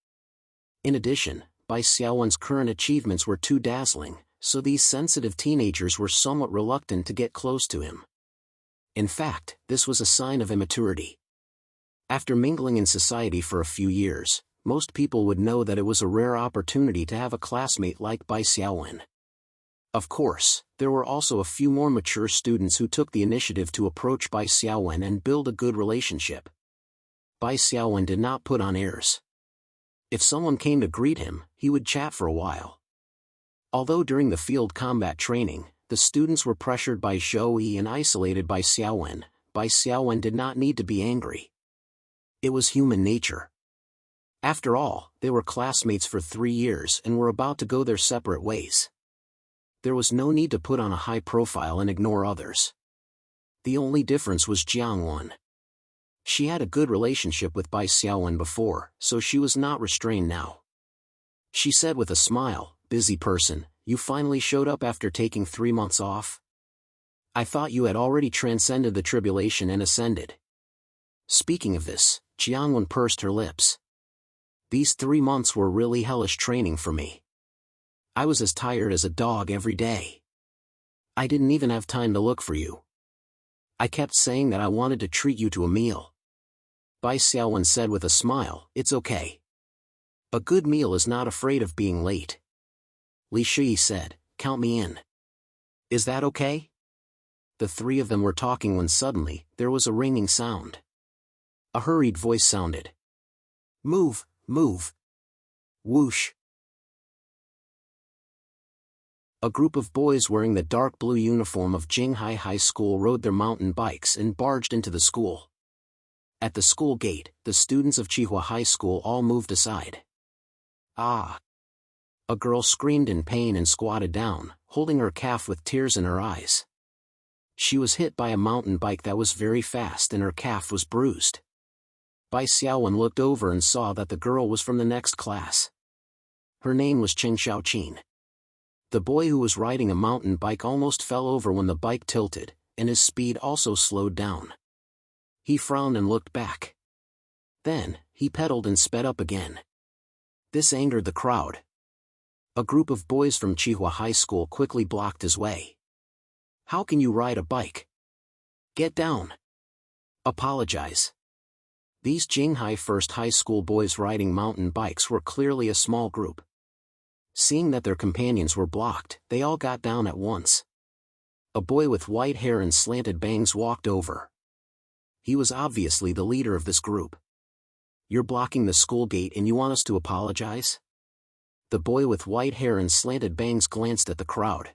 In addition, Bai Xiaowen's current achievements were too dazzling, so these sensitive teenagers were somewhat reluctant to get close to him. In fact, this was a sign of immaturity. After mingling in society for a few years, most people would know that it was a rare opportunity to have a classmate like Bai Xiaowen. Of course, there were also a few more mature students who took the initiative to approach Bai Xiaowen and build a good relationship. Bai Xiaowen did not put on airs. If someone came to greet him, he would chat for a while. Although during the field combat training, the students were pressured by Zhou Yi and isolated by Bai Xiaowen did not need to be angry. It was human nature. After all, they were classmates for 3 years and were about to go their separate ways. There was no need to put on a high profile and ignore others. The only difference was Jiang Wen. She had a good relationship with Bai Xiaowen before, so she was not restrained now. She said with a smile, "Busy person, you finally showed up after taking 3 months off? I thought you had already transcended the tribulation and ascended." Speaking of this, Jiang Wen pursed her lips. "These 3 months were really hellish training for me. I was as tired as a dog every day. I didn't even have time to look for you. I kept saying that I wanted to treat you to a meal." Bai Xiaowen said with a smile, "It's okay. A good meal is not afraid of being late." Li Shi said, "Count me in. Is that okay?" The three of them were talking when suddenly, there was a ringing sound. A hurried voice sounded. "Move, move." Whoosh. A group of boys wearing the dark blue uniform of Jinghai High School rode their mountain bikes and barged into the school. At the school gate, the students of Qihua High School all moved aside. "Ah!" A girl screamed in pain and squatted down, holding her calf with tears in her eyes. She was hit by a mountain bike that was very fast and her calf was bruised. Bai Xiaowen looked over and saw that the girl was from the next class. Her name was Chen Xiaoqin. The boy who was riding a mountain bike almost fell over when the bike tilted, and his speed also slowed down. He frowned and looked back. Then, he pedaled and sped up again. This angered the crowd. A group of boys from Qihua High School quickly blocked his way. "How can you ride a bike? Get down. Apologize." These Jinghai First High School boys riding mountain bikes were clearly a small group. Seeing that their companions were blocked, they all got down at once. A boy with white hair and slanted bangs walked over. He was obviously the leader of this group. "You're blocking the school gate and you want us to apologize?" The boy with white hair and slanted bangs glanced at the crowd.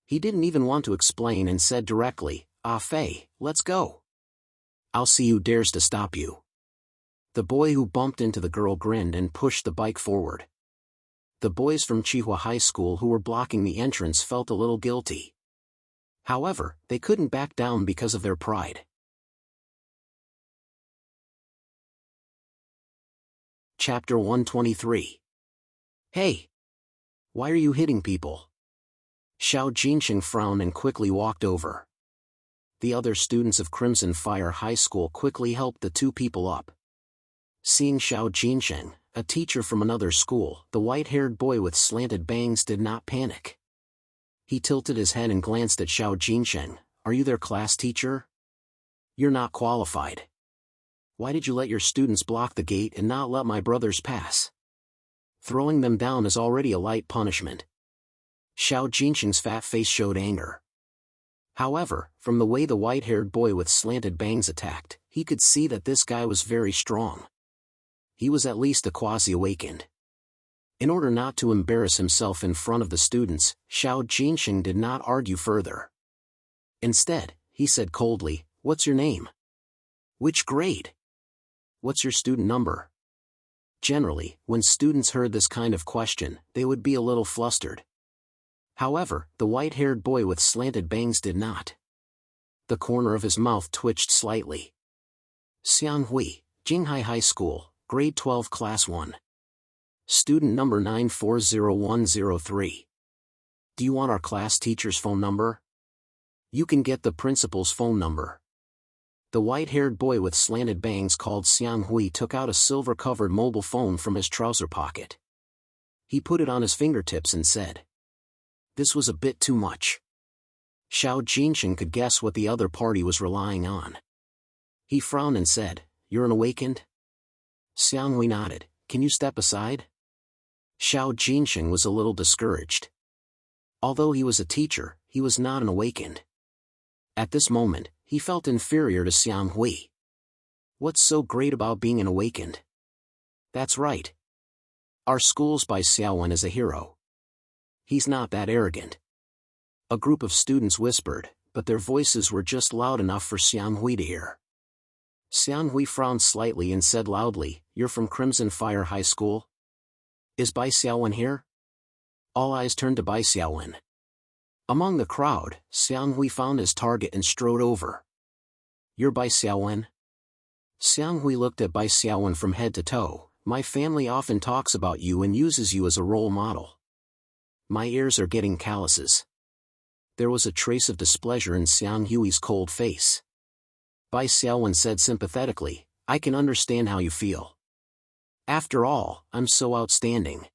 He didn't even want to explain and said directly, "Ah Fei, let's go. I'll see who dares to stop you." The boy who bumped into the girl grinned and pushed the bike forward. The boys from Qihua High School who were blocking the entrance felt a little guilty. However, they couldn't back down because of their pride. Chapter 123. "Hey! Why are you hitting people?" Xiao Jinsheng frowned and quickly walked over. The other students of Crimson Fire High School quickly helped the two people up. Seeing Xiao Jinsheng, a teacher from another school, the white-haired boy with slanted bangs did not panic. He tilted his head and glanced at Xiao Jinsheng. Are you their class teacher? You're not qualified. Why did you let your students block the gate and not let my brothers pass? Throwing them down is already a light punishment. Xiao Jinsheng's fat face showed anger. However, from the way the white-haired boy with slanted bangs attacked, he could see that this guy was very strong. He was at least a quasi-awakened. In order not to embarrass himself in front of the students, Xiao Jinsheng did not argue further. Instead, he said coldly, "What's your name? Which grade? What's your student number?" Generally, when students heard this kind of question, they would be a little flustered. However, the white-haired boy with slanted bangs did not. The corner of his mouth twitched slightly. Xiang Hui, Jinghai High School, Grade 12 Class 1. Student number 940103. Do you want our class teacher's phone number? You can get the principal's phone number. The white-haired boy with slanted bangs called Xiang Hui took out a silver-covered mobile phone from his trouser pocket. He put it on his fingertips and said, "This was a bit too much." Xiao Jinsheng could guess what the other party was relying on. He frowned and said, "You're an awakened?" Xiang Hui nodded. "Can you step aside?" Xiao Jinsheng was a little discouraged. Although he was a teacher, he was not an awakened. At this moment, he felt inferior to Xiang Hui. What's so great about being an awakened? That's right. Our school's by Xiaowen as a hero. He's not that arrogant. A group of students whispered, but their voices were just loud enough for Xiang Hui to hear. Xiang Hui frowned slightly and said loudly, "You're from Crimson Fire High School? Is Bai Xiaowen here?" All eyes turned to Bai Xiaowen. Among the crowd, Xiang Hui found his target and strode over. "You're Bai Xiaowen?" Xiang Hui looked at Bai Xiaowen from head to toe. "My family often talks about you and uses you as a role model." My ears are getting calluses. There was a trace of displeasure in Xiang Hui's cold face. Bai Xiaowen said sympathetically, "I can understand how you feel. After all, I'm so outstanding.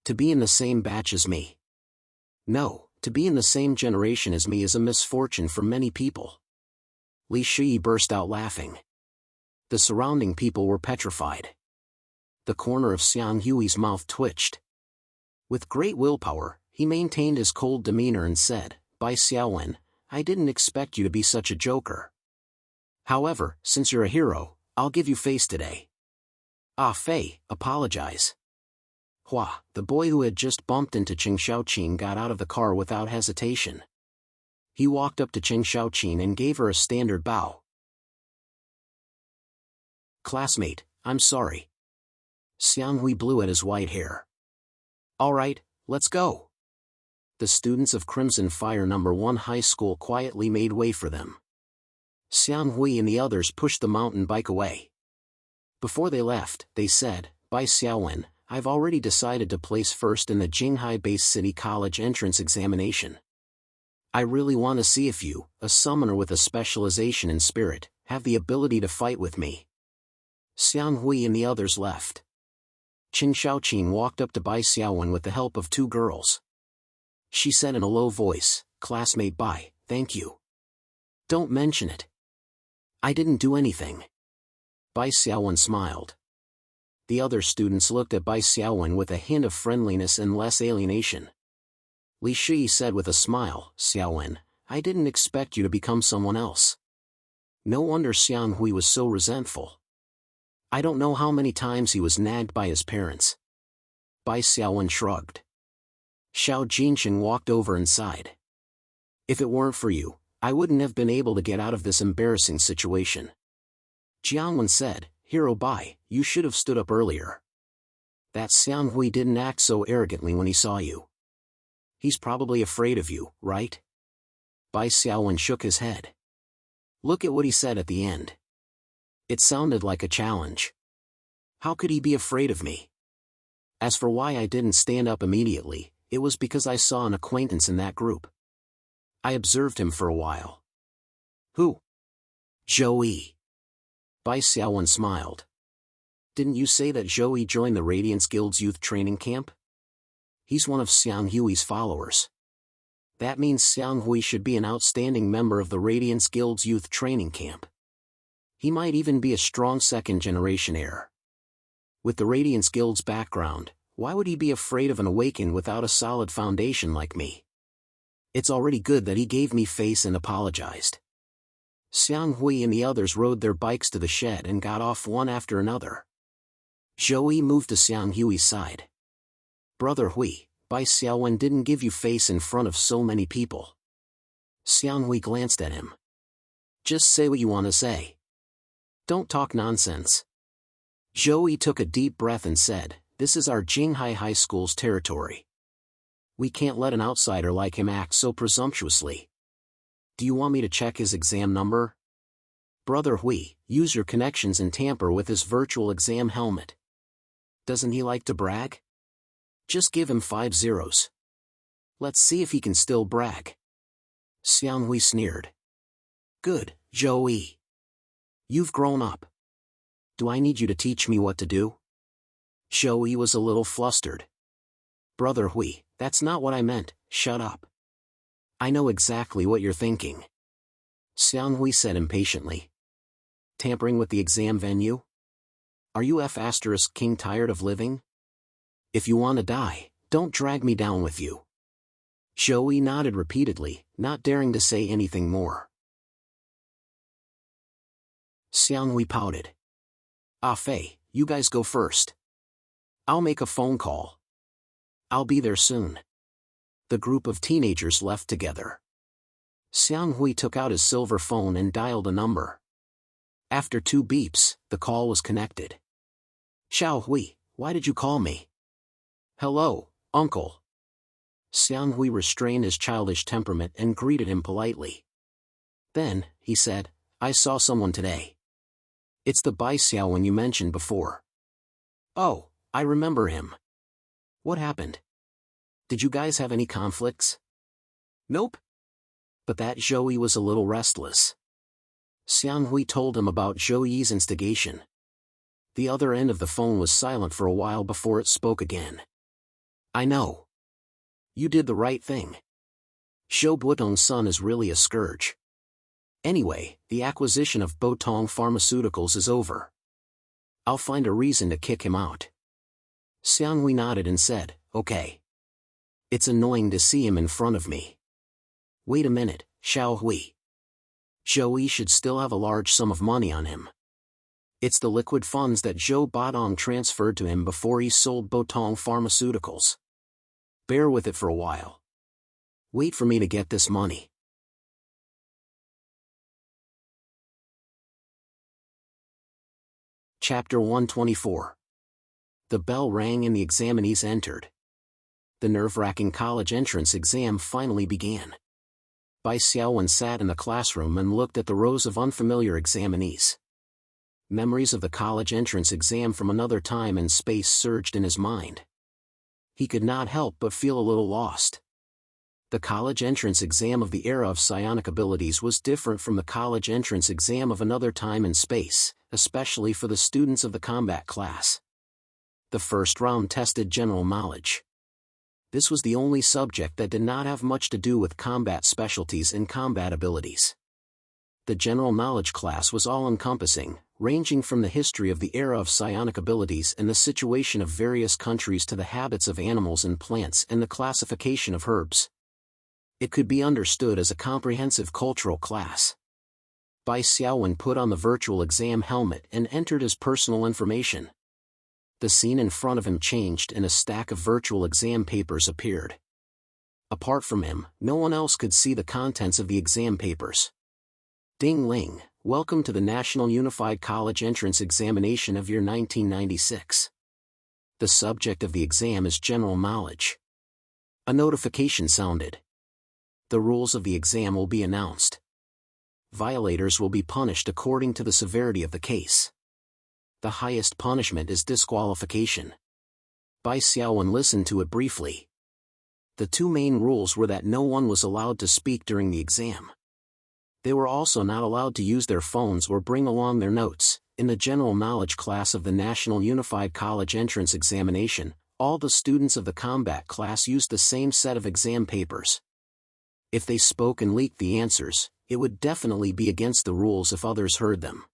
To be in the same batch as me. No, to be in the same generation as me is a misfortune for many people." Li Shi burst out laughing. The surrounding people were petrified. The corner of Xiang Hui's mouth twitched. With great willpower, he maintained his cold demeanor and said, "Bai Xiaowen, I didn't expect you to be such a joker. However, since you're a hero, I'll give you face today." "Ah Fei, apologize." Hua, the boy who had just bumped into Cheng Xiaoqin, got out of the car without hesitation. He walked up to Cheng Xiaoqin and gave her a standard bow. "Classmate, I'm sorry." Xiang Hui blew at his white hair. "All right, let's go." The students of Crimson Fire No. 1 High School quietly made way for them. Xiang Hui and the others pushed the mountain bike away. Before they left, they said, "Bai Xiaowen, I've already decided to place first in the Jinghai-based City College entrance examination. I really want to see if you, a summoner with a specialization in spirit, have the ability to fight with me." Xiang Hui and the others left. Cheng Xiaoqin walked up to Bai Xiaowen with the help of two girls. She said in a low voice, "Classmate Bai, thank you. Don't mention it. I didn't do anything." Bai Xiaowen smiled. The other students looked at Bai Xiaowen with a hint of friendliness and less alienation. Li Shi said with a smile, "Xiaowen, I didn't expect you to become someone else." No wonder Xiang Hui was so resentful. I don't know how many times he was nagged by his parents. Bai Xiaowen shrugged. Xiao Jinsheng walked over and sighed. "If it weren't for you, I wouldn't have been able to get out of this embarrassing situation." Jiangwen said, "Hero Bai, you should have stood up earlier. That Xiang Hui didn't act so arrogantly when he saw you. He's probably afraid of you, right?" Bai Xiaowen shook his head. "Look at what he said at the end. It sounded like a challenge. How could he be afraid of me? As for why I didn't stand up immediately, it was because I saw an acquaintance in that group. I observed him for a while." "Who?" "Zhou Yi." Bai Xiaowen smiled. "Didn't you say that Zhou Yi joined the Radiance Guild's youth training camp? He's one of Xiang Hui's followers." That means Xiang Hui should be an outstanding member of the Radiance Guild's youth training camp. He might even be a strong second-generation heir. With the Radiance Guild's background, why would he be afraid of an Awaken without a solid foundation like me? It's already good that he gave me face and apologized. Xiang Hui and the others rode their bikes to the shed and got off one after another. Zhou moved to Xiang Hui's side. Brother Hui, Bai Xiaowen didn't give you face in front of so many people. Xiang Hui glanced at him. Just say what you want to say. Don't talk nonsense. Zhou took a deep breath and said, this is our Jinghai High School's territory. We can't let an outsider like him act so presumptuously. Do you want me to check his exam number? Brother Hui, use your connections and tamper with his virtual exam helmet. Doesn't he like to brag? Just give him 5 zeros. Let's see if he can still brag. Xiang Hui sneered. Good, Zhou. You've grown up. Do I need you to teach me what to do? Zhou was a little flustered. Brother Hui, that's not what I meant, shut up. I know exactly what you're thinking. Xiang Hui said impatiently. Tampering with the exam venue? Are you F***king tired of living? If you want to die, don't drag me down with you. Zhou nodded repeatedly, not daring to say anything more. Xiang Hui pouted. Ah Fei, you guys go first. I'll make a phone call. I'll be there soon. The group of teenagers left together. Xiang Hui took out his silver phone and dialed a number. After 2 beeps, the call was connected. Xiao Hui, why did you call me? Hello, uncle. Xiang Hui restrained his childish temperament and greeted him politely. Then, he said, I saw someone today. It's the Bai Xiaowen you mentioned before. Oh, I remember him. What happened? Did you guys have any conflicts? Nope. But that Zhou was a little restless. Xiang Hui told him about Zhou's instigation. The other end of the phone was silent for a while before it spoke again. I know. You did the right thing. Zhou Butong's son is really a scourge. Anyway, the acquisition of Botong Pharmaceuticals is over. I'll find a reason to kick him out. Xiang Hui nodded and said, okay. It's annoying to see him in front of me. Wait a minute, Xiao Hui. Zhou should still have a large sum of money on him. It's the liquid funds that Zhou Botong transferred to him before he sold Botong Pharmaceuticals. Bear with it for a while. Wait for me to get this money. Chapter 124. The bell rang and the examinees entered. The nerve-wracking college entrance exam finally began. Bai Xiaowen sat in the classroom and looked at the rows of unfamiliar examinees. Memories of the college entrance exam from another time and space surged in his mind. He could not help but feel a little lost. The college entrance exam of the era of psionic abilities was different from the college entrance exam of another time and space, especially for the students of the combat class. The first round tested general knowledge. This was the only subject that did not have much to do with combat specialties and combat abilities. The general knowledge class was all-encompassing, ranging from the history of the era of psionic abilities and the situation of various countries to the habits of animals and plants and the classification of herbs. It could be understood as a comprehensive cultural class. Bai Xiaowen put on the virtual exam helmet and entered his personal information. The scene in front of him changed and a stack of virtual exam papers appeared. Apart from him, no one else could see the contents of the exam papers. Ding Ling, welcome to the National Unified College Entrance Examination of year 1996. The subject of the exam is general knowledge. A notification sounded. The rules of the exam will be announced. Violators will be punished according to the severity of the case. The highest punishment is disqualification. Bai Xiaowen listened to it briefly. The 2 main rules were that no one was allowed to speak during the exam. They were also not allowed to use their phones or bring along their notes. In the general knowledge class of the National Unified College Entrance Examination, all the students of the combat class used the same set of exam papers. If they spoke and leaked the answers, it would definitely be against the rules if others heard them.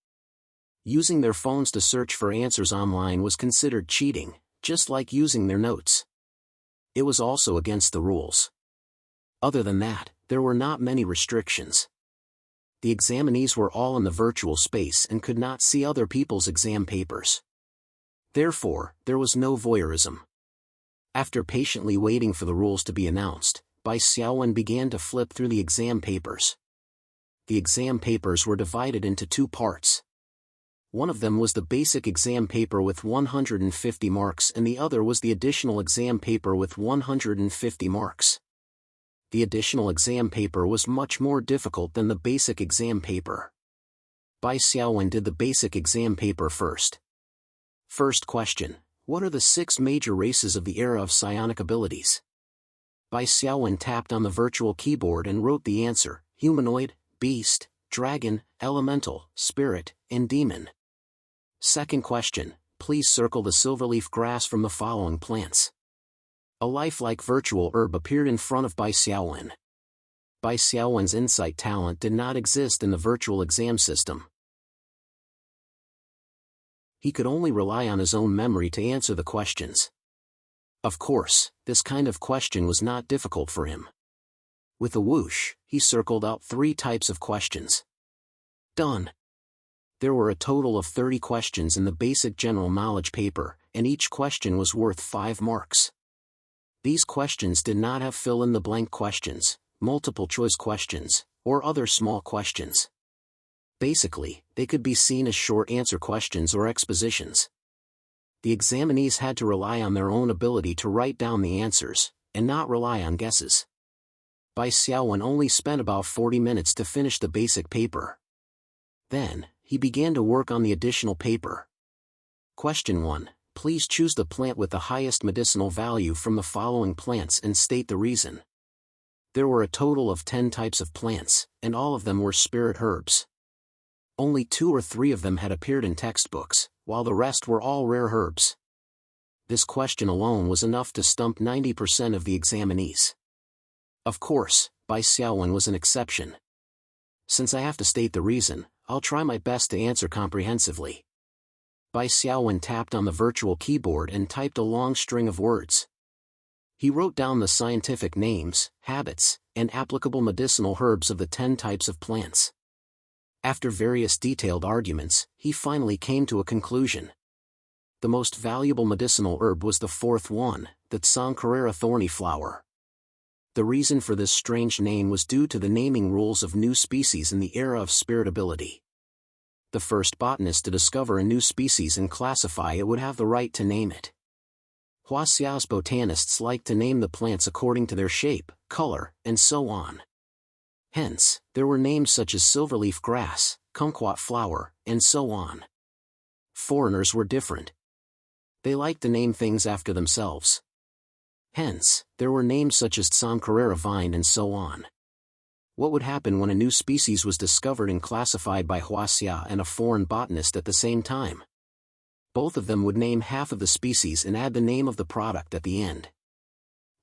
Using their phones to search for answers online was considered cheating, just like using their notes. It was also against the rules. Other than that, there were not many restrictions. The examinees were all in the virtual space and could not see other people's exam papers. Therefore, there was no voyeurism. After patiently waiting for the rules to be announced, Bai Xiaowen began to flip through the exam papers. The exam papers were divided into two parts. One of them was the basic exam paper with 150 marks and the other was the additional exam paper with 150 marks. The additional exam paper was much more difficult than the basic exam paper. Bai Xiaowen did the basic exam paper first. First question: what are the 6 major races of the era of psionic abilities? Bai Xiaowen tapped on the virtual keyboard and wrote the answer: humanoid, beast, dragon, elemental, spirit, and demon. Second question: please circle the silverleaf grass from the following plants. A lifelike virtual herb appeared in front of Bai Xiaowen. Bai Xiaowen's insight talent did not exist in the virtual exam system. He could only rely on his own memory to answer the questions. Of course, this kind of question was not difficult for him. With a whoosh, he circled out 3 types of questions. Done. There were a total of 30 questions in the basic general knowledge paper, and each question was worth 5 marks. These questions did not have fill-in-the-blank questions, multiple-choice questions, or other small questions. Basically, they could be seen as short answer questions or expositions. The examinees had to rely on their own ability to write down the answers, and not rely on guesses. Bai Xiaowen only spent about 40 minutes to finish the basic paper. Then, he began to work on the additional paper. Question 1. Please choose the plant with the highest medicinal value from the following plants and state the reason. There were a total of 10 types of plants, and all of them were spirit herbs. Only 2 or 3 of them had appeared in textbooks, while the rest were all rare herbs. This question alone was enough to stump 90% of the examinees. Of course, Bai Xiaowen was an exception. Since I have to state the reason, I'll try my best to answer comprehensively. Bai Xiaowen tapped on the virtual keyboard and typed a long string of words. He wrote down the scientific names, habits, and applicable medicinal herbs of the 10 types of plants. After various detailed arguments, he finally came to a conclusion. The most valuable medicinal herb was the 4th one, the Tsangkarera thorny flower. The reason for this strange name was due to the naming rules of new species in the era of spirit ability. The first botanist to discover a new species and classify it would have the right to name it. Huaxia's botanists liked to name the plants according to their shape, color, and so on. Hence, there were names such as silverleaf grass, kumquat flower, and so on. Foreigners were different. They liked to name things after themselves. Hence, there were names such as Tsangkarera vine and so on. What would happen when a new species was discovered and classified by Huaxia and a foreign botanist at the same time? Both of them would name half of the species and add the name of the product at the end.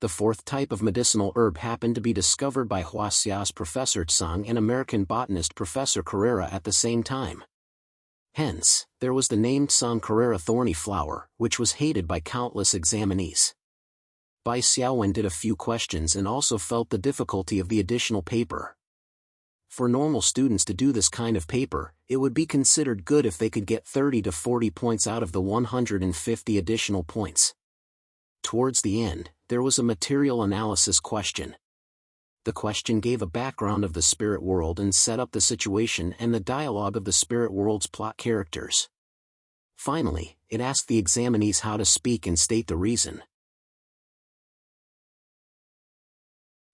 The 4th type of medicinal herb happened to be discovered by Huaxia's Professor Tsang and American botanist Professor Carrera at the same time. Hence, there was the name Tsangkarera thorny flower, which was hated by countless examinees. Bai Xiaowen did a few questions and also felt the difficulty of the additional paper. For normal students to do this kind of paper, it would be considered good if they could get 30 to 40 points out of the 150 additional points. Towards the end, there was a material analysis question. The question gave a background of the spirit world and set up the situation and the dialogue of the spirit world's plot characters. Finally, it asked the examinees how to speak and state the reason.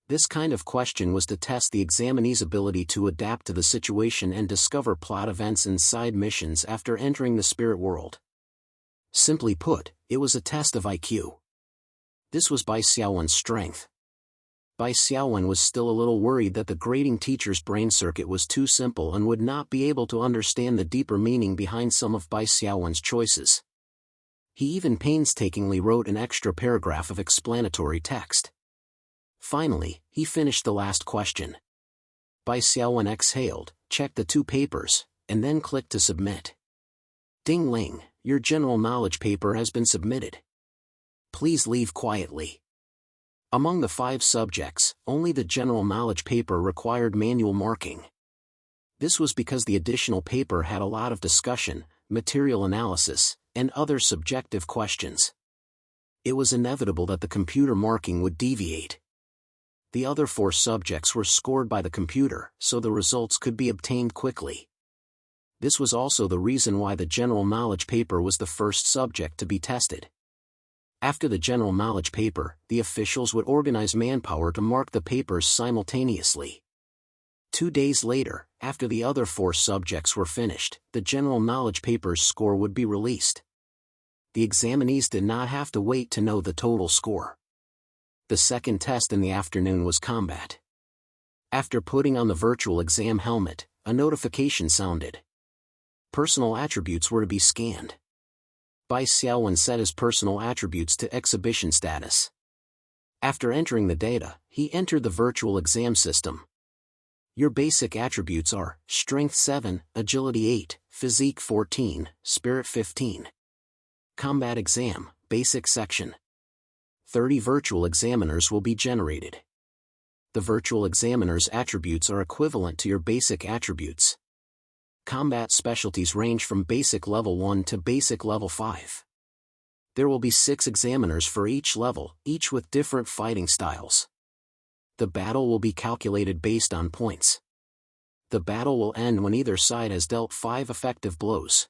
This kind of question was to test the examinee's ability to adapt to the situation and discover plot events and side missions after entering the spirit world. Simply put, it was a test of IQ. This was Bai Xiaowen's strength. Bai Xiaowen was still a little worried that the grading teacher's brain circuit was too simple and would not be able to understand the deeper meaning behind some of Bai Xiaowen's choices. He even painstakingly wrote an extra paragraph of explanatory text. Finally, he finished the last question. Bai Xiaowen exhaled, checked the 2 papers, and then clicked to submit. Ding ling, your general knowledge paper has been submitted. Please leave quietly. Among the 5 subjects, only the general knowledge paper required manual marking. This was because the additional paper had a lot of discussion, material analysis, and other subjective questions. It was inevitable that the computer marking would deviate. The other 4 subjects were scored by the computer, so the results could be obtained quickly. This was also the reason why the general knowledge paper was the first subject to be tested. After the general knowledge paper, the officials would organize manpower to mark the papers simultaneously. 2 days later, after the other 4 subjects were finished, the general knowledge paper's score would be released. The examinees did not have to wait to know the total score. The second test in the afternoon was combat. After putting on the virtual exam helmet, a notification sounded. Personal attributes were to be scanned. Bai Xiaowen set his personal attributes to exhibition status. After entering the data, he entered the virtual exam system. Your basic attributes are Strength 7, Agility 8, Physique 14, Spirit 15. Combat Exam, Basic Section. 30 virtual examiners will be generated. The virtual examiner's attributes are equivalent to your basic attributes. Combat specialties range from Basic Level 1 to Basic Level 5. There will be 6 examiners for each level, each with different fighting styles. The battle will be calculated based on points. The battle will end when either side has dealt 5 effective blows.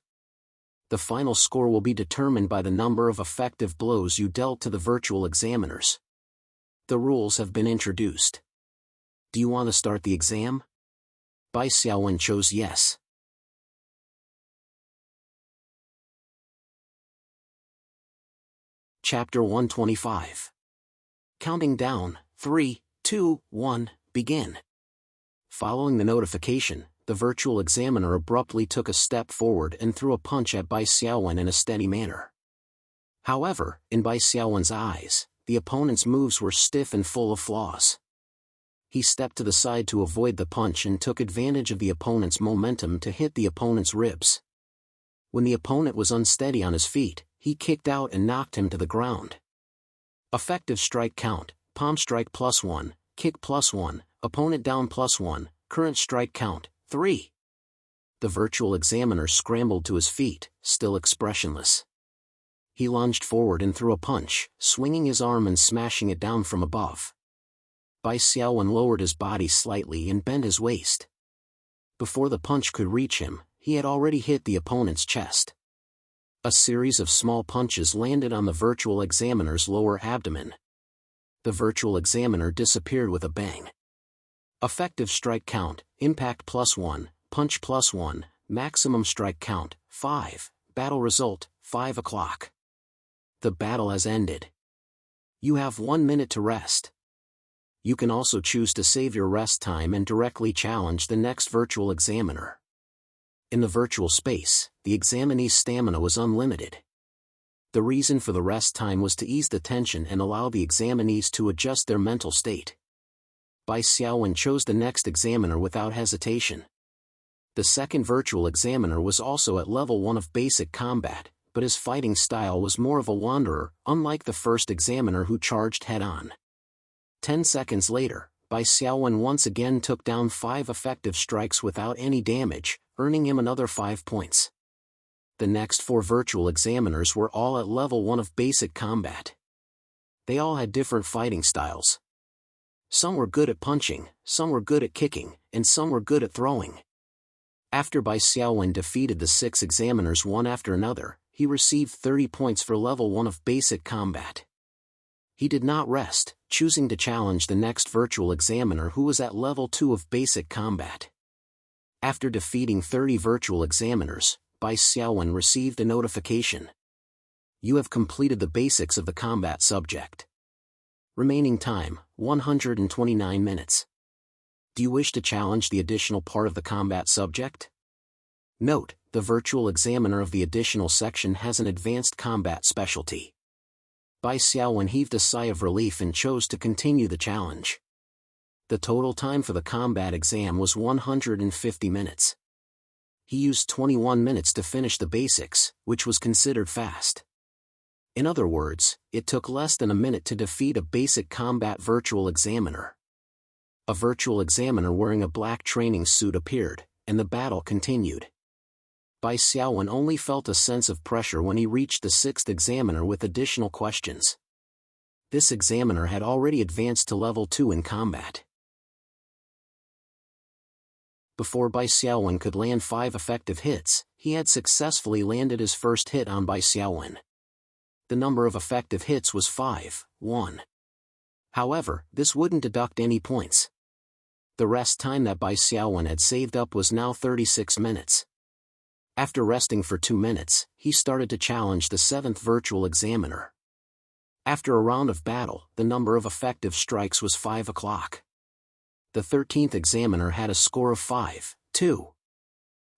The final score will be determined by the number of effective blows you dealt to the virtual examiners. The rules have been introduced. Do you want to start the exam? Bai Xiaowen chose yes. Chapter 125. Counting down, 3, 2, 1, begin. Following the notification, the virtual examiner abruptly took a step forward and threw a punch at Bai Xiaowen in a steady manner. However, in Bai Xiaowen's eyes, the opponent's moves were stiff and full of flaws. He stepped to the side to avoid the punch and took advantage of the opponent's momentum to hit the opponent's ribs. When the opponent was unsteady on his feet, he kicked out and knocked him to the ground. Effective strike count, palm strike +1, kick +1, opponent down +1, current strike count, 3. The virtual examiner scrambled to his feet, still expressionless. He lunged forward and threw a punch, swinging his arm and smashing it down from above. Bai Xiaowen lowered his body slightly and bent his waist. Before the punch could reach him, he had already hit the opponent's chest. A series of small punches landed on the virtual examiner's lower abdomen. The virtual examiner disappeared with a bang. Effective strike count, impact +1, punch +1, maximum strike count, 5, battle result, 5 o'clock. The battle has ended. You have 1 minute to rest. You can also choose to save your rest time and directly challenge the next virtual examiner. In the virtual space, the examinee's stamina was unlimited. The reason for the rest time was to ease the tension and allow the examinees to adjust their mental state. Bai Xiaowen chose the next examiner without hesitation. The second virtual examiner was also at level 1 of basic combat, but his fighting style was more of a wanderer, unlike the first examiner who charged head-on. 10 seconds later, Bai Xiaowen once again took down 5 effective strikes without any damage, earning him another 5 points. The next 4 virtual examiners were all at level 1 of basic combat. They all had different fighting styles. Some were good at punching, some were good at kicking, and some were good at throwing. After Bai Xiaowen defeated the 6 examiners one after another, he received 30 points for level 1 of basic combat. He did not rest, choosing to challenge the next virtual examiner who was at level 2 of basic combat. After defeating 30 virtual examiners, Bai Xiaowen received a notification. You have completed the basics of the combat subject. Remaining time, 129 minutes. Do you wish to challenge the additional part of the combat subject? Note, the virtual examiner of the additional section has an advanced combat specialty. Bai Xiaowen heaved a sigh of relief and chose to continue the challenge. The total time for the combat exam was 150 minutes. He used 21 minutes to finish the basics, which was considered fast. In other words, it took less than a minute to defeat a basic combat virtual examiner. A virtual examiner wearing a black training suit appeared, and the battle continued. Bai Xiaowen only felt a sense of pressure when he reached the sixth examiner with additional questions. This examiner had already advanced to level 2 in combat. Before Bai Xiaowen could land 5 effective hits, he had successfully landed his first hit on Bai Xiaowen. The number of effective hits was 5, 1. However, this wouldn't deduct any points. The rest time that Bai Xiaowen had saved up was now 36 minutes. After resting for 2 minutes, he started to challenge the 7th virtual examiner. After a round of battle, the number of effective strikes was 5 o'clock. The 13th examiner had a score of 5, 2.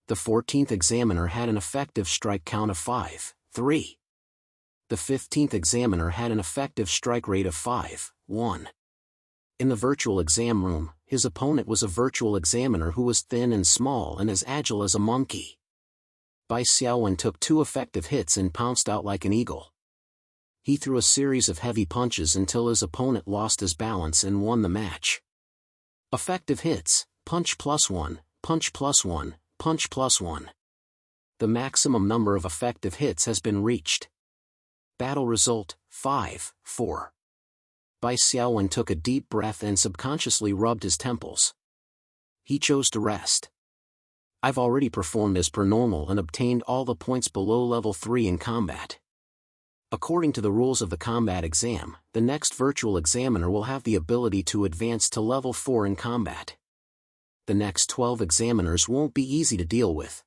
The 14th examiner had an effective strike count of 5, 3. The 15th examiner had an effective strike rate of 5, 1. In the virtual exam room, his opponent was a virtual examiner who was thin and small and as agile as a monkey. Bai Xiaowen took 2 effective hits and pounced out like an eagle. He threw a series of heavy punches until his opponent lost his balance and won the match. Effective hits: punch +1, punch +1, punch +1. The maximum number of effective hits has been reached. Battle result: 5, 4. Bai Xiaowen took a deep breath and subconsciously rubbed his temples. He chose to rest. I've already performed as per normal and obtained all the points below level 3 in combat. According to the rules of the combat exam, the next virtual examiner will have the ability to advance to level 4 in combat. The next 12 examiners won't be easy to deal with.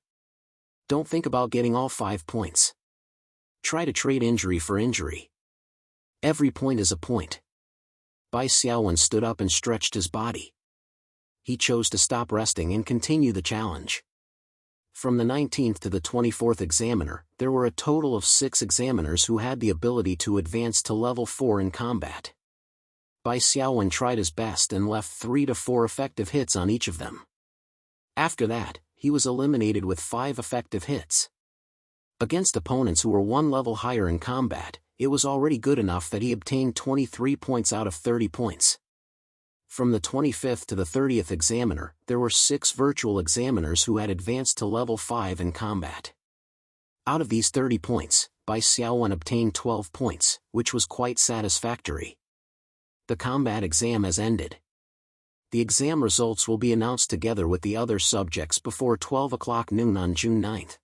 Don't think about getting all 5 points. Try to trade injury for injury. Every point is a point. Bai Xiaowen stood up and stretched his body. He chose to stop resting and continue the challenge. From the 19th to the 24th examiner, there were a total of 6 examiners who had the ability to advance to level 4 in combat. Bai Xiaowen tried his best and left 3 to 4 effective hits on each of them. After that, he was eliminated with 5 effective hits. Against opponents who were 1 level higher in combat, it was already good enough that he obtained 23 points out of 30 points. From the 25th to the 30th examiner, there were 6 virtual examiners who had advanced to level 5 in combat. Out of these 30 points, Bai Xiaowen obtained 12 points, which was quite satisfactory. The combat exam has ended. The exam results will be announced together with the other subjects before 12 o'clock noon on June 9th.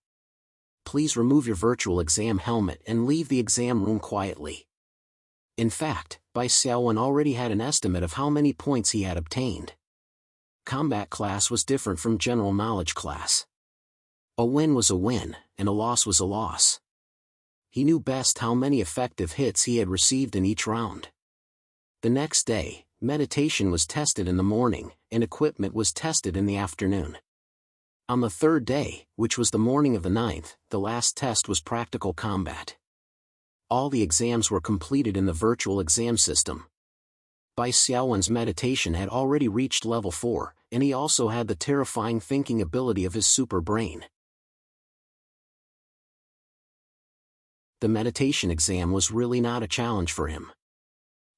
Please remove your virtual exam helmet and leave the exam room quietly. In fact, Bai Xiaowen already had an estimate of how many points he had obtained. Combat class was different from general knowledge class. A win was a win, and a loss was a loss. He knew best how many effective hits he had received in each round. The next day, meditation was tested in the morning, and equipment was tested in the afternoon. On the 3rd day, which was the morning of the 9th, the last test was practical combat. All the exams were completed in the virtual exam system. Bai Xiaowen's meditation had already reached level 4, and he also had the terrifying thinking ability of his super brain. The meditation exam was really not a challenge for him.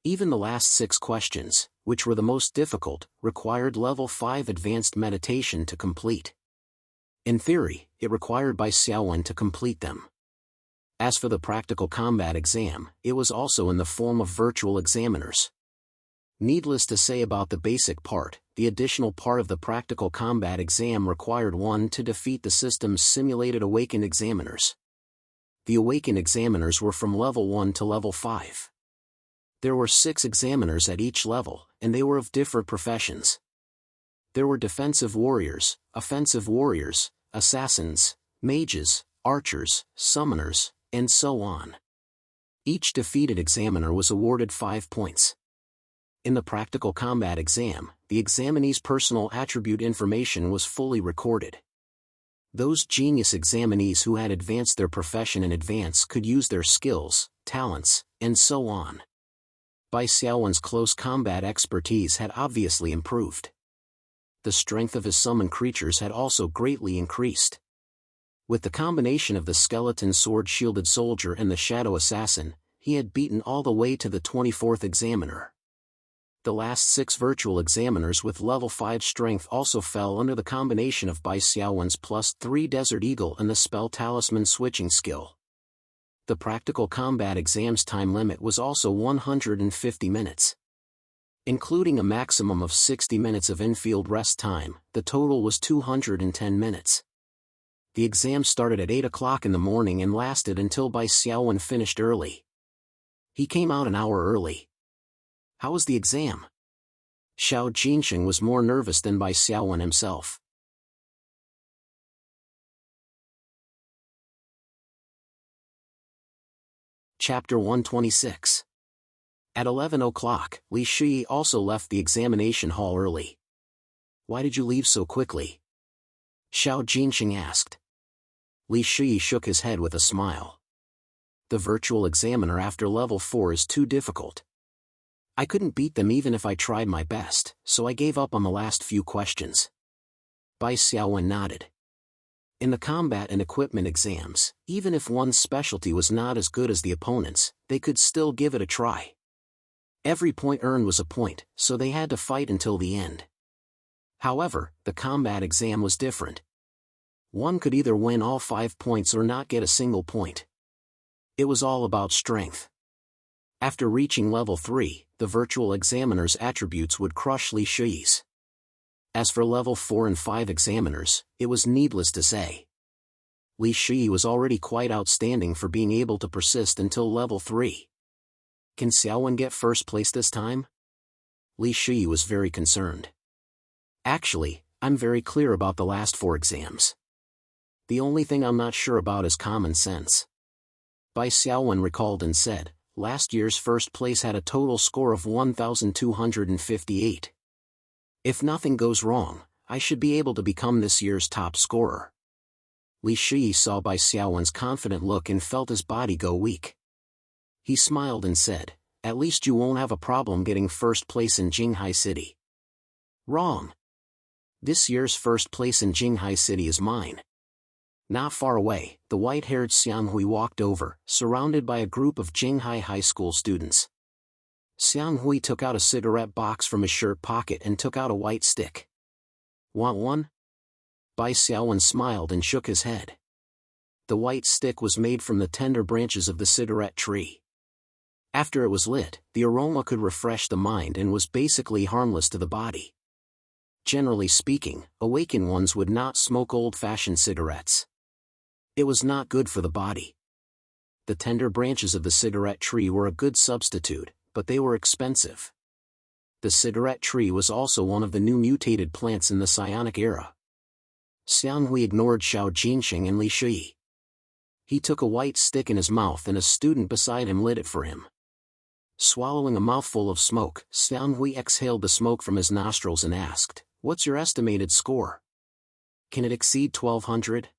Even the last 6 questions, which were the most difficult, required level 5 advanced meditation to complete. In theory, it required Bai Xiaowen to complete them. As for the practical combat exam, it was also in the form of virtual examiners. Needless to say about the basic part, the additional part of the practical combat exam required one to defeat the system's simulated awakened examiners. The awakened examiners were from level 1 to level 5. There were 6 examiners at each level, and they were of different professions. There were defensive warriors, offensive warriors, assassins, mages, archers, summoners, and so on. Each defeated examiner was awarded 5 points. In the practical combat exam, the examinee's personal attribute information was fully recorded. Those genius examinees who had advanced their profession in advance could use their skills, talents, and so on. Bai Xiaowen's close combat expertise had obviously improved. The strength of his summoned creatures had also greatly increased. With the combination of the skeleton sword-shielded soldier and the shadow assassin, he had beaten all the way to the 24th examiner. The last 6 virtual examiners with level 5 strength also fell under the combination of Bai Xiaowen's +3 Desert Eagle and the spell talisman switching skill. The practical combat exam's time limit was also 150 minutes. Including a maximum of 60 minutes of in-field rest time, the total was 210 minutes. The exam started at 8 o'clock in the morning and lasted until Bai Xiaowen finished early. He came out an hour early. How was the exam? Xiao Jinsheng was more nervous than Bai Xiaowen himself. Chapter 126. At 11 o'clock, Li Shi also left the examination hall early. Why did you leave so quickly? Xiao Jinsheng asked. Li Shi shook his head with a smile. The virtual examiner after level 4 is too difficult. I couldn't beat them even if I tried my best, so I gave up on the last few questions. Bai Xiaowen nodded. In the combat and equipment exams, even if one's specialty was not as good as the opponent's, they could still give it a try. Every point earned was a point, so they had to fight until the end. However, the combat exam was different. One could either win all 5 points or not get a single point. It was all about strength. After reaching level 3, the virtual examiner's attributes would crush Li Shi's. As for level 4 and 5 examiners, it was needless to say. Li Shi was already quite outstanding for being able to persist until level 3. Can Xiaowen get first place this time? Li Shi was very concerned. Actually, I'm very clear about the last 4 exams. The only thing I'm not sure about is common sense. Bai Xiaowen recalled and said, last year's first place had a total score of 1,258. If nothing goes wrong, I should be able to become this year's top scorer. Li Shi saw Bai Xiaowen's confident look and felt his body go weak. He smiled and said, at least you won't have a problem getting first place in Jinghai City. Wrong. This year's first place in Jinghai City is mine. Not far away, the white-haired Xianghui walked over, surrounded by a group of Jinghai High School students. Xianghui took out a cigarette box from his shirt pocket and took out a white stick. Want one? Bai Xiaowen smiled and shook his head. The white stick was made from the tender branches of the cigarette tree. After it was lit, the aroma could refresh the mind and was basically harmless to the body. Generally speaking, awakened ones would not smoke old-fashioned cigarettes. It was not good for the body. The tender branches of the cigarette tree were a good substitute, but they were expensive. The cigarette tree was also one of the new mutated plants in the psionic era. Xianghui ignored Xiao Jinsheng and Li Shi. He took a white stick in his mouth and a student beside him lit it for him. Swallowing a mouthful of smoke, Xianghui exhaled the smoke from his nostrils and asked, "What's your estimated score? Can it exceed 1,200?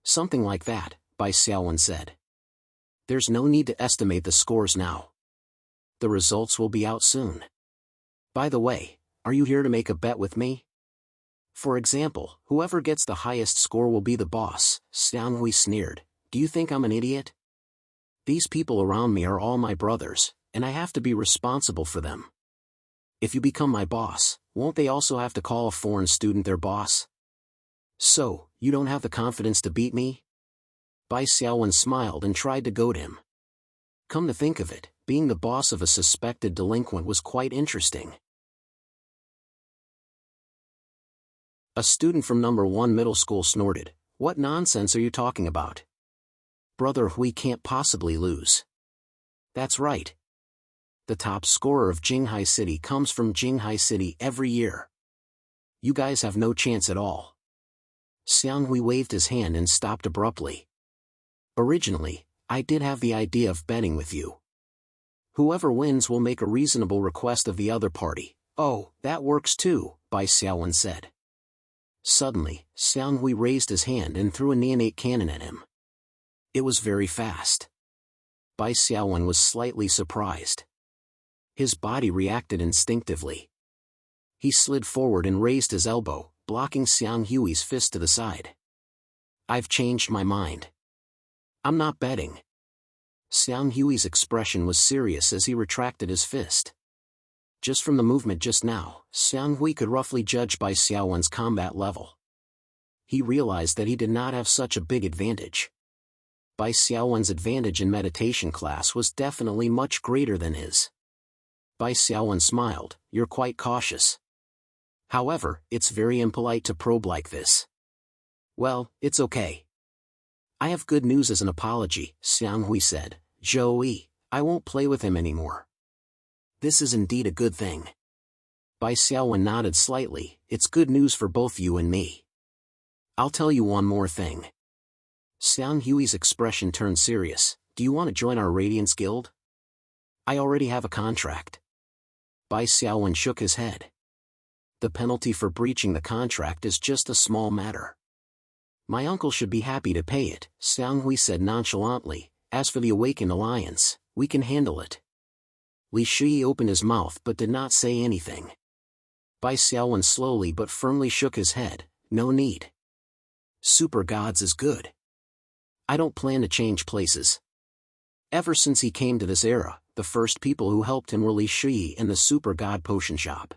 Something like that," Bai Xiaowen said. "There's no need to estimate the scores now. The results will be out soon. By the way, are you here to make a bet with me? For example, whoever gets the highest score will be the boss." Xianghui sneered. "Do you think I'm an idiot? These people around me are all my brothers, and I have to be responsible for them. If you become my boss, won't they also have to call a foreign student their boss? So, you don't have the confidence to beat me?" Bai Xiaowen smiled and tried to goad him. Come to think of it, being the boss of a suspected delinquent was quite interesting. A student from number 1 middle school snorted, "What nonsense are you talking about? Brother Hui can't possibly lose." "That's right. The top scorer of Jinghai City comes from Jinghai City every year. You guys have no chance at all." Xianghui waved his hand and stopped abruptly. "Originally, I did have the idea of betting with you. Whoever wins will make a reasonable request of the other party." "Oh, that works too," Bai Xiaowen said. Suddenly, Xianghui raised his hand and threw a neonate cannon at him. It was very fast. Bai Xiaowen was slightly surprised. His body reacted instinctively. He slid forward and raised his elbow, blocking Xiang Hui's fist to the side. "I've changed my mind. I'm not betting." Xiang Hui's expression was serious as he retracted his fist. Just from the movement just now, Xiang Hui could roughly judge Bai Xiaowen's combat level. He realized that he did not have such a big advantage. Bai Xiaowen's advantage in meditation class was definitely much greater than his. Bai Xiaowen smiled, "You're quite cautious. However, it's very impolite to probe like this." "Well, it's okay. I have good news as an apology," Xiang Hui said. "Zhou, I won't play with him anymore." "This is indeed a good thing." Bai Xiaowen nodded slightly. "It's good news for both you and me. I'll tell you one more thing." Xiang Hui's expression turned serious. "Do you want to join our Radiance Guild?" "I already have a contract." Bai Xiaowen shook his head. "The penalty for breaching the contract is just a small matter. My uncle should be happy to pay it," Xiang Hui said nonchalantly. "As for the Awakened Alliance, we can handle it." Li Shi opened his mouth but did not say anything. Bai Xiaowen slowly but firmly shook his head. "No need. Super Gods is good. I don't plan to change places." Ever since he came to this era, the first people who helped him were Li Shi and the Super God Potion Shop.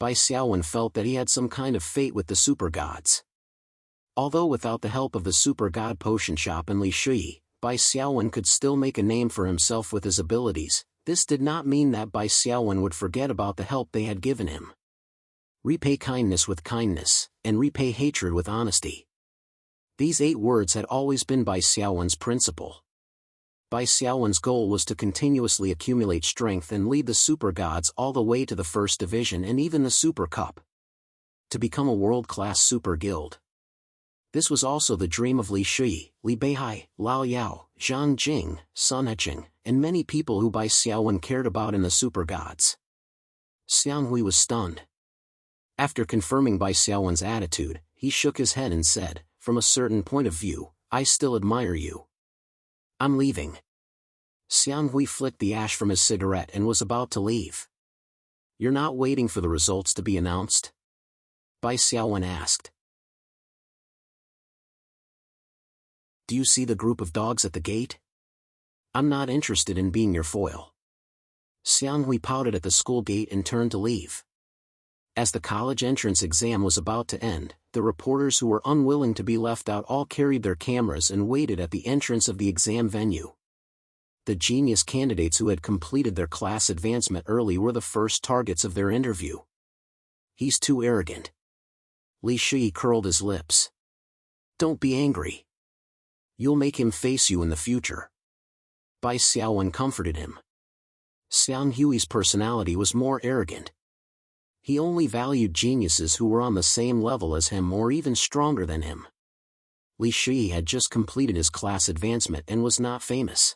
Bai Xiaowen felt that he had some kind of fate with the Super Gods. Although without the help of the Super God Potion Shop and Li Shi, Bai Xiaowen could still make a name for himself with his abilities. This did not mean that Bai Xiaowen would forget about the help they had given him. Repay kindness with kindness, and repay hatred with honesty. These 8 words had always been Bai Xiaowen's principle. Bai Xiaowen's goal was to continuously accumulate strength and lead the Super Gods all the way to the First Division and even the Super Cup. To become a world-class Super Guild. This was also the dream of Li Shi, Li Beihai, Lao Yao, Zhang Jing, Sun Hecheng, and many people who Bai Xiaowen cared about in the Super Gods. Xiang Hui was stunned. After confirming Bai Xiaowen's attitude, he shook his head and said, "From a certain point of view, I still admire you. I'm leaving." Xiang Hui flicked the ash from his cigarette and was about to leave. "You're not waiting for the results to be announced?" Bai Xiaowen asked. "Do you see the group of dogs at the gate? I'm not interested in being your foil." Xiang Hui pouted at the school gate and turned to leave. As the college entrance exam was about to end, the reporters who were unwilling to be left out all carried their cameras and waited at the entrance of the exam venue. The genius candidates who had completed their class advancement early were the first targets of their interview. "He's too arrogant." Li Shi curled his lips. "Don't be angry. You'll make him face you in the future." Bai Xiaowen comforted him. Xiang Hui's personality was more arrogant. He only valued geniuses who were on the same level as him or even stronger than him. Li Shi had just completed his class advancement and was not famous.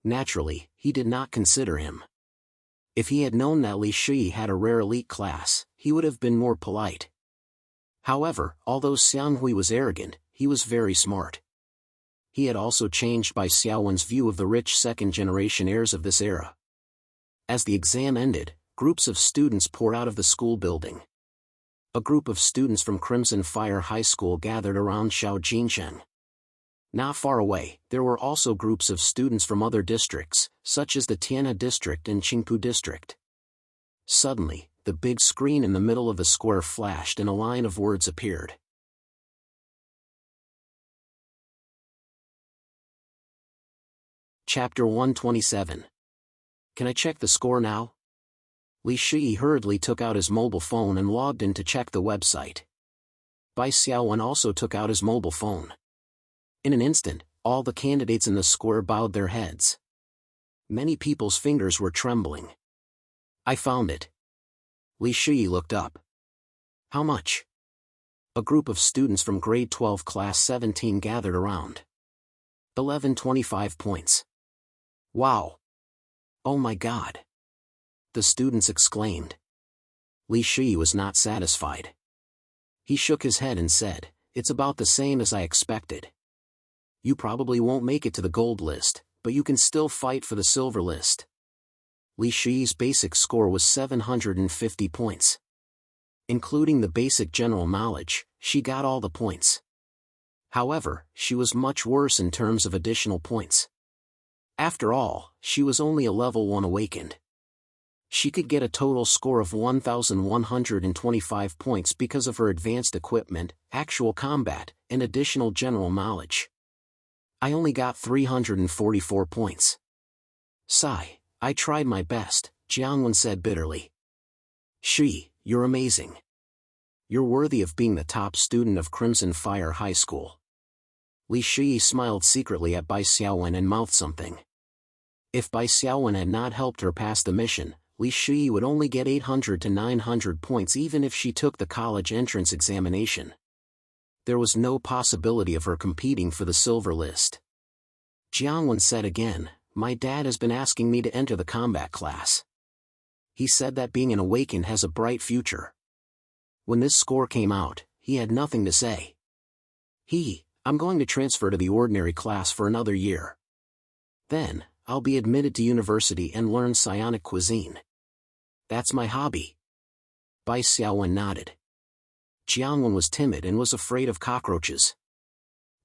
Naturally, he did not consider him. If he had known that Li Shi had a rare elite class, he would have been more polite. However, although Xiang Hui was arrogant, he was very smart. He had also changed Bai Xiaowen's view of the rich second-generation heirs of this era. As the exam ended, groups of students poured out of the school building. A group of students from Crimson Fire High School gathered around Xiao Jinsheng. Not far away, there were also groups of students from other districts, such as the Tianhe District and Qingpu District. Suddenly, the big screen in the middle of the square flashed and a line of words appeared. Chapter 127. Can I check the score now? Li Shi hurriedly took out his mobile phone and logged in to check the website. Bai Xiaowen also took out his mobile phone. In an instant, all the candidates in the square bowed their heads. Many people's fingers were trembling. "I found it." Li Shi looked up. "How much?" A group of students from grade 12 class 17 gathered around. 1125 points. "Wow! Oh my God!" the students exclaimed. Li Shi was not satisfied. He shook his head and said, "It's about the same as I expected. You probably won't make it to the gold list, but you can still fight for the silver list. Li Shiyi's basic score was 750 points. Including the basic general knowledge, she got all the points. However, she was much worse in terms of additional points. After all, she was only a level 1 awakened. She could get a total score of 1,125 points because of her advanced equipment, actual combat, and additional general knowledge. I only got 344 points. Sigh, I tried my best, Jiangwen said bitterly. Shi, you're amazing. You're worthy of being the top student of Crimson Fire High School. Li Shiyi smiled secretly at Bai Xiaowen and mouthed something. If Bai Xiaowen had not helped her pass the mission, Li Shiyi would only get 800 to 900 points even if she took the college entrance examination. There was no possibility of her competing for the silver list. Jiangwen said again, my dad has been asking me to enter the combat class. He said that being an awakened has a bright future. When this score came out, he had nothing to say. I'm going to transfer to the ordinary class for another year. Then, I'll be admitted to university and learn psionic cuisine. That's my hobby. Bai Xiaowen nodded. Jiangwen was timid and was afraid of cockroaches.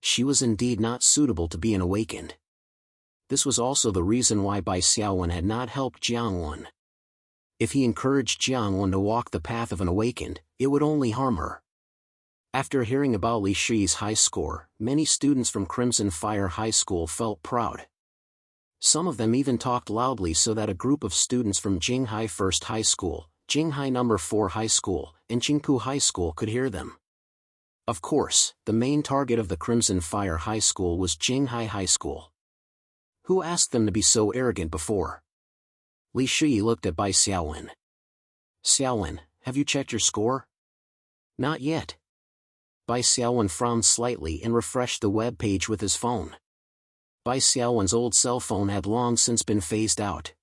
She was indeed not suitable to be an awakened. This was also the reason why Bai Xiaowen had not helped Jiangwen. If he encouraged Jiangwen to walk the path of an awakened, it would only harm her. After hearing about Li Shi's high score, many students from Crimson Fire High School felt proud. Some of them even talked loudly so that a group of students from Jinghai First High School, Jinghai No. 4 High School, and Qingpu High School could hear them. Of course, the main target of the Crimson Fire High School was Jinghai High School. Who asked them to be so arrogant before? Li Shiyi looked at Bai Xiaowen. Xiaowen, have you checked your score? Not yet. Bai Xiaowen frowned slightly and refreshed the web page with his phone. Bai Xiaowen's old cell phone had long since been phased out.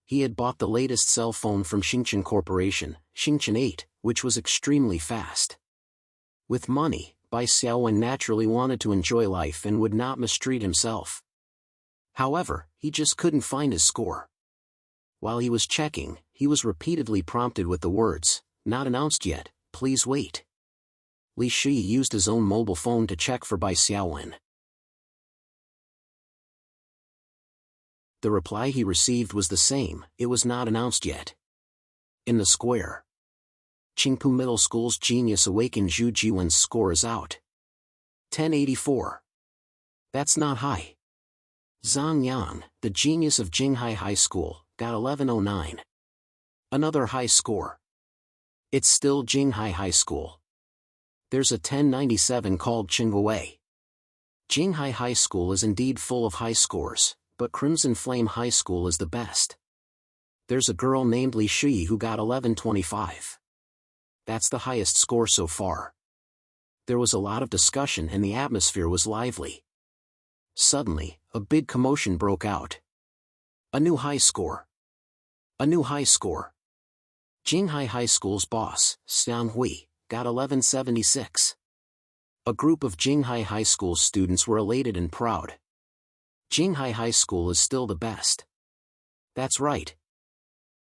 He had bought the latest cell phone from Xingchen Corporation, Xingchen 8, which was extremely fast. With money, Bai Xiaowen naturally wanted to enjoy life and would not mistreat himself. However, he just couldn't find his score. While he was checking, he was repeatedly prompted with the words, "Not announced yet, please wait." Li Shiyi used his own mobile phone to check for Bai Xiaowen. The reply he received was the same, it was not announced yet. In the square. Qingpu Middle School's genius awakened Zhu Jiwen's score is out. 1084. That's not high. Zhang Yang, the genius of Jinghai High School, got 1109. Another high score. It's still Jinghai High School. There's a 1097 called Qinghuawei. Jinghai High School is indeed full of high scores, but Crimson Flame High School is the best. There's a girl named Li Shiyi who got 1125. That's the highest score so far. There was a lot of discussion and the atmosphere was lively. Suddenly, a big commotion broke out. A new high score. A new high score. Jinghai High School's boss, Xiang Hui, got 1176. A group of Jinghai High School students were elated and proud. Jinghai High School is still the best. That's right.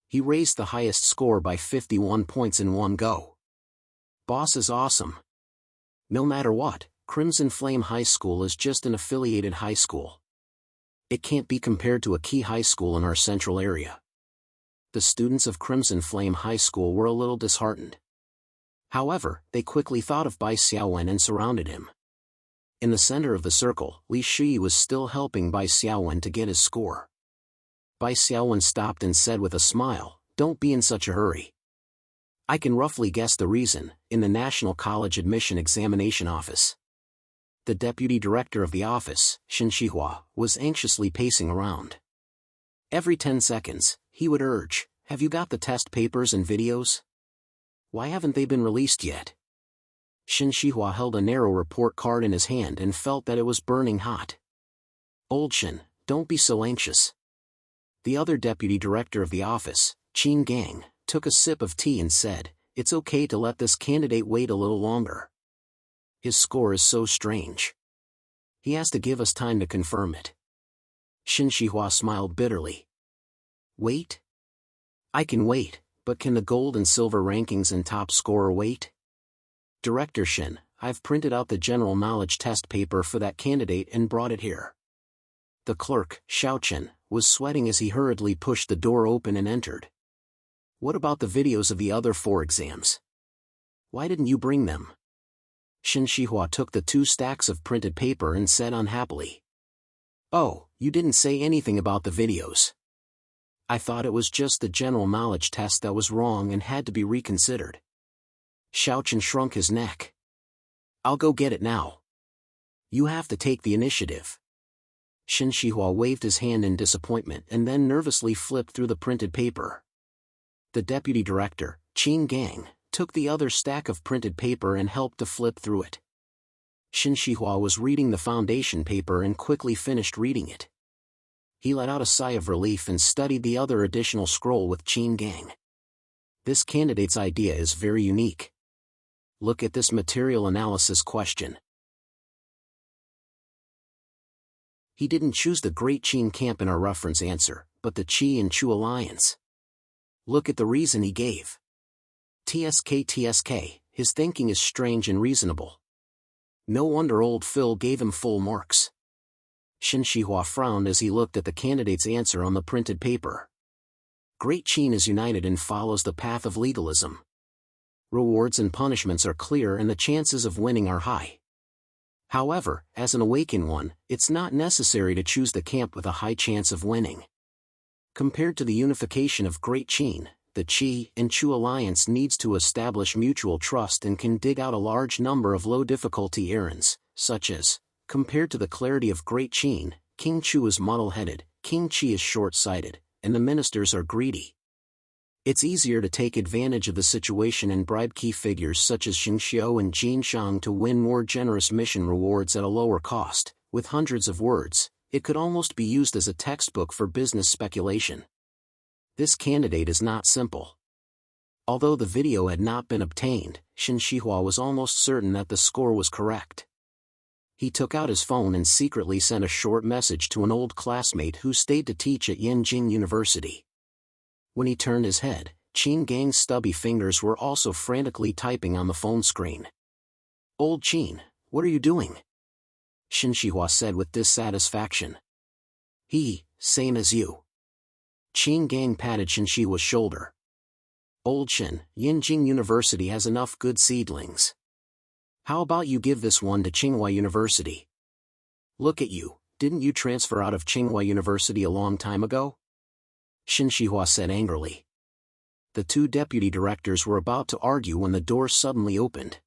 He raised the highest score by 51 points in one go. Boss is awesome. No matter what, Crimson Flame High School is just an affiliated high school. It can't be compared to a key high school in our central area. The students of Crimson Flame High School were a little disheartened. However, they quickly thought of Bai Xiaowen and surrounded him. In the center of the circle, Li Shiyi was still helping Bai Xiaowen to get his score. Bai Xiaowen stopped and said with a smile, "Don't be in such a hurry. I can roughly guess the reason, in the National College Admission Examination Office." The deputy director of the office, Shen Shihua, was anxiously pacing around. Every 10 seconds, he would urge, "Have you got the test papers and videos? Why haven't they been released yet?" Shen Shihua held a narrow report card in his hand and felt that it was burning hot. "Old Shen, don't be so anxious." The other deputy director of the office, Qin Gang, took a sip of tea and said, "It's okay to let this candidate wait a little longer. His score is so strange. He has to give us time to confirm it." Shin Shihua smiled bitterly. Wait? I can wait, but can the gold and silver rankings and top scorer wait? Director Shin, I've printed out the general knowledge test paper for that candidate and brought it here. The clerk, Xiaochen, was sweating as he hurriedly pushed the door open and entered. What about the videos of the other 4 exams? Why didn't you bring them? Shin Shihua took the 2 stacks of printed paper and said unhappily. Oh, you didn't say anything about the videos. I thought it was just the general knowledge test that was wrong and had to be reconsidered. Xiaochen shrunk his neck. I'll go get it now. You have to take the initiative. Shin Shihua waved his hand in disappointment and then nervously flipped through the printed paper. The deputy director, Qin Gang, took the other stack of printed paper and helped to flip through it. Shin Shihua was reading the foundation paper and quickly finished reading it. He let out a sigh of relief and studied the other additional scroll with Qin Gang. This candidate's idea is very unique. Look at this material analysis question. He didn't choose the Great Qin camp in our reference answer, but the Qi and Chu alliance. Look at the reason he gave. TSK, his thinking is strange and reasonable. No wonder old Phil gave him full marks. Shin Shihua frowned as he looked at the candidate's answer on the printed paper. Great Qin is united and follows the path of legalism. Rewards and punishments are clear and the chances of winning are high. However, as an awakened one, it's not necessary to choose the camp with a high chance of winning. Compared to the unification of Great Qin, the Qi and Chu alliance needs to establish mutual trust and can dig out a large number of low-difficulty errands, such as, compared to the clarity of Great Qin, King Chu is muddle-headed, King Qi is short-sighted, and the ministers are greedy. It's easier to take advantage of the situation and bribe key figures such as Xing Xiu and Jin Shang to win more generous mission rewards at a lower cost. With hundreds of words, it could almost be used as a textbook for business speculation. This candidate is not simple. Although the video had not been obtained, Shin Shihua was almost certain that the score was correct. He took out his phone and secretly sent a short message to an old classmate who stayed to teach at Yenjing University. When he turned his head, Qin Gang's stubby fingers were also frantically typing on the phone screen. Old Qin, what are you doing? Shin Shihua said with dissatisfaction. Same as you. Qin Gang patted Shin Shihua's shoulder. Old Shin, Yenjing University has enough good seedlings. How about you give this one to Tsinghua University? Look at you, didn't you transfer out of Tsinghua University a long time ago? Shin Shihua said angrily. The 2 deputy directors were about to argue when the door suddenly opened.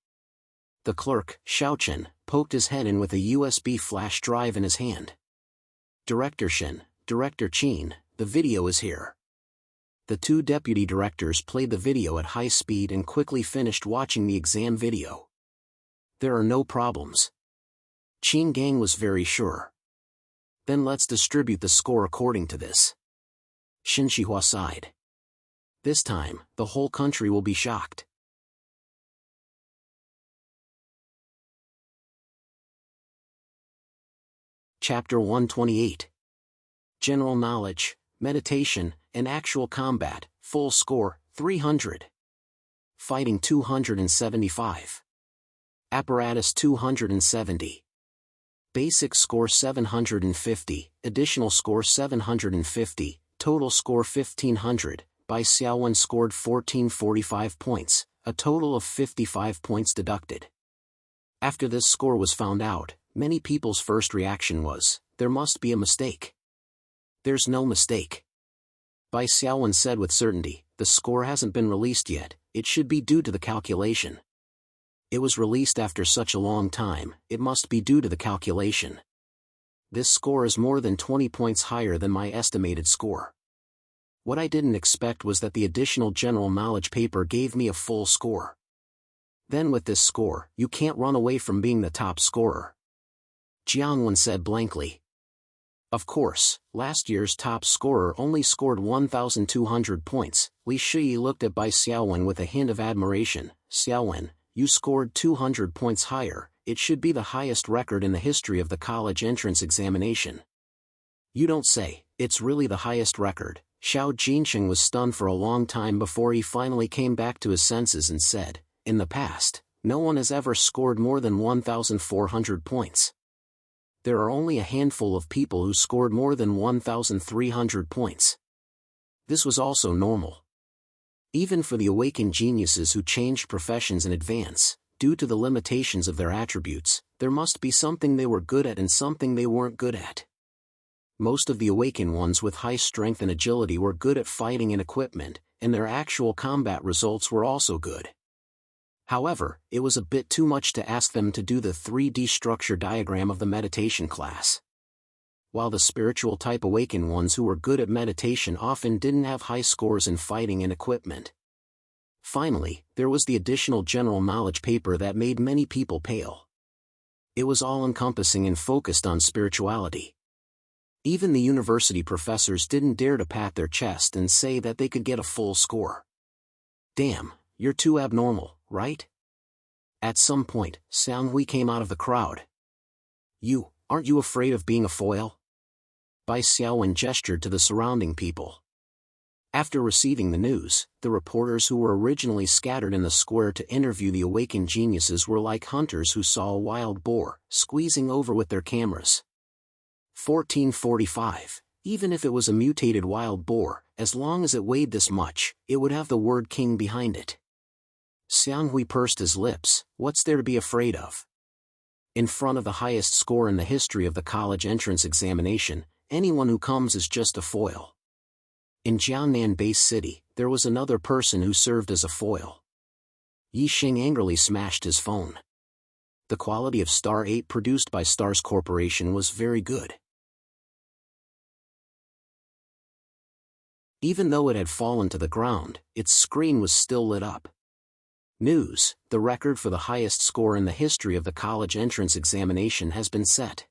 The clerk, Xiaochen, poked his head in with a USB flash drive in his hand. Director Shin, Director Qin, the video is here. The 2 deputy directors played the video at high speed and quickly finished watching the exam video. There are no problems. Qin Gang was very sure. Then let's distribute the score according to this. Shin Shihua sighed. This time, the whole country will be shocked. Chapter 128. General Knowledge, Meditation, and Actual Combat, Full Score, 300. Fighting 275. Apparatus 270. Basic Score 750, Additional Score 750, Total Score 1500, Bai Xiaowen scored 1445 points, a total of 55 points deducted. After this score was found out, many people's first reaction was, there must be a mistake. There's no mistake. Bai Xiaowen said with certainty, the score hasn't been released yet, it should be due to the calculation. It was released after such a long time, it must be due to the calculation. This score is more than 20 points higher than my estimated score. What I didn't expect was that the additional general knowledge paper gave me a full score. Then with this score, you can't run away from being the top scorer. Jiangwen said blankly. Of course, last year's top scorer only scored 1,200 points. Li Shi looked at Bai Xiaowen with a hint of admiration. Xiaowen, you scored 200 points higher, it should be the highest record in the history of the college entrance examination. You don't say, it's really the highest record. Xiao Jinsheng was stunned for a long time before he finally came back to his senses and said, in the past, no one has ever scored more than 1,400 points. There are only a handful of people who scored more than 1,300 points. This was also normal. Even for the awakened geniuses who changed professions in advance, due to the limitations of their attributes, there must be something they were good at and something they weren't good at. Most of the awakened ones with high strength and agility were good at fighting and equipment, and their actual combat results were also good. However, it was a bit too much to ask them to do the 3D structure diagram of the meditation class. While the spiritual type awakened ones who were good at meditation often didn't have high scores in fighting and equipment. Finally, there was the additional general knowledge paper that made many people pale. It was all-encompassing and focused on spirituality. Even the university professors didn't dare to pat their chest and say that they could get a full score. Damn, you're too abnormal, right? At some point, Xianghui came out of the crowd. Aren't you afraid of being a foil? Bai Xiaowen gestured to the surrounding people. After receiving the news, the reporters who were originally scattered in the square to interview the awakened geniuses were like hunters who saw a wild boar, squeezing over with their cameras. 1445. Even if it was a mutated wild boar, as long as it weighed this much, it would have the word king behind it. Xianghui pursed his lips. What's there to be afraid of? In front of the highest score in the history of the college entrance examination, anyone who comes is just a foil. In Jiangnan Base City, there was another person who served as a foil. Yixing angrily smashed his phone. The quality of Star 8 produced by Stars Corporation was very good. Even though it had fallen to the ground, its screen was still lit up. News: the record for the highest score in the history of the college entrance examination has been set.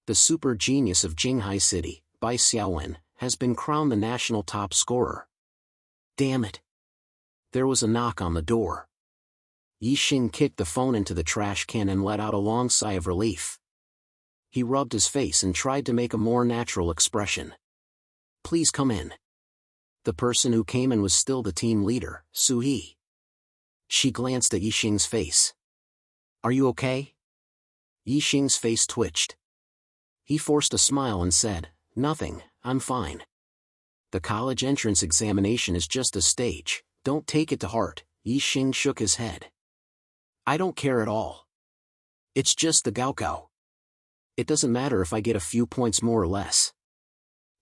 The super genius of Jinghai City, Bai Xiaowen, has been crowned the national top scorer. Damn it. There was a knock on the door. Yixing kicked the phone into the trash can and let out a long sigh of relief. He rubbed his face and tried to make a more natural expression. Please come in. The person who came in was still the team leader, Suhi. She glanced at Yixing's face. Are you okay? Yixing's face twitched. He forced a smile and said, Nothing, I'm fine. The college entrance examination is just a stage, don't take it to heart. Yixing shook his head. I don't care at all. It's just the Gaokao. It doesn't matter if I get a few points more or less.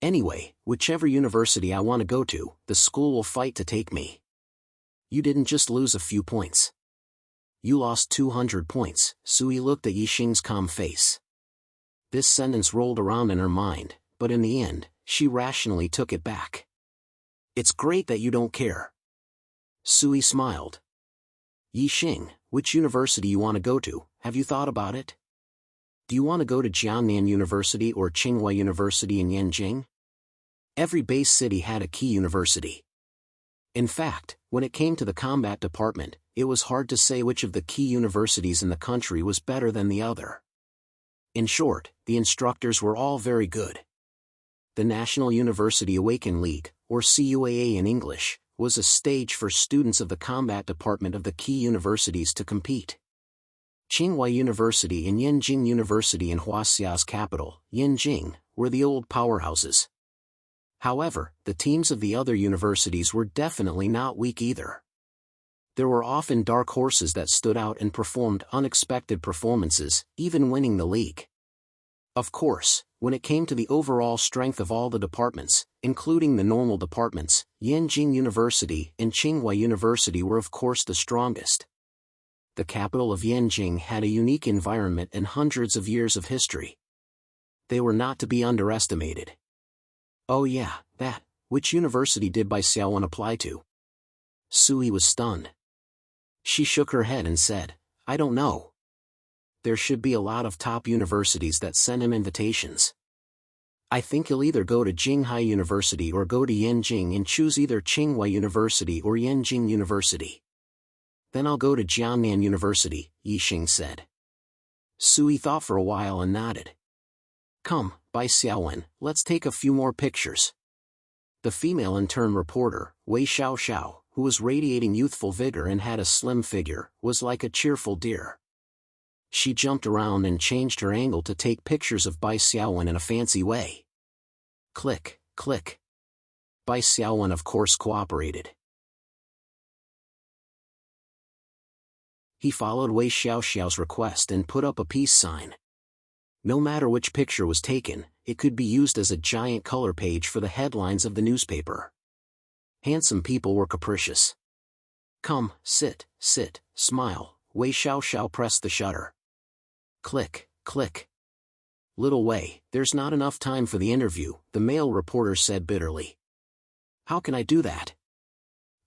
Anyway, whichever university I want to go to, the school will fight to take me. You didn't just lose a few points. You lost 200 points, Sui looked at Yixing's calm face. This sentence rolled around in her mind, but in the end, she rationally took it back. It's great that you don't care. Sui smiled. Yixing, which university you want to go to, have you thought about it? Do you want to go to Jiangnan University or Tsinghua University in Yanjing? Every base city had a key university. In fact, when it came to the combat department, it was hard to say which of the key universities in the country was better than the other. In short, the instructors were all very good. The National University Awaken League, or CUAA in English, was a stage for students of the combat department of the key universities to compete. Tsinghua University and Yanjing University in Huaxia's capital, Yanjing, were the old powerhouses. However, the teams of the other universities were definitely not weak either. There were often dark horses that stood out and performed unexpected performances, even winning the league. Of course, when it came to the overall strength of all the departments, including the normal departments, Yanjing University and Tsinghua University were of course the strongest. The capital of Yanjing had a unique environment and hundreds of years of history. They were not to be underestimated. Oh yeah, that. Which university did Bai Xiaowen apply to? Sui was stunned. She shook her head and said, I don't know. There should be a lot of top universities that send him invitations. I think he'll either go to Jinghai University or go to Yanjing and choose either Tsinghua University or Yanjing University. Then I'll go to Jiangnan University, Yixing said. Sui thought for a while and nodded. Come, Bai Xiaowen, let's take a few more pictures. The female intern reporter, Wei Xiao, who was radiating youthful vigor and had a slim figure, was like a cheerful deer. She jumped around and changed her angle to take pictures of Bai Xiaowen in a fancy way. Click, click. Bai Xiaowen of course cooperated. He followed Wei Xiao's request and put up a peace sign. No matter which picture was taken, it could be used as a giant color page for the headlines of the newspaper. Handsome people were capricious. Come, sit, smile. Wei Xiao pressed the shutter. Click, click. Little Wei, there's not enough time for the interview, the male reporter said bitterly. How can I do that?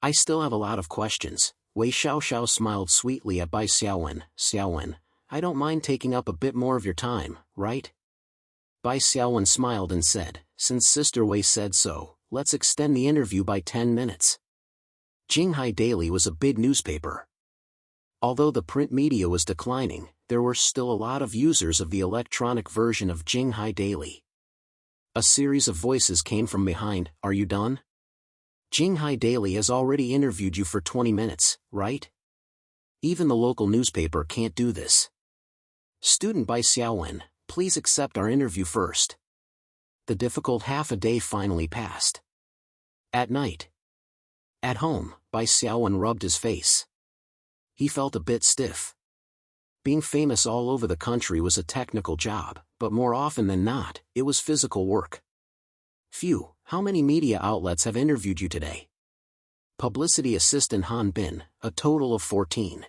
I still have a lot of questions. Wei Xiao smiled sweetly at Bai Xiaowen. Xiaowen, I don't mind taking up a bit more of your time, right? Bai Xiaowen smiled and said, since Sister Wei said so, let's extend the interview by 10 minutes. Jinghai Daily was a big newspaper. Although the print media was declining, there were still a lot of users of the electronic version of Jinghai Daily. A series of voices came from behind. Are you done? Jinghai Daily has already interviewed you for 20 minutes, right? Even the local newspaper can't do this. Student Bai Xiaowen, please accept our interview first. The difficult half a day finally passed. At night. At home, Bai Xiaowen rubbed his face. He felt a bit stiff. Being famous all over the country was a technical job, but more often than not, it was physical work. Phew, how many media outlets have interviewed you today? Publicity assistant Han Bin, a total of 14.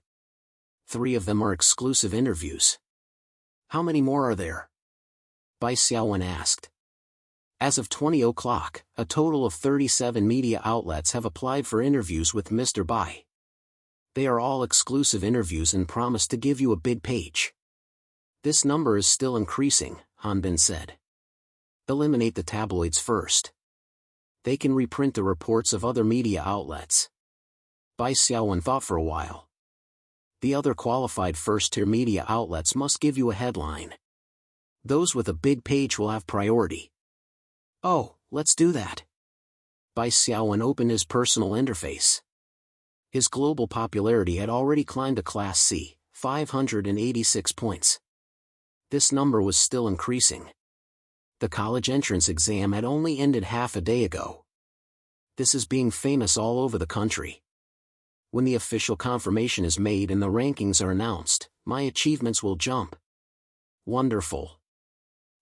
3 of them are exclusive interviews. How many more are there? Bai Xiaowen asked. As of 20 o'clock, a total of 37 media outlets have applied for interviews with Mr. Bai. They are all exclusive interviews and promise to give you a big page. This number is still increasing, Han Bin said. Eliminate the tabloids first. They can reprint the reports of other media outlets. Bai Xiaowen thought for a while. The other qualified first-tier media outlets must give you a headline. Those with a big page will have priority. Oh, let's do that. Bai Xiaowen opened his personal interface. His global popularity had already climbed to Class C, 586 points. This number was still increasing. The college entrance exam had only ended half a day ago. This is being famous all over the country. When the official confirmation is made and the rankings are announced, my achievements will jump. Wonderful.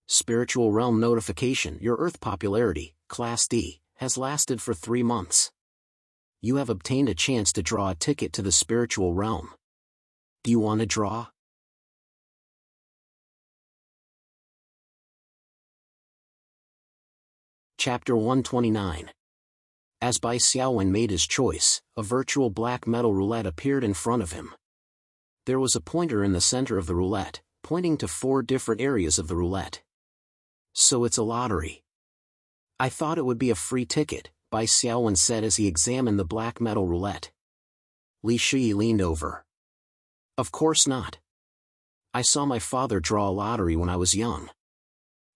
Spiritual realm notification. Your Earth popularity, Class D, has lasted for 3 months. You have obtained a chance to draw a ticket to the spiritual realm. Do you want to draw? Chapter 129. As Bai Xiaowen made his choice, a virtual black metal roulette appeared in front of him. There was a pointer in the center of the roulette, pointing to 4 different areas of the roulette. So it's a lottery. I thought it would be a free ticket, Bai Xiaowen said as he examined the black metal roulette. Li Shi leaned over. Of course not. I saw my father draw a lottery when I was young.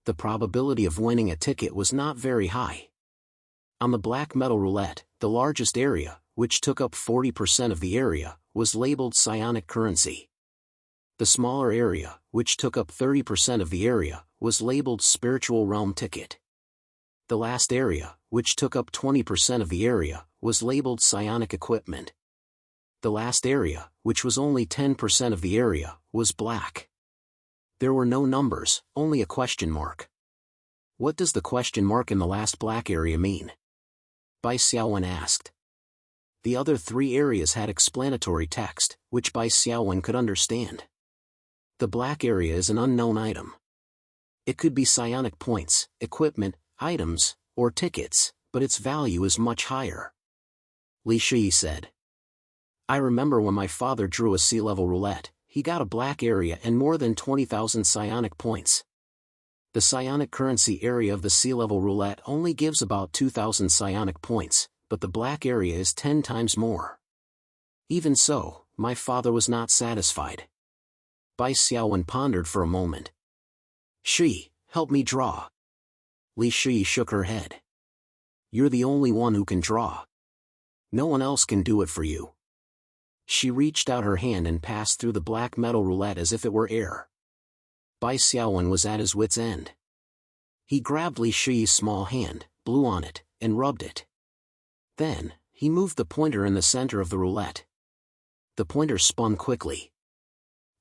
The probability of winning a ticket was not very high. On the black metal roulette, the largest area, which took up 40% of the area, was labeled psionic currency. The smaller area, which took up 30% of the area, was labeled spiritual realm ticket. The last area, which took up 20% of the area, was labeled psionic equipment. The last area, which was only 10% of the area, was black. There were no numbers, only a question mark. What does the question mark in the last black area mean? Bai Xiaowen asked. The other 3 areas had explanatory text, which Bai Xiaowen could understand. The black area is an unknown item. It could be psionic points, equipment, items, or tickets, but its value is much higher. Li Shi said. I remember when my father drew a sea-level roulette, he got a black area and more than 20,000 psionic points. The psionic currency area of the sea-level roulette only gives about 2,000 psionic points, but the black area is 10 times more. Even so, my father was not satisfied. Bai Xiaowen pondered for a moment. Shi, help me draw. Li Shi shook her head. You're the only one who can draw. No one else can do it for you. She reached out her hand and passed through the black metal roulette as if it were air. Bai Xiaowen was at his wit's end. He grabbed Li Shi's small hand, blew on it, and rubbed it. Then, he moved the pointer in the center of the roulette. The pointer spun quickly.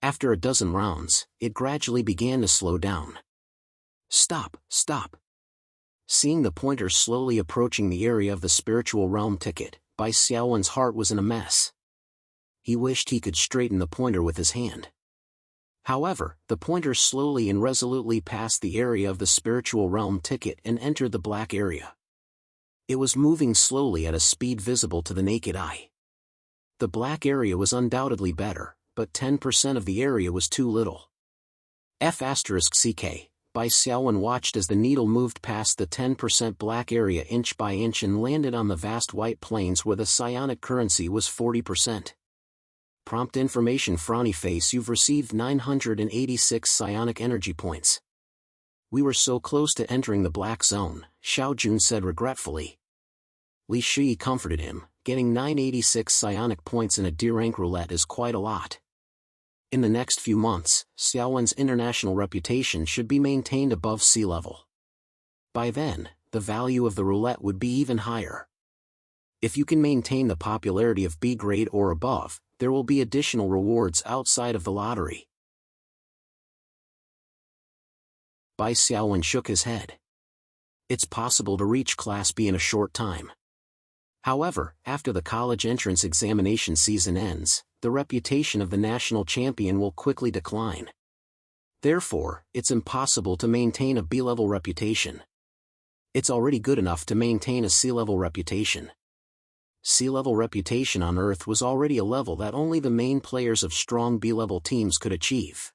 After a dozen rounds, it gradually began to slow down. Stop, stop. Seeing the pointer slowly approaching the area of the spiritual realm ticket, Bai Xiaowen's heart was in a mess. He wished he could straighten the pointer with his hand. However, the pointer slowly and resolutely passed the area of the spiritual realm ticket and entered the black area. It was moving slowly at a speed visible to the naked eye. The black area was undoubtedly better, but 10% of the area was too little. F***CK, Bai Xiaowen watched as the needle moved past the 10% black area inch by inch and landed on the vast white plains where the psionic currency was 40%. Prompt information: frowny face, you've received 986 psionic energy points. We were so close to entering the black zone, Xiao Jun said regretfully. Li Shi comforted him, getting 986 psionic points in a D-rank roulette is quite a lot. In the next few months, Xiaowen's international reputation should be maintained above sea level. By then, the value of the roulette would be even higher. If you can maintain the popularity of B grade or above, there will be additional rewards outside of the lottery. Bai Xiaowen shook his head. It's possible to reach Class B in a short time. However, after the college entrance examination season ends, the reputation of the national champion will quickly decline. Therefore, it's impossible to maintain a B-level reputation. It's already good enough to maintain a C-level reputation. C-level reputation on Earth was already a level that only the main players of strong B-level teams could achieve.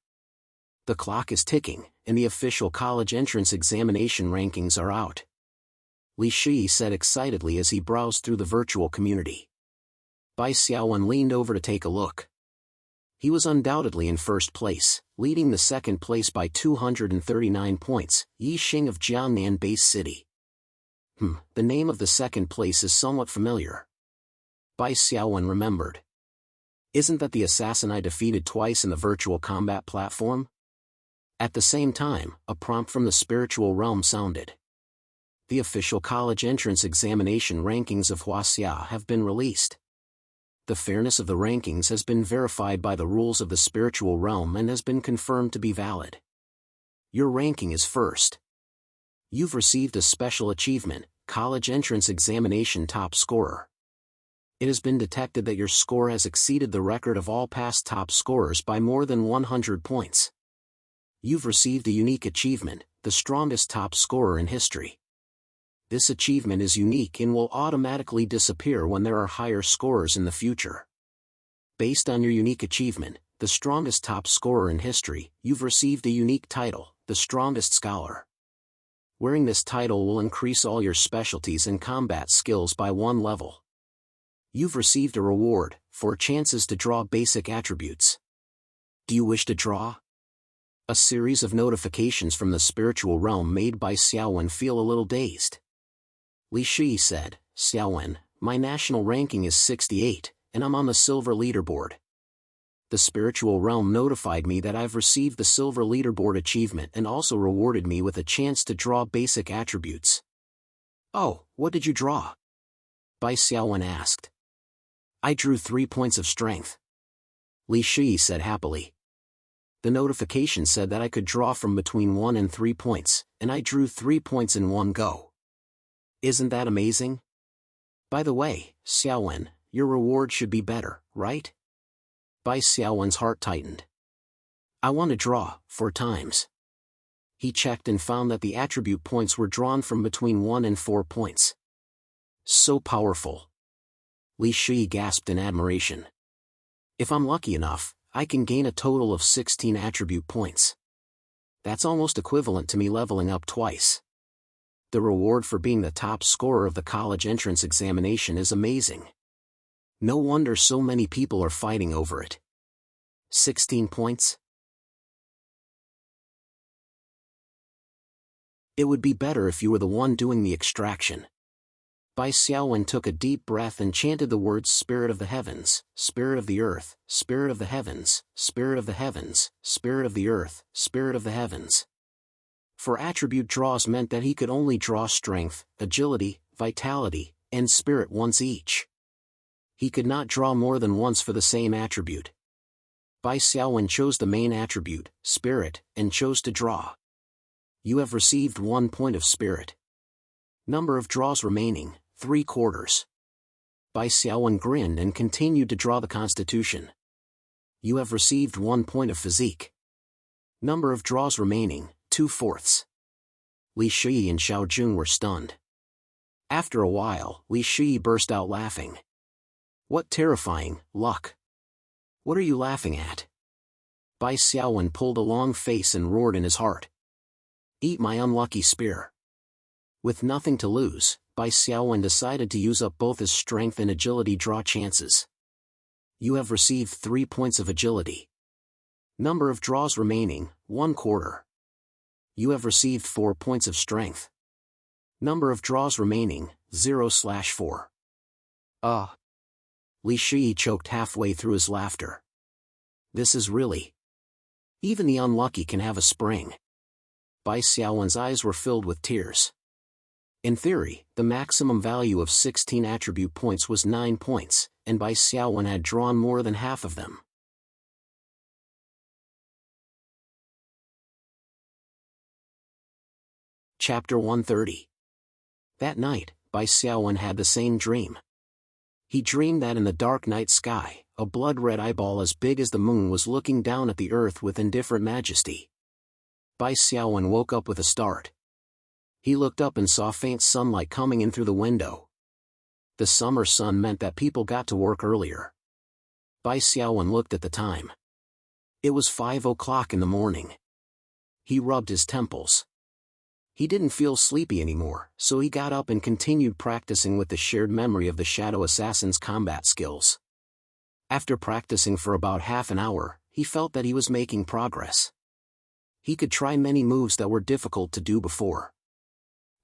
The clock is ticking, and the official college entrance examination rankings are out. Li Shi said excitedly as he browsed through the virtual community. Bai Xiaowen leaned over to take a look. He was undoubtedly in first place, leading the second place by 239 points, Yi Xing of Jiangnan Base City. The name of the second place is somewhat familiar. Bai Xiaowen remembered. Isn't that the assassin I defeated twice in the virtual combat platform? At the same time, a prompt from the spiritual realm sounded. The official college entrance examination rankings of Huaxia have been released. The fairness of the rankings has been verified by the rules of the spiritual realm and has been confirmed to be valid. Your ranking is first. You've received a special achievement, college entrance examination top scorer. It has been detected that your score has exceeded the record of all past top scorers by more than 100 points. You've received a unique achievement, the strongest top scorer in history. This achievement is unique and will automatically disappear when there are higher scorers in the future. Based on your unique achievement, the strongest top scorer in history, you've received a unique title, the strongest scholar. Wearing this title will increase all your specialties and combat skills by 1 level. You've received a reward, 4 chances to draw basic attributes. Do you wish to draw? A series of notifications from the spiritual realm made Bai Xiaowen feel a little dazed. Li Shi said, Xiaowen, my national ranking is 68, and I'm on the silver leaderboard. The spiritual realm notified me that I've received the silver leaderboard achievement and also rewarded me with a chance to draw basic attributes. Oh, what did you draw? Bai Xiaowen asked. I drew 3 points of strength. Li Shi said happily. The notification said that I could draw from between 1 and 3 points, and I drew 3 points in one go. Isn't that amazing? By the way, Xiaowen, your reward should be better, right? Bai Xiaowen's heart tightened. I want to draw 4 times. He checked and found that the attribute points were drawn from between 1 and 4 points. So powerful. Li Shi gasped in admiration. If I'm lucky enough, I can gain a total of 16 attribute points. That's almost equivalent to me leveling up twice. The reward for being the top scorer of the college entrance examination is amazing. No wonder so many people are fighting over it. 16 points? It would be better if you were the one doing the extraction. Bai Xiaowen took a deep breath and chanted the words Spirit of the Heavens, Spirit of the Earth, Spirit of the Heavens, Spirit of the Heavens, Spirit of the Earth, Spirit of the Heavens. For attribute draws meant that he could only draw strength, agility, vitality, and spirit once each. He could not draw more than once for the same attribute. Bai Xiaowen chose the main attribute, spirit, and chose to draw. You have received 1 point of spirit. Number of draws remaining, 3/4. Bai Xiaowen grinned and continued to draw the constitution. You have received 1 point of physique. Number of draws remaining, 2/4. Li Shi and Xiao Jun were stunned. After a while, Li Shi burst out laughing. What terrifying luck! What are you laughing at? Bai Xiaowen pulled a long face and roared in his heart. Eat my unlucky spear. With nothing to lose, Bai Xiaowen decided to use up both his strength and agility draw chances. You have received 3 points of agility. Number of draws remaining, 1/4. You have received 4 points of strength. Number of draws remaining, 0/4. Li Shi choked halfway through his laughter. This is really... Even the unlucky can have a spring. Bai Xiaowen's eyes were filled with tears. In theory, the maximum value of 16 attribute points was 9 points, and Bai Xiaowen had drawn more than half of them. Chapter 130. That night, Bai Xiaowen had the same dream. He dreamed that in the dark night sky, a blood-red eyeball as big as the moon was looking down at the earth with indifferent majesty. Bai Xiaowen woke up with a start. He looked up and saw faint sunlight coming in through the window. The summer sun meant that people got to work earlier. Bai Xiaowen looked at the time. It was 5 o'clock in the morning. He rubbed his temples. He didn't feel sleepy anymore, so he got up and continued practicing with the shared memory of the Shadow Assassin's combat skills. After practicing for about half an hour, he felt that he was making progress. He could try many moves that were difficult to do before.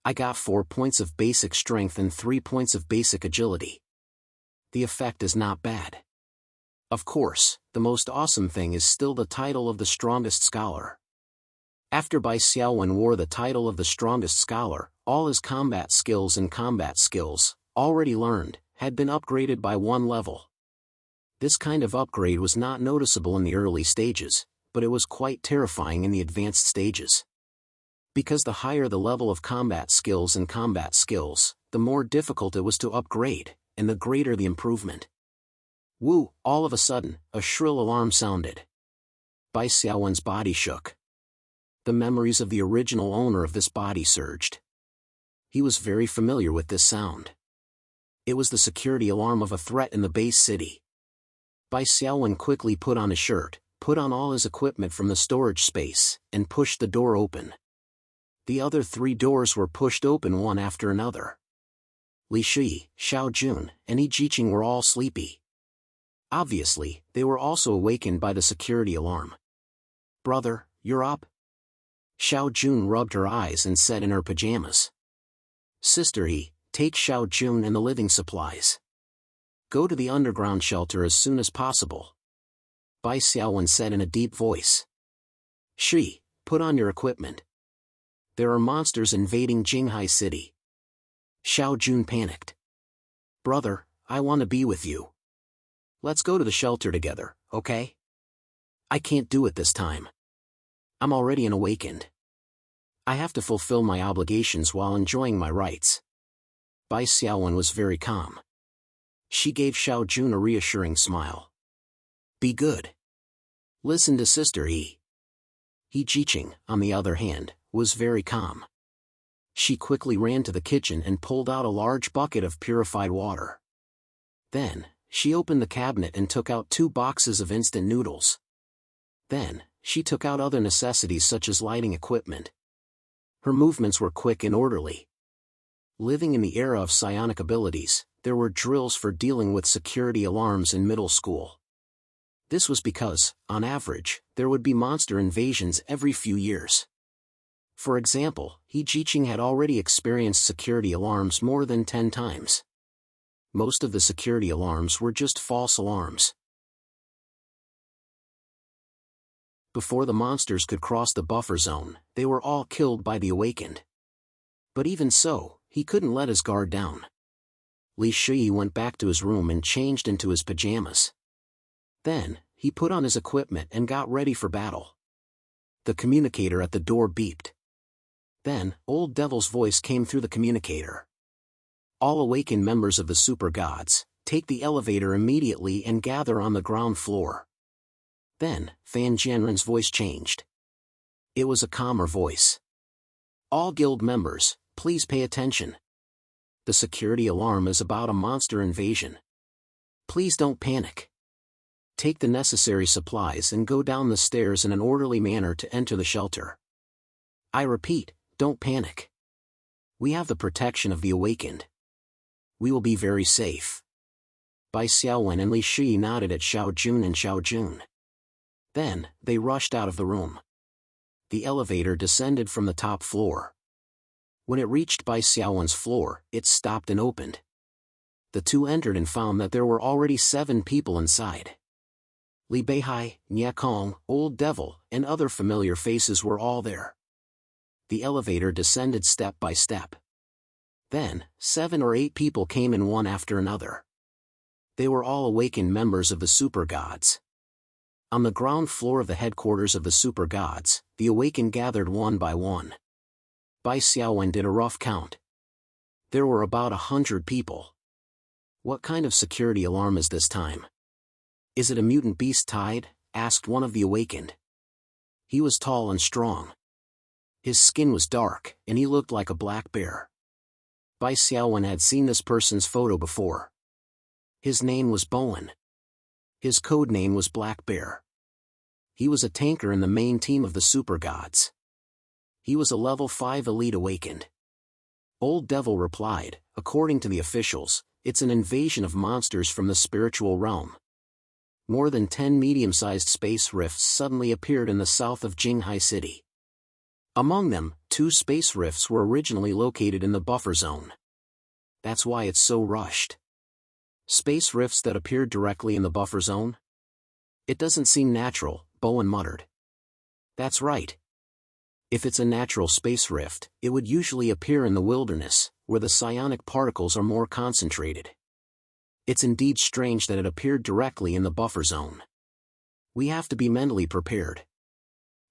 I got 4 points of basic strength and 3 points of basic agility. The effect is not bad. Of course, the most awesome thing is still the title of the strongest scholar. After Bai Xiaowen wore the title of the strongest scholar, all his combat skills, already learned, had been upgraded by 1 level. This kind of upgrade was not noticeable in the early stages, but it was quite terrifying in the advanced stages. Because the higher the level of combat skills, the more difficult it was to upgrade, and the greater the improvement. Woo! All of a sudden, a shrill alarm sounded. Bai Xiaowen's body shook. The memories of the original owner of this body surged. He was very familiar with this sound. It was the security alarm of a threat in the base city. Bai Xiaowen quickly put on his shirt, put on all his equipment from the storage space, and pushed the door open. The other 3 doors were pushed open one after another. Li Shi, Xiao Jun, and Yi Jiqing were all sleepy. Obviously, they were also awakened by the security alarm. Brother, you're up? Xiao Jun rubbed her eyes and said in her pajamas. Sister Yi, take Xiao Jun and the living supplies. Go to the underground shelter as soon as possible. Bai Xiaowen said in a deep voice. Shi, put on your equipment. There are monsters invading Jinghai City. Xiao Jun panicked. Brother, I want to be with you. Let's go to the shelter together, okay? I can't do it this time. I'm already awakened. I have to fulfill my obligations while enjoying my rights. Bai Xiaowen was very calm. She gave Xiao Jun a reassuring smile. Be good. Listen to Sister Yi. Yi Jiqing, on the other hand, was very calm. She quickly ran to the kitchen and pulled out a large bucket of purified water. Then, she opened the cabinet and took out 2 boxes of instant noodles. Then, she took out other necessities such as lighting equipment. Her movements were quick and orderly. Living in the era of psionic abilities, there were drills for dealing with security alarms in middle school. This was because, on average, there would be monster invasions every few years. For example, He Jiqing had already experienced security alarms more than 10 times. Most of the security alarms were just false alarms. Before the monsters could cross the buffer zone, they were all killed by the awakened. But even so, he couldn't let his guard down. Li Shui went back to his room and changed into his pajamas. Then, he put on his equipment and got ready for battle. The communicator at the door beeped. Then, Old Devil's voice came through the communicator. All awakened members of the super gods, take the elevator immediately and gather on the ground floor. Then, Fan Jianren's voice changed. It was a calmer voice. All guild members, please pay attention. The security alarm is about a monster invasion. Please don't panic. Take the necessary supplies and go down the stairs in an orderly manner to enter the shelter. I repeat, don't panic. We have the protection of the awakened. We will be very safe. Bai Xiaowen and Li Shui nodded at Xiao Jun and Xiao Jun. Then, they rushed out of the room. The elevator descended from the top floor. When it reached Bai Xiaowen's floor, it stopped and opened. The two entered and found that there were already 7 people inside. Li Beihai, Nye Kong, Old Devil, and other familiar faces were all there. The elevator descended step by step. Then, 7 or 8 people came in one after another. They were all awakened members of the super gods. On the ground floor of the headquarters of the super gods, the awakened gathered one by one. Bai Xiaowen did a rough count. There were about 100 people. What kind of security alarm is this time? Is it a mutant beast tide? Asked one of the awakened. He was tall and strong. His skin was dark, and he looked like a black bear. Bai Xiaowen had seen this person's photo before. His name was Bowen. His code name was Black Bear. He was a tanker in the main team of the super gods. He was a level 5 elite awakened. Old Devil replied, according to the officials, it's an invasion of monsters from the spiritual realm. More than 10 medium-sized space rifts suddenly appeared in the south of Jinghai City. Among them, 2 space rifts were originally located in the buffer zone. That's why it's so rushed. Space rifts that appeared directly in the buffer zone? It doesn't seem natural, Bowen muttered. That's right. If it's a natural space rift, it would usually appear in the wilderness, where the psionic particles are more concentrated. It's indeed strange that it appeared directly in the buffer zone. We have to be mentally prepared.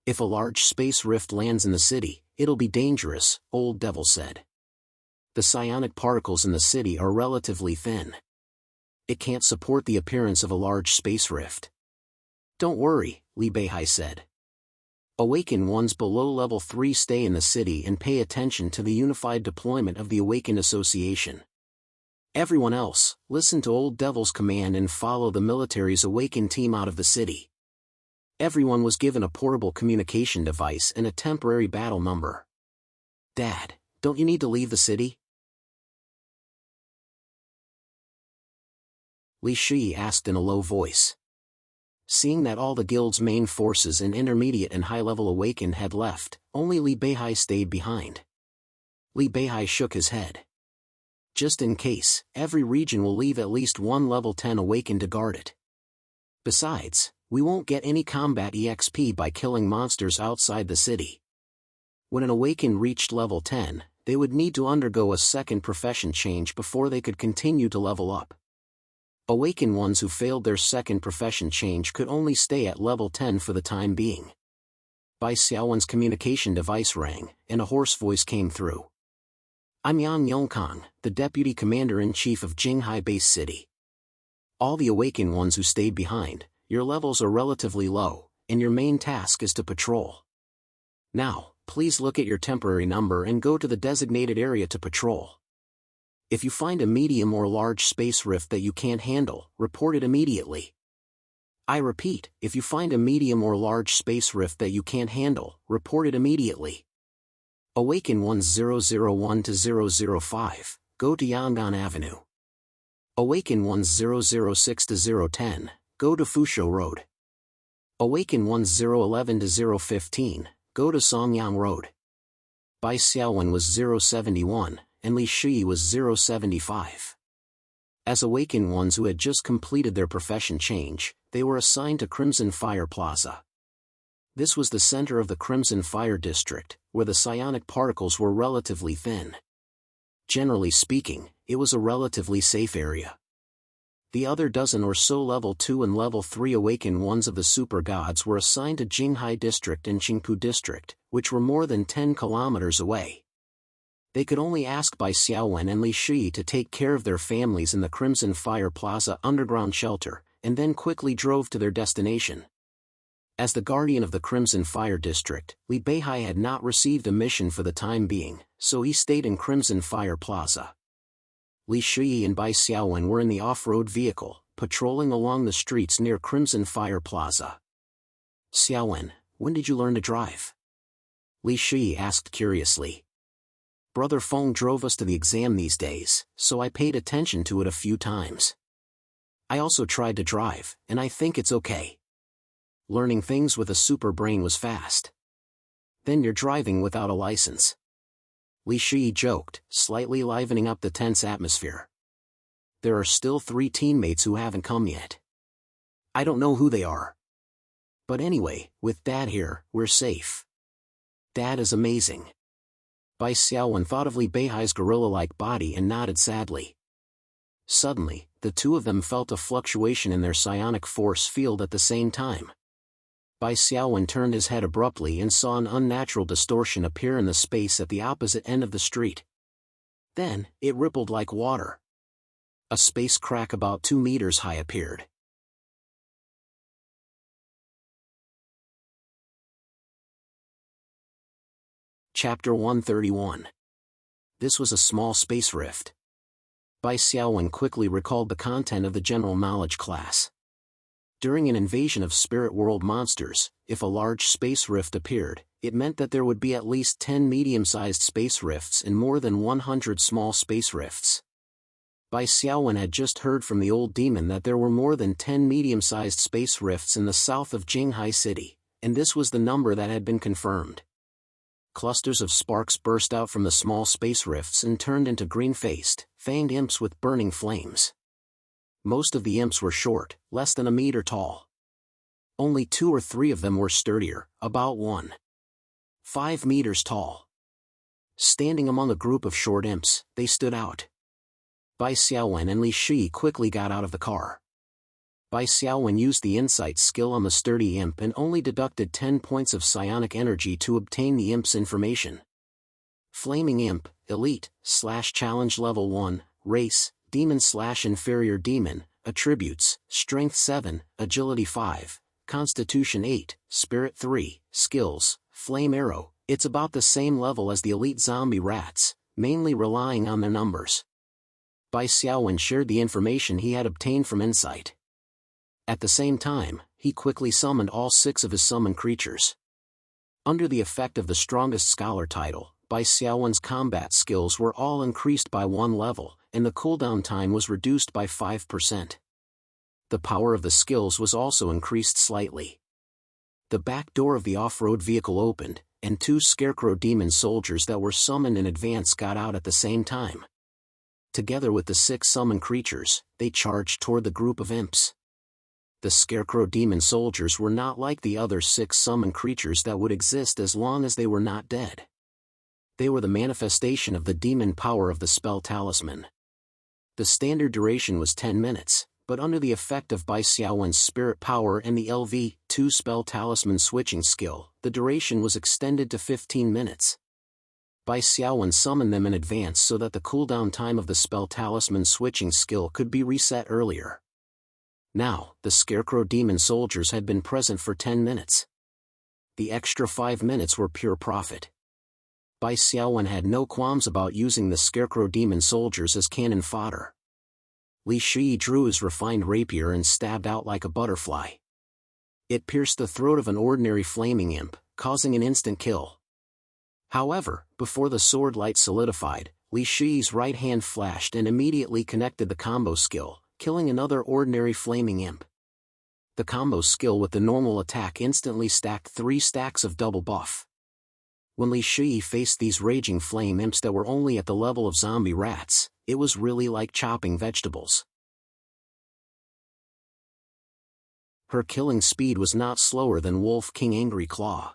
If a large space rift lands in the city, it'll be dangerous, Old Devil said. The psionic particles in the city are relatively thin. It can't support the appearance of a large space rift. Don't worry, Li Beihai said. Awakened ones below level 3 stay in the city and pay attention to the unified deployment of the Awakened Association. Everyone else, listen to Old Devil's command and follow the military's Awakened team out of the city. Everyone was given a portable communication device and a temporary battle number. Dad, don't you need to leave the city? Li Shui asked in a low voice. Seeing that all the guild's main forces and intermediate and high-level awakened had left, only Li Beihai stayed behind. Li Beihai shook his head. Just in case, every region will leave at least one level 10 awakened to guard it. Besides, we won't get any combat EXP by killing monsters outside the city. When an awakened reached level 10, they would need to undergo a second profession change before they could continue to level up. Awakened ones who failed their second profession change could only stay at level 10 for the time being. Bai Xiaowen's communication device rang, and a hoarse voice came through. I'm Yang Yongkang, the Deputy Commander-in-Chief of Jinghai Base City. All the awakened ones who stayed behind, your levels are relatively low, and your main task is to patrol. Now, please look at your temporary number and go to the designated area to patrol. If you find a medium or large space rift that you can't handle, report it immediately. I repeat, if you find a medium or large space rift that you can't handle, report it immediately. Awaken 1001 to 005, go to Yangon Avenue. Awaken 1006 to 010, go to Fusho Road. Awaken 1011 to 015, go to Songyang Road. Bai Xiaowen was 071, and Li Shi was 075. As awakened ones who had just completed their profession change, they were assigned to Crimson Fire Plaza. This was the center of the Crimson Fire District, where the psionic particles were relatively thin. Generally speaking, it was a relatively safe area. The other dozen or so level 2 and level 3 awakened ones of the super gods were assigned to Jinghai District and Qingpu District, which were more than 10 kilometers away. They could only ask Bai Xiaowen and Li Shi to take care of their families in the Crimson Fire Plaza underground shelter, and then quickly drove to their destination. As the guardian of the Crimson Fire District, Li Beihai had not received a mission for the time being, so he stayed in Crimson Fire Plaza. Li Shi and Bai Xiaowen were in the off-road vehicle, patrolling along the streets near Crimson Fire Plaza. "Xiaowen, when did you learn to drive?" Li Shi asked curiously. "Brother Feng drove us to the exam these days, so I paid attention to it a few times. I also tried to drive, and I think it's okay. Learning things with a super brain was fast." "Then you're driving without a license," Li Shi joked, slightly livening up the tense atmosphere. "There are still 3 teammates who haven't come yet. I don't know who they are. But anyway, with Dad here, we're safe. Dad is amazing." Bai Xiaowen thought of Li Beihai's gorilla-like body and nodded sadly. Suddenly, the two of them felt a fluctuation in their psionic force field at the same time. Bai Xiaowen turned his head abruptly and saw an unnatural distortion appear in the space at the opposite end of the street. Then, it rippled like water. A space crack about 2 meters high appeared. Chapter 131. This was a small space rift. Bai Xiaowen quickly recalled the content of the general knowledge class. During an invasion of spirit world monsters, if a large space rift appeared, it meant that there would be at least 10 medium-sized space rifts and more than 100 small space rifts. Bai Xiaowen had just heard from the old demon that there were more than 10 medium-sized space rifts in the south of Jinghai City, and this was the number that had been confirmed. Clusters of sparks burst out from the small space rifts and turned into green-faced, fanged imps with burning flames. Most of the imps were short, less than a meter tall. Only 2 or 3 of them were sturdier, about 1.5 meters tall. Standing among a group of short imps, they stood out. Bai Xiaowen and Li Shi quickly got out of the car. Bai Xiaowen used the insight skill on the sturdy imp and only deducted 10 points of psionic energy to obtain the imp's information. Flaming Imp, Elite, /Challenge Level 1, Race, Demon/Inferior Demon, Attributes, Strength 7, Agility 5, Constitution 8, Spirit 3, Skills, Flame Arrow. It's about the same level as the elite zombie rats, mainly relying on their numbers. Bai Xiaowen shared the information he had obtained from Insight. At the same time, he quickly summoned all 6 of his summoned creatures. Under the effect of the strongest scholar title, Bai Xiaowen's combat skills were all increased by 1 level, and the cooldown time was reduced by 5%. The power of the skills was also increased slightly. The back door of the off-road vehicle opened, and 2 scarecrow demon soldiers that were summoned in advance got out at the same time. Together with the 6 summoned creatures, they charged toward the group of imps. The scarecrow demon soldiers were not like the other 6 summoned creatures that would exist as long as they were not dead. They were the manifestation of the demon power of the spell talisman. The standard duration was 10 minutes, but under the effect of Bai Xiaowen's spirit power and the LV2 spell talisman switching skill, the duration was extended to 15 minutes. Bai Xiaowen summoned them in advance so that the cooldown time of the spell talisman switching skill could be reset earlier. Now, the scarecrow demon soldiers had been present for 10 minutes. The extra 5 minutes were pure profit. Bai Xiaowen had no qualms about using the scarecrow demon soldiers as cannon fodder. Li Shi drew his refined rapier and stabbed out like a butterfly. It pierced the throat of an ordinary flaming imp, causing an instant kill. However, before the sword light solidified, Li Shi's right hand flashed and immediately connected the combo skill, killing another ordinary flaming imp. The combo skill with the normal attack instantly stacked 3 stacks of double buff. When Li Shi faced these raging flame imps that were only at the level of zombie rats, it was really like chopping vegetables. Her killing speed was not slower than Wolf King Angry Claw.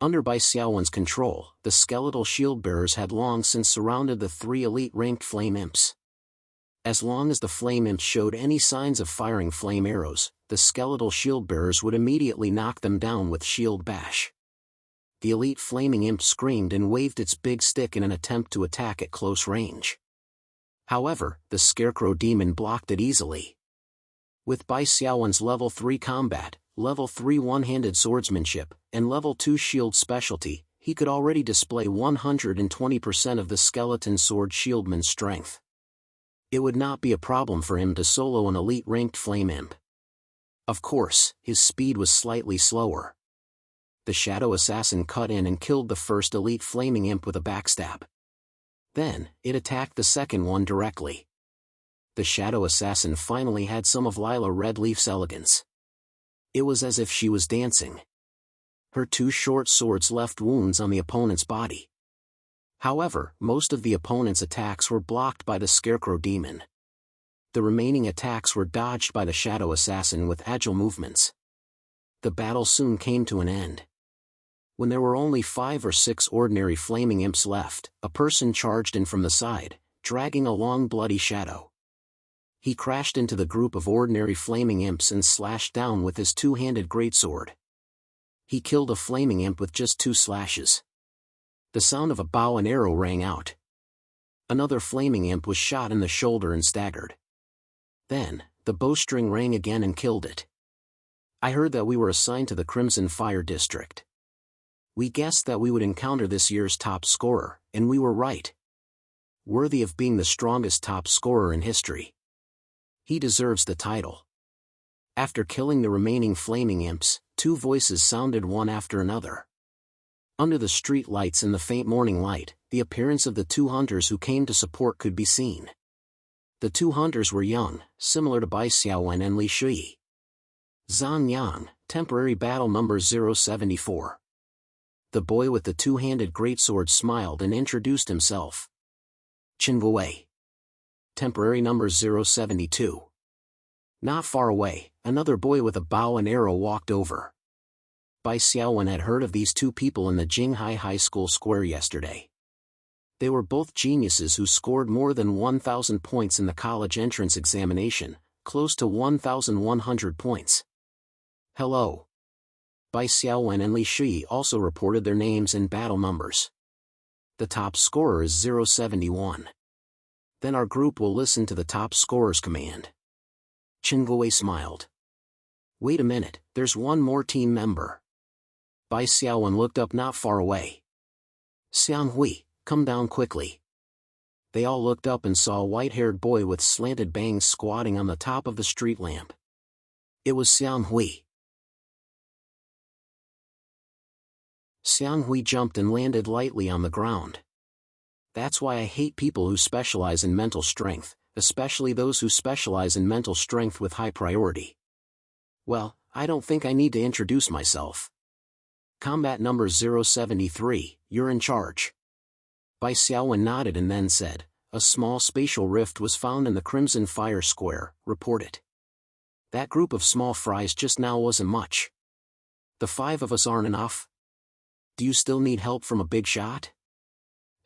Under Bai Xiaowen's control, the skeletal shield-bearers had long since surrounded the 3 elite-ranked flame imps. As long as the flame imps showed any signs of firing flame arrows, the skeletal shield-bearers would immediately knock them down with shield bash. The elite flaming imp screamed and waved its big stick in an attempt to attack at close range. However, the Scarecrow Demon blocked it easily. With Bai Xiaowen's level 3 combat, level 3 one-handed swordsmanship, and level 2 shield specialty, he could already display 120% of the skeleton sword shieldman's strength. It would not be a problem for him to solo an elite-ranked flame imp. Of course, his speed was slightly slower. The Shadow Assassin cut in and killed the first elite flaming imp with a backstab. Then, it attacked the second one directly. The Shadow Assassin finally had some of Lila Redleaf's elegance. It was as if she was dancing. Her 2 short swords left wounds on the opponent's body. However, most of the opponent's attacks were blocked by the Scarecrow Demon. The remaining attacks were dodged by the Shadow Assassin with agile movements. The battle soon came to an end. When there were only 5 or 6 ordinary flaming imps left, a person charged in from the side, dragging a long bloody shadow. He crashed into the group of ordinary flaming imps and slashed down with his 2-handed greatsword. He killed a flaming imp with just 2 slashes. The sound of a bow and arrow rang out. Another flaming imp was shot in the shoulder and staggered. Then, the bowstring rang again and killed it. I heard that we were assigned to the Crimson Fire District. We guessed that we would encounter this year's top scorer, and we were right. Worthy of being the strongest top scorer in history. He deserves the title. After killing the remaining flaming imps, 2 voices sounded one after another. Under the street lights and the faint morning light, the appearance of the 2 hunters who came to support could be seen. The 2 hunters were young, similar to Bai Xiaowen and Li Shi. Zhan Yang, temporary battle number 074. The boy with the 2-handed greatsword smiled and introduced himself. Chen Guowei. Temporary number 072. Not far away, another boy with a bow and arrow walked over. Bai Xiaowen had heard of these 2 people in the Jinghai High School square yesterday. They were both geniuses who scored more than 1,000 points in the college entrance examination, close to 1,100 points. Hello. Bai Xiaowen and Li Shi also reported their names and battle numbers. The top scorer is 071. Then our group will listen to the top scorer's command. Chen Guowei smiled. Wait a minute, there's one more team member. Bai Xiaowen looked up not far away. Xiang Hui, come down quickly. They all looked up and saw a white-haired boy with slanted bangs squatting on the top of the street lamp. It was Xiang Hui. Xiang Hui jumped and landed lightly on the ground. That's why I hate people who specialize in mental strength, especially those who specialize in mental strength with high priority. Well, I don't think I need to introduce myself. Combat number 073, you're in charge. Bai Xiaowen nodded and then said, a small spatial rift was found in the Crimson Fire Square, report it. That group of small fries just now wasn't much. The 5 of us aren't enough. Do you still need help from a big shot?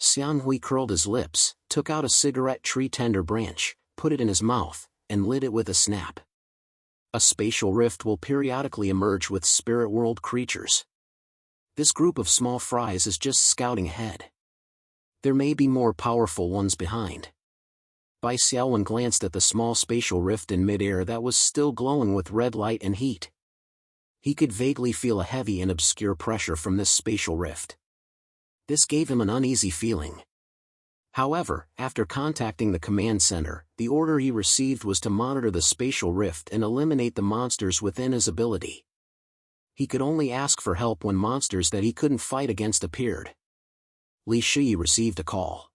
Xiang Hui curled his lips, took out a cigarette tree tender branch, put it in his mouth, and lit it with a snap. A spatial rift will periodically emerge with spirit world creatures. This group of small fries is just scouting ahead. There may be more powerful ones behind. Bai Xiaowen glanced at the small spatial rift in midair that was still glowing with red light and heat. He could vaguely feel a heavy and obscure pressure from this spatial rift. This gave him an uneasy feeling. However, after contacting the command center, the order he received was to monitor the spatial rift and eliminate the monsters within his ability. He could only ask for help when monsters that he couldn't fight against appeared. Li Shi received a call.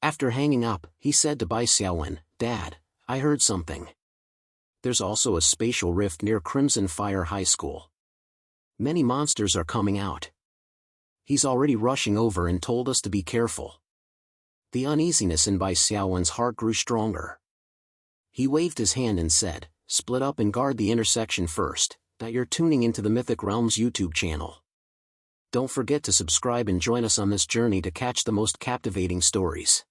After hanging up, he said to Bai Xiaowen, Dad, I heard something. There's also a spatial rift near Crimson Fire High School. Many monsters are coming out. He's already rushing over and told us to be careful. The uneasiness in Bai Xiaowen's heart grew stronger. He waved his hand and said, "Split up and guard the intersection first, that you're tuning into the Mythic Realms YouTube channel. Don't forget to subscribe and join us on this journey to catch the most captivating stories."